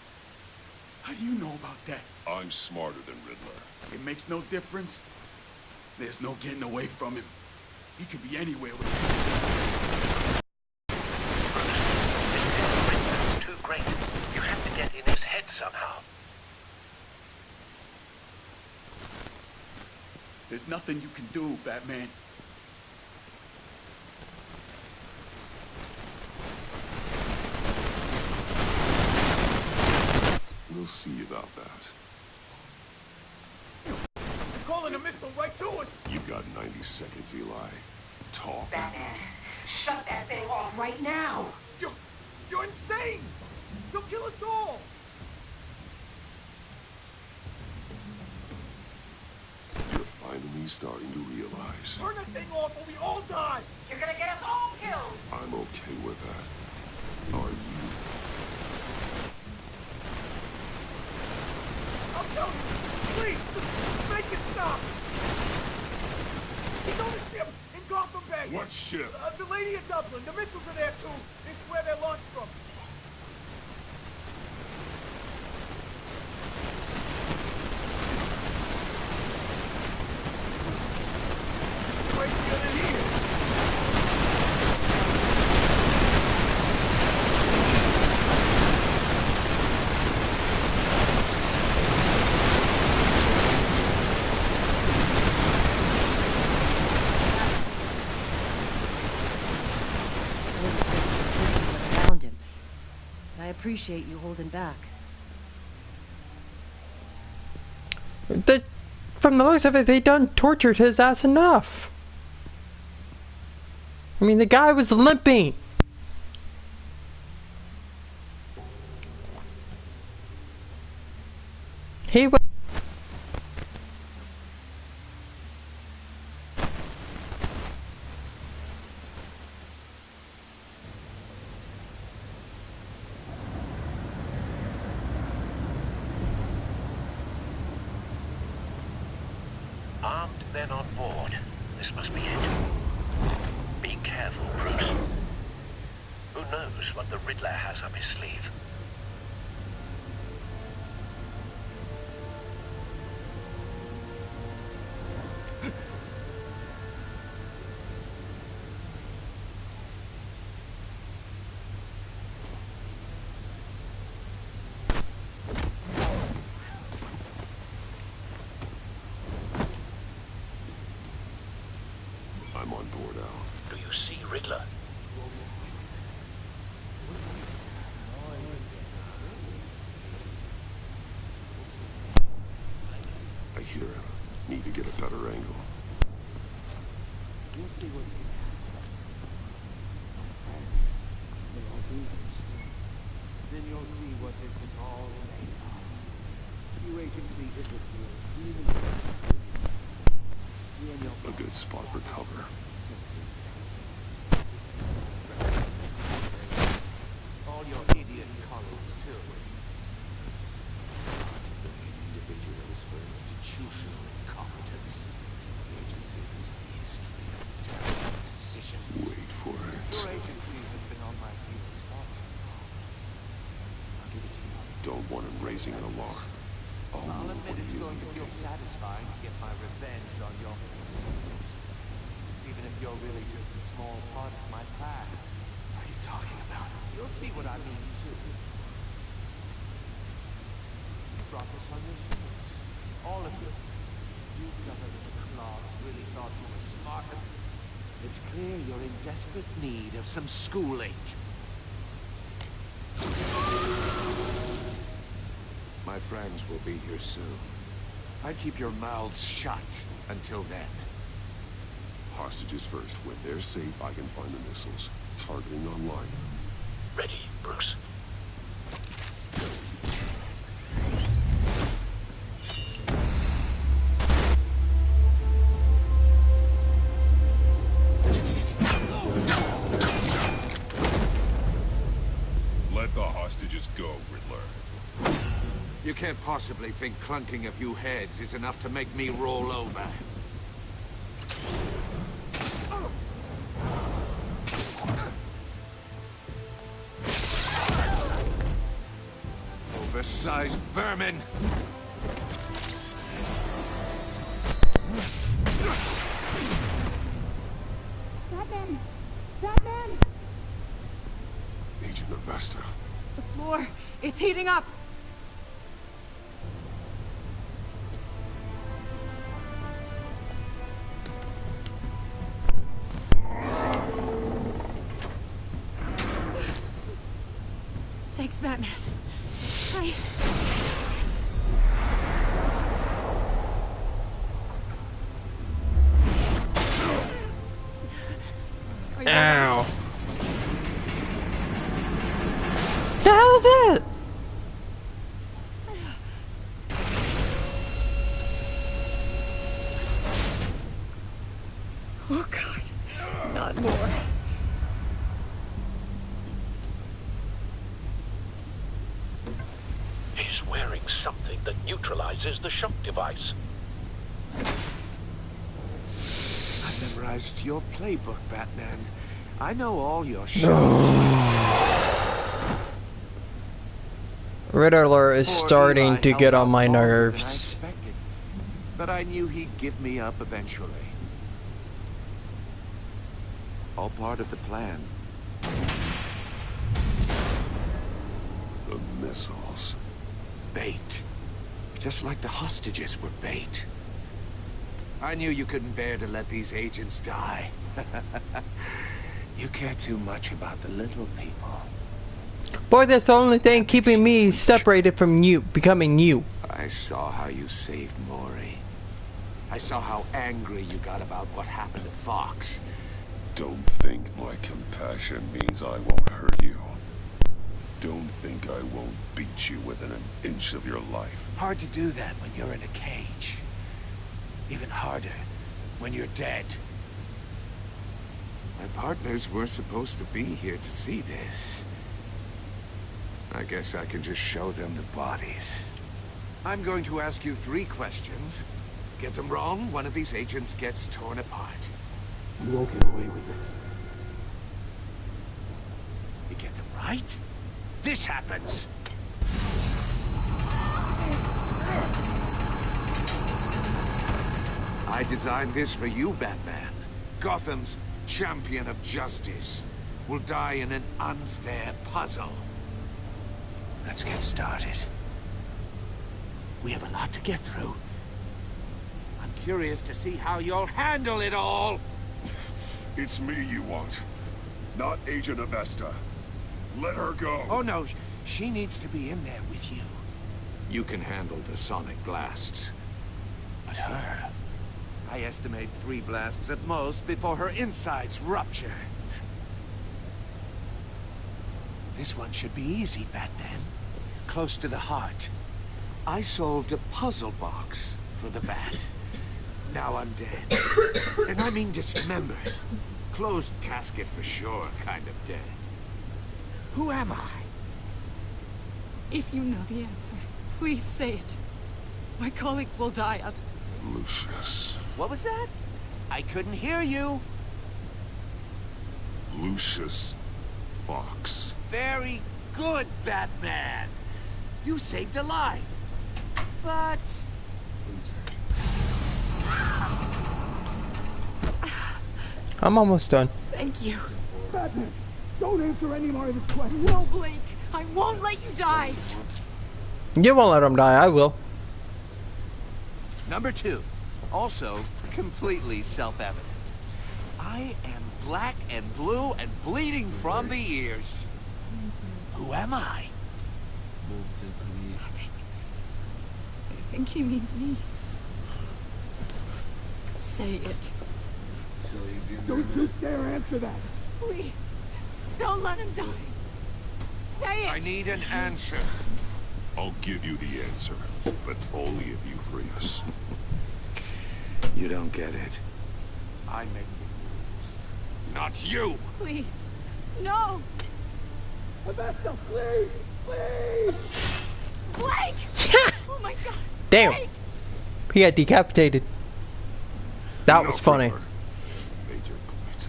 How do you know about that? I'm smarter than Riddler. It makes no difference. There's no getting away from him. He could be anywhere with us. It's too great. You have to get in his head somehow. There's nothing you can do, Batman. We'll see about that. You're calling a missile right to us! You got 90 seconds, Eli. Talk. Batman, shut that thing off right now! You're insane! You'll kill us all! You're finally starting to realize. Turn that thing off or we all die! You're gonna get us all killed! I'm okay with that. Are you? I'll tell you! Please, just make it stop! He's on a ship in Gotham Bay! What ship? The Lady of Dublin. The missiles are there too. They swear they're launched from. Crazier than he is. I appreciate you holding back. From the looks of it, they done tortured his ass enough. I mean, the guy was limping. He was. Armed men on board. This must be it. Be careful, Bruce. Who knows what the Riddler has up his sleeve? I'm on board, Al. Do you see Riddler? I hear him. Need to get a better angle. You'll see what's here. Then you'll see what this is all made of. You agency imbeciles really A good spot for cover. all your idiot colleagues too. Individuals for institutional incompetence. The agency has a history of terrible decisions. Wait for it. Your agency has been on my heels far too long. I'll give it to you. Don't want him raising an alarm. I'll admit it's going to feel satisfying to get my revenge on your predecessors. Even if you're really just a small part of my plan. What are you talking about? You'll see what I mean soon. You brought this on yourselves. All of you. You clever little clods really thought you were smarter. It's clear you're in desperate need of some schooling. My friends will be here soon. I'd keep your mouths shut until then. Hostages first. When they're safe, I can find the missiles. Targeting online. Ready, Bruce. Let the hostages go, Riddler. You can't possibly think clunking a few heads is enough to make me roll over. oversized vermin! Batman! Batman! Agent Avesta. The floor, it's heating up! Thanks, Batman. Ow. The hell is that? Oh God, not more. He's wearing something that neutralizes the shock device. I've memorized your playbook, Batman. I know all your Riddler is starting to get on my nerves. But I knew he'd give me up eventually. All part of the plan. The missiles. Bait. Just like the hostages were bait. I knew you couldn't bear to let these agents die. You care too much about the little people. Boy, that's the only thing keeping me separated from you, becoming you. I saw how you saved Mori. I saw how angry you got about what happened to Fox. Don't think my compassion means I won't hurt you. Don't think I won't beat you within an inch of your life. Hard to do that when you're in a cage. Even harder when you're dead. My partners were supposed to be here to see this. I guess I can just show them the bodies. I'm going to ask you 3 questions. Get them wrong, one of these agents gets torn apart. You won't get away with this. You get them right, this happens. I designed this for you, Batman. Gotham's champion of justice will die in an unfair puzzle. Let's get started. We have a lot to get through. I'm curious to see how you'll handle it all. It's me you want, not Agent Avesta. Let her go. Oh no, she needs to be in there with you. You can handle the sonic blasts. But her, I estimate 3 blasts at most before her insides rupture. This one should be easy, Batman. Close to the heart. I solved a puzzle box for the Bat. Now I'm dead. And I mean dismembered. Closed casket for sure, kind of dead. Who am I? If you know the answer, please say it. My colleagues will die. Lucius. What was that? I couldn't hear you. Lucius Fox. Very good, Batman. You saved a life. But... I'm almost done. Thank you. Batman, don't answer any more of his questions. No, Blake. I won't let you die. You won't let him die, I will. Number 2. Also completely self-evident. I am black and blue and bleeding from the ears. Who am I? I think he means me. Say it. Don't you dare answer that. Please. Don't let him die. Say it. I need an answer. I'll give you the answer, but only if you free us. You don't get it. I make the rules, not you. Please. No. Avesta, please! Please! Blake! Oh my god. Damn. Blake! He got decapitated. That was funny.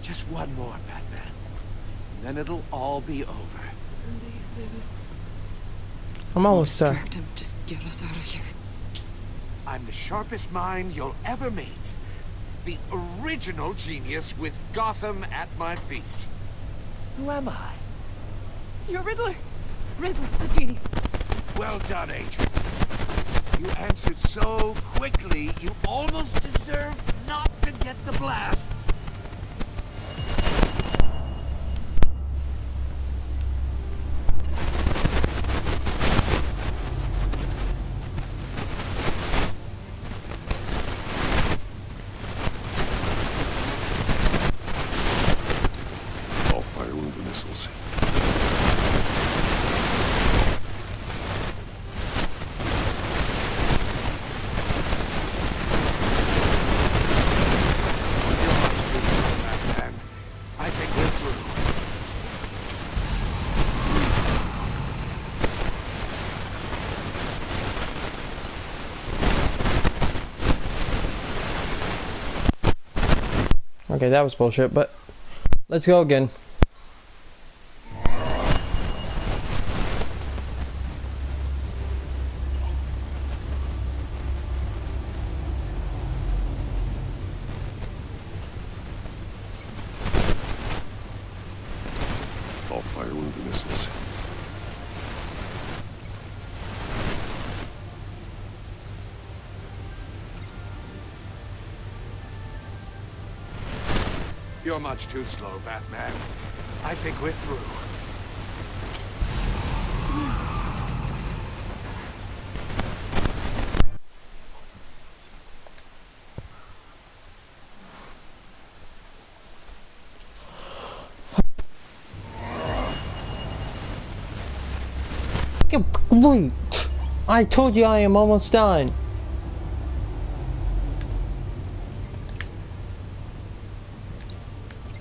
Just one more, Batman. And then it'll all be over. I'm almost done. Distract him. Just get us out of here. I'm the sharpest mind you'll ever meet. The original genius with Gotham at my feet. Who am I? You're Riddler. Riddler's the genius. Well done, Agent. You answered so quickly, you almost deserve not to get the blast. I'll fire one of the missiles. Okay, that was bullshit, but let's go again. I'll fire one of the missiles. You're much too slow, Batman. I think we're through. Wait! I told you I am almost done.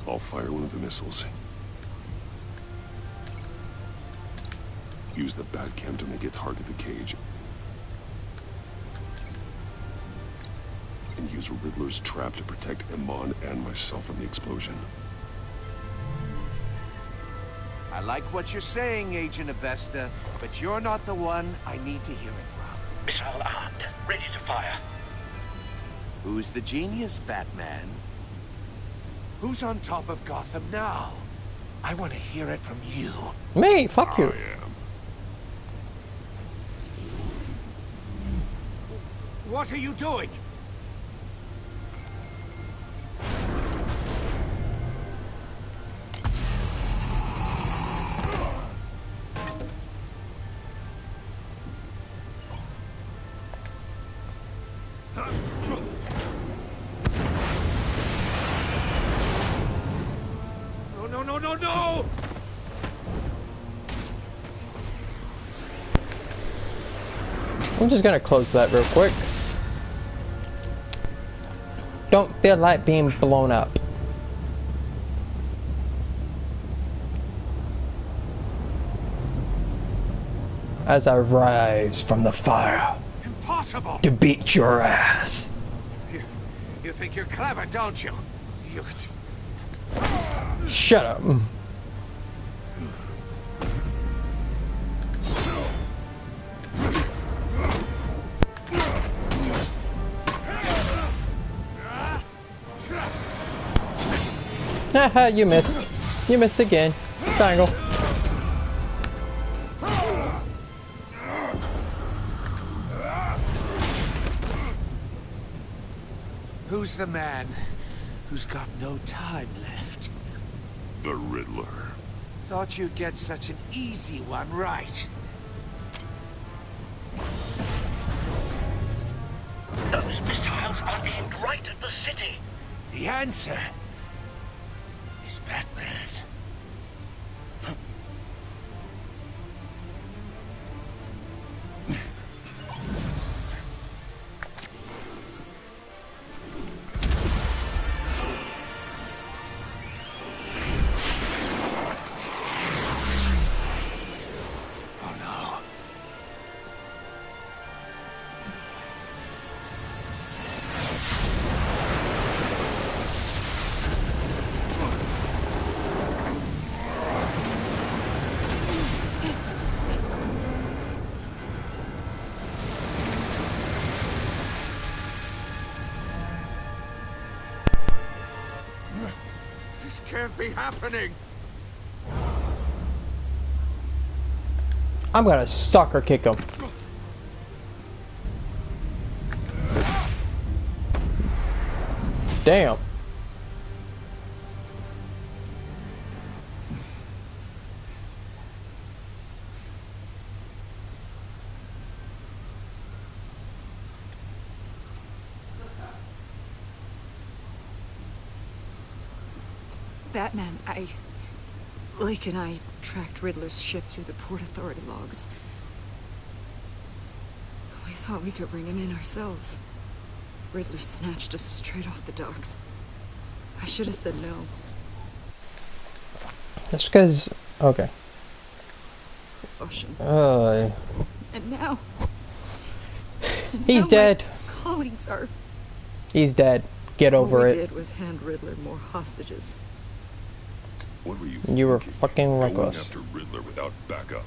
I'll fire one of the missiles. Use the Batcam to make it target the cage. And use Riddler's trap to protect Iman and myself from the explosion. I like what you're saying, Agent Avesta, but you're not the one I need to hear it from. Missile armed, ready to fire. Who's the genius, Batman? Who's on top of Gotham now? I want to hear it from you. Me, fuck you. What are you doing? No! I'm just gonna close that real quick. Don't feel like being blown up. As I rise from the fire. Impossible! To beat your ass. You think you're clever, don't you? Shut up. Haha, you missed. You missed again. Triangle. Who's the man who's got no time left? The Riddler. Thought you'd get such an easy one right. Those missiles are aimed right at the city. The answer is Batman. can't be happening! I'm gonna sucker kick him. Damn. Batman, Lake and I tracked Riddler's ship through the Port Authority logs. We thought we could bring him in ourselves. Riddler snatched us straight off the docks. I should have said no. That's because... okay. Caution. He's And now dead. My colleagues are... He's dead. Get over it. All we did was hand Riddler more hostages. What were you You were thinking? fucking reckless. Going after Riddler without backup.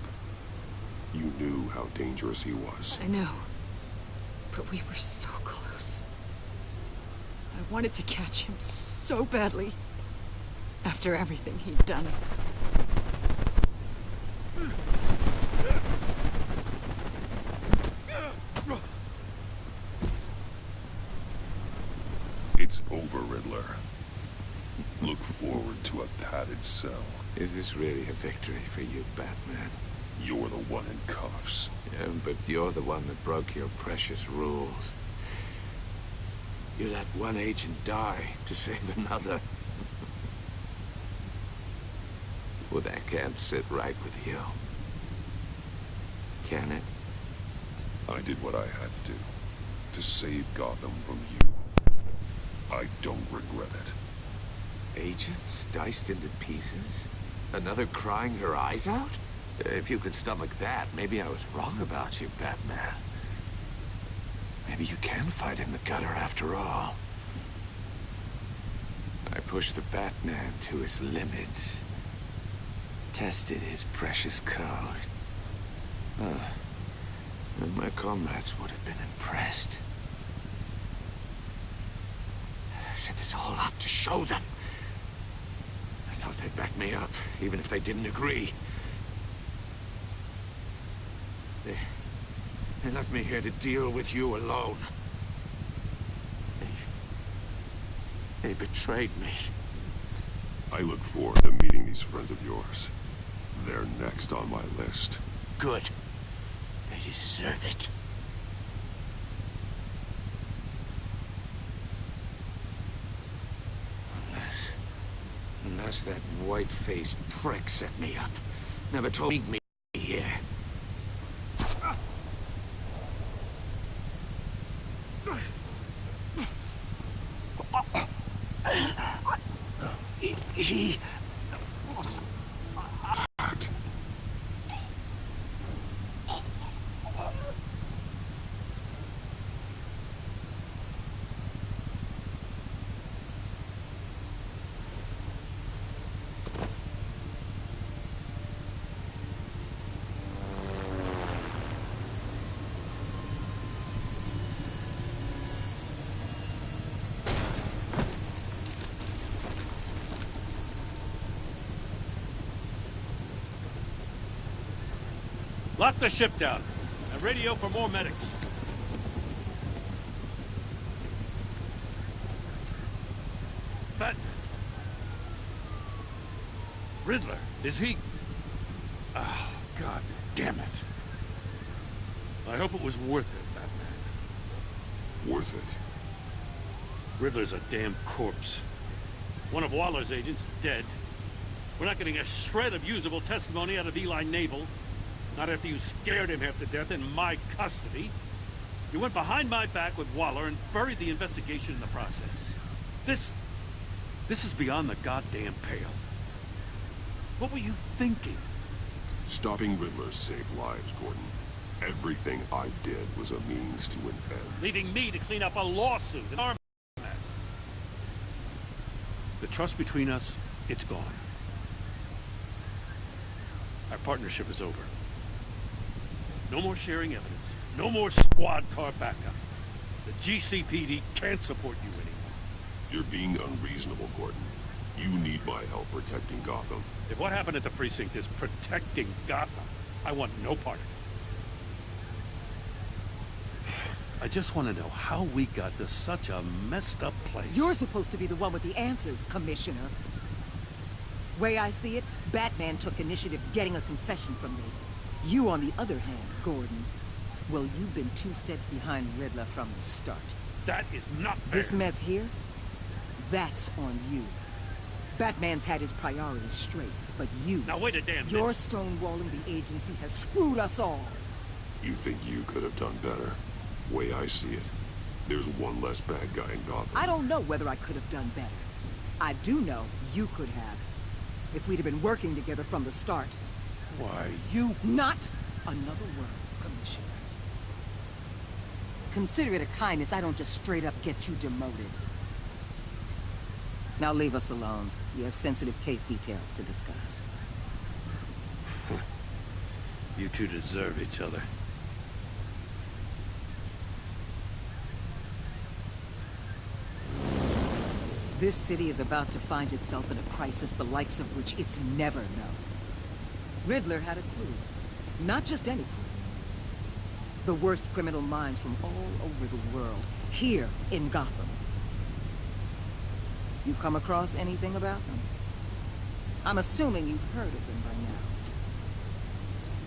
You knew how dangerous he was. I know. But we were so close. I wanted to catch him so badly. After everything he'd done. It's over, Riddler. Look forward to a padded cell. Is this really a victory for you, Batman? You're the one in cuffs. Yeah, but you're the one that broke your precious rules. You let one agent die to save another. Well, that can't sit right with you. Can it? I did what I had to do. To save Gotham from you. I don't regret it. Agents diced into pieces? Another crying her eyes out? If you could stomach that, maybe I was wrong about you, Batman. Maybe you can fight in the gutter after all. I pushed the Batman to his limits. Tested his precious code. And my comrades would have been impressed. I set this all up to show them. I thought they'd back me up, even if they didn't agree. They left me here to deal with you alone. They betrayed me. I look forward to meeting these friends of yours. They're next on my list. Good. They deserve it. Unless that white-faced prick set me up. Never told me here. He... Lock the ship down. And radio for more medics. But... Riddler, is he... Oh, God damn it. I hope it was worth it, Batman. Worth it? Riddler's a damn corpse. One of Waller's agents is dead. We're not getting a shred of usable testimony out of Eli Naval. Not after you scared him half to death in my custody. You went behind my back with Waller and buried the investigation in the process. This is beyond the goddamn pale. What were you thinking? Stopping Riddler saved lives, Gordon. Everything I did was a means to an end. Leaving me to clean up a lawsuit and our mess. The trust between us, it's gone. Our partnership is over. No more sharing evidence. No more squad car backup. The GCPD can't support you anymore. You're being unreasonable, Gordon. You need my help protecting Gotham. If what happened at the precinct is protecting Gotham, I want no part of it. I just want to know how we got to such a messed up place. You're supposed to be the one with the answers, Commissioner. Way I see it, Batman took initiative getting a confession from me. You, on the other hand, Gordon, well, you've been 2 steps behind Riddler from the start. That is not fair. This mess here, that's on you. Batman's had his priorities straight, but you... Now wait a damn minute. Your stonewalling the agency has screwed us all. You think you could have done better? Way I see it, there's one less bad guy in Gotham. I don't know whether I could have done better. I do know you could have. If we'd have been working together from the start. Why, you... Not another word, Commissioner. Consider it a kindness I don't just straight up get you demoted. Now leave us alone. You have sensitive case details to discuss. You two deserve each other. This city is about to find itself in a crisis the likes of which it's never known. Riddler had a clue. Not just any clue. The worst criminal minds from all over the world, here in Gotham. You come across anything about them? I'm assuming you've heard of them by now.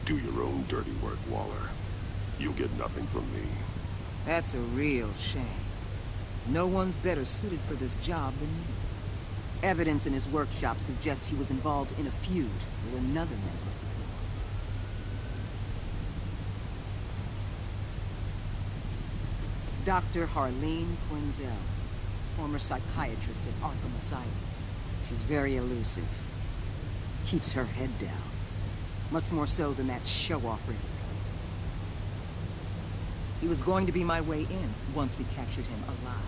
Do your own dirty work, Waller. You'll get nothing from me. That's a real shame. No one's better suited for this job than you. Evidence in his workshop suggests he was involved in a feud with another member. Dr. Harleen Quinzel, former psychiatrist at Arkham Asylum. She's very elusive. Keeps her head down. Much more so than that show-off Riddler. He was going to be my way in once we captured him alive.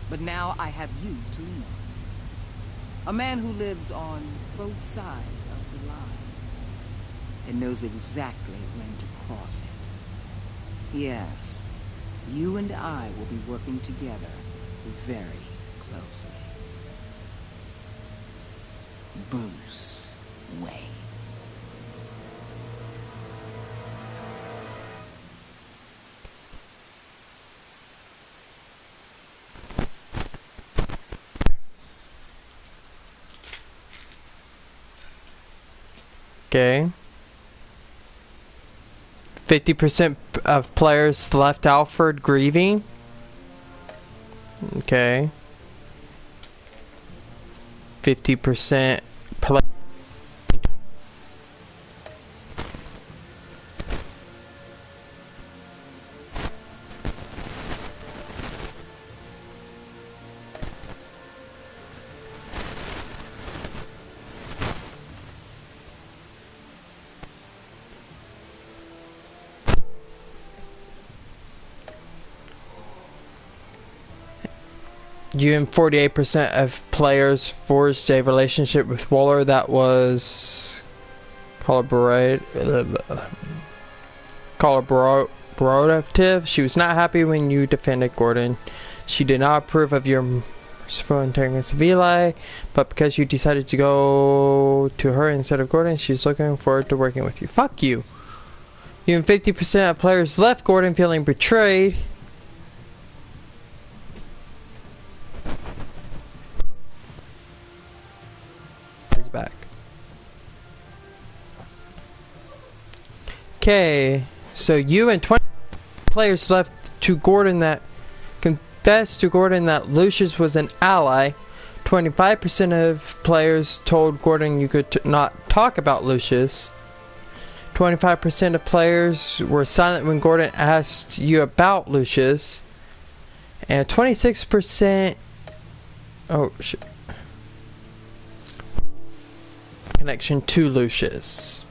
But now I have you to lean on. A man who lives on both sides of the line. And knows exactly when to cross it. Yes. You and I will be working together very closely. Bruce Wayne. Okay. 50% of players left Alfred grieving. Okay. 50% play. You and 48% of players forged a relationship with Waller that was collaborative. She was not happy when you defended Gordon. She did not approve of your merciful antagonist of Eli, but because you decided to go to her instead of Gordon, she's looking forward to working with you. Fuck you. You and 50% of players left Gordon feeling betrayed. Back. Okay, so you and 20 players left to Gordon that confessed to Gordon that Lucius was an ally. 25% of players told Gordon you could not talk about Lucius. 25% of players were silent when Gordon asked you about Lucius. And 26%... Oh, shit. Connection to Lucius.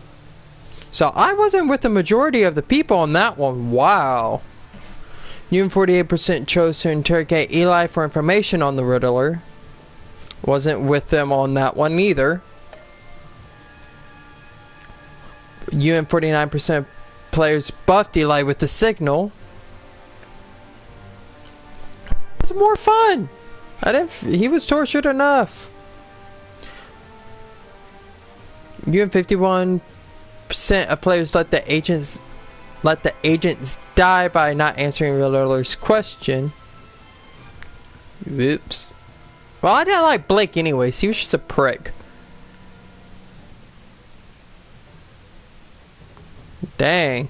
So I wasn't with the majority of the people on that one. Wow. You and 48% chose to interrogate Eli for information on the Riddler. Wasn't with them on that one either. You and 49% of players buffed Eli with the signal. It was more fun. He was tortured enough. You and 51% of players let the agents die by not answering Riddler's question. Oops. Well, I didn't like Blake anyways. He was just a prick. Dang.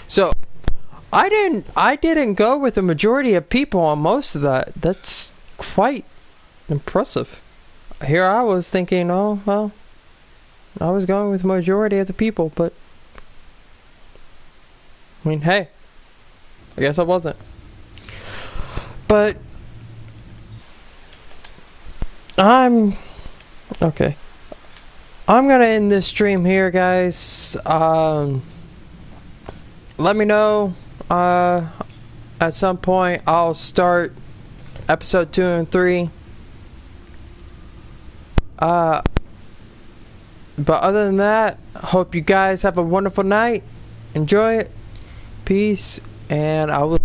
So, I didn't go with the majority of people on most of that. That's quite impressive. Here I was thinking, oh, well, I was going with the majority of the people, but I mean, hey, I guess I wasn't. But okay. I'm gonna end this stream here, guys. Let me know. At some point, I'll start episode 2 and 3. But other than that, hope you guys have a wonderful night. Enjoy it. Peace, and I will.